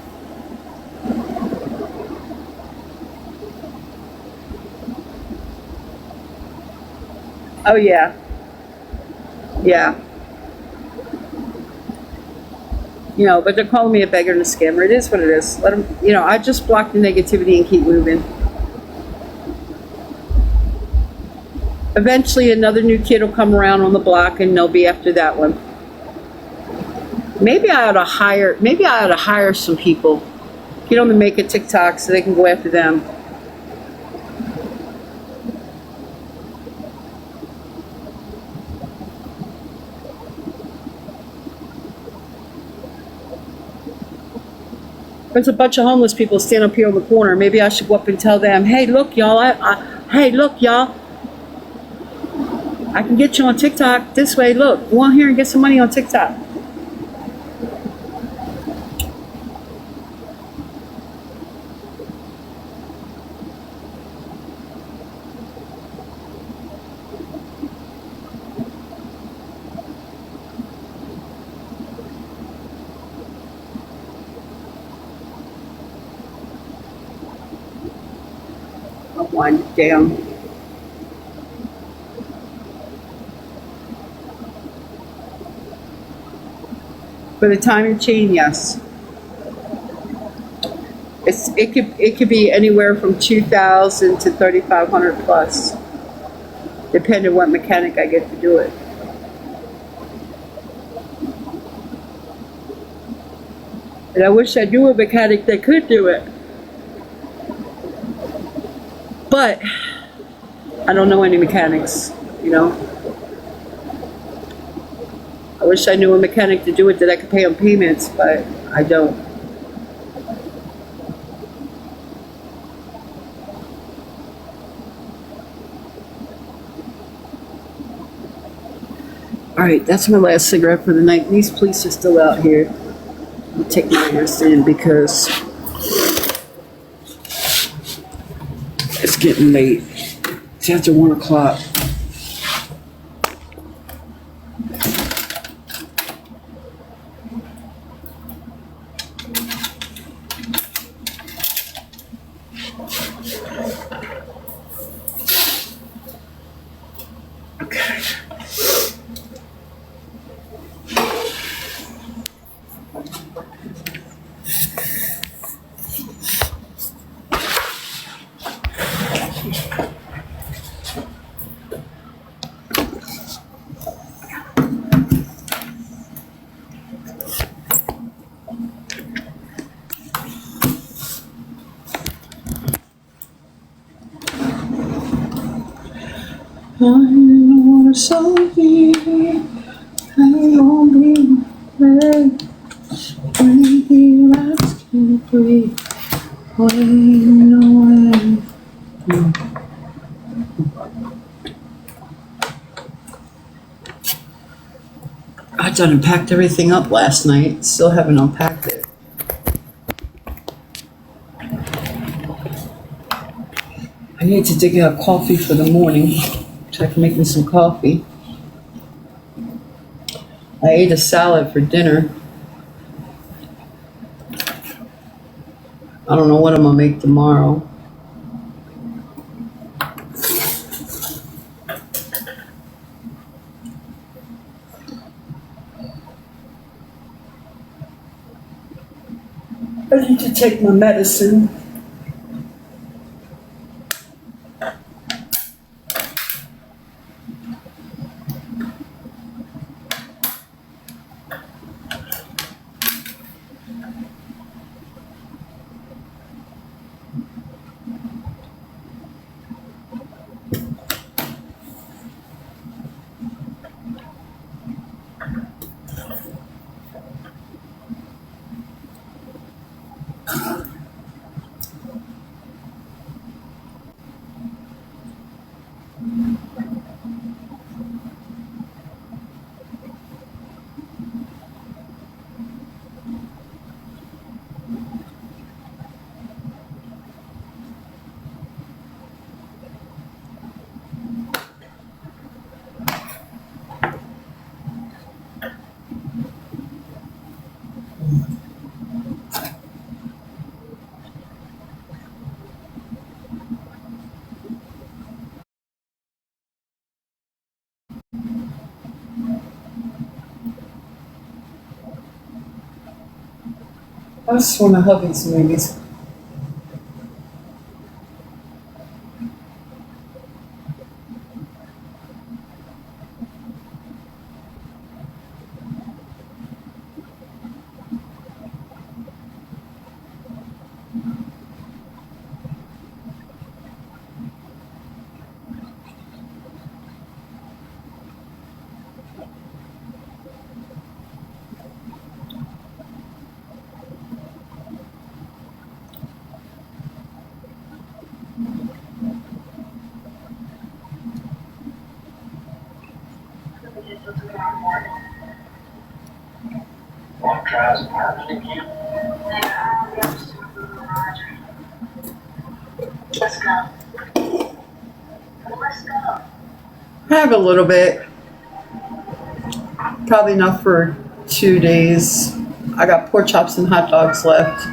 Oh, yeah. Yeah. You know, but they're calling me a beggar and a scammer. It is what it is. Let them, you know, I just block the negativity and keep moving. Eventually, another new kid will come around on the block, and they'll be after that one. Maybe I ought to hire some people, get them to make a TikTok so they can go after them. There's a bunch of homeless people standing up here on the corner. Maybe I should go up and tell them, hey, look, y'all, hey, look, y'all, I can get you on TikTok this way. Look, go on here and get some money on TikTok. I'll wind it down. For the timing chain, yes. It could be anywhere from 2,000 to 3,500 plus, depending on what mechanic I get to do it. And I wish I knew a mechanic that could do it, but I don't know any mechanics, you know. I wish I knew a mechanic to do it that I could pay on payments, but I don't. All right, that's my last cigarette for the night. These police are still out here. I'll take my ass in because it's getting late. It's after 1 o'clock. I don't wanna so be, I won't be ready. When he asks you to breathe, wait no way. I done and packed everything up last night. Still haven't unpacked it. I need to dig out coffee for the morning so I can make me some coffee. I ate a salad for dinner. I don't know what I'm gonna make tomorrow. I need to take my medicine. That's one of hubby's movies. I have a little bit. Probably enough for 2 days. I got pork chops and hot dogs left.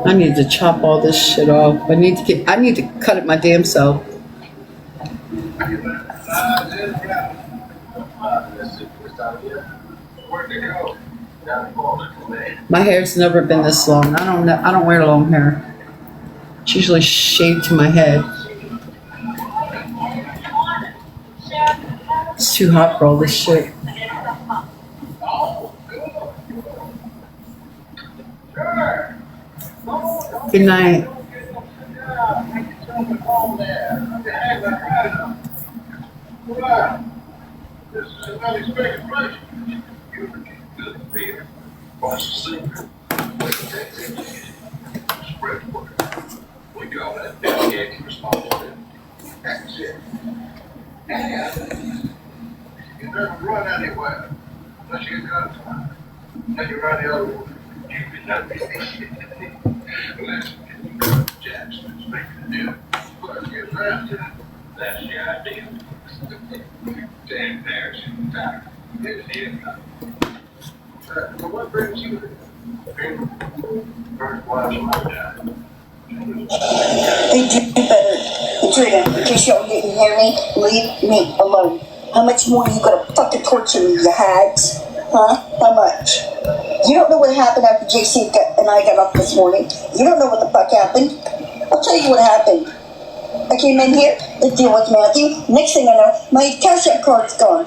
I need to chop all this shit off. I need to cut it my damn self. My hair's never been this long. I don't wear long hair. It's usually shaved to my head. It's too hot for all this shit. Good night. You never run anywhere unless you got time. Then you run the other way. You can never Listen, Jackson's making a deal. Let's get drafted. That's the idea. Damn embarrassing. Isn't it? But what brings you here? First watch my dad. Hey, do better. Katrina, in case y'all didn't hear me, leave me alone. How much more are you gonna fucking torture me, you hags? Huh? How much? You don't know what happened after JC and I got off this morning. You don't know what the fuck happened. I'll tell you what happened. I came in here to deal with Matthew. Next thing I know, my cash app card's gone.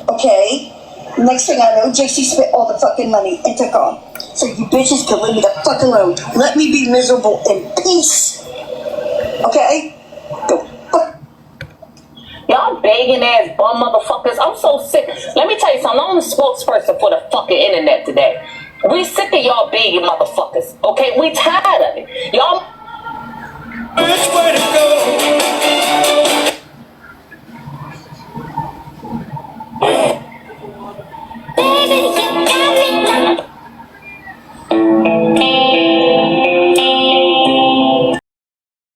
Okay? Next thing I know, JC spent all the fucking money and took off. So you bitches can leave me the fuck alone. Let me be miserable in peace. Okay? Go fuck. Y'all begging ass bum motherfuckers. I'm so sick. Let me tell you something. I'm the spokesperson for the fucking internet today. We sick of y'all begging motherfuckers. Okay, we tired of it. Y'all. Which way to go?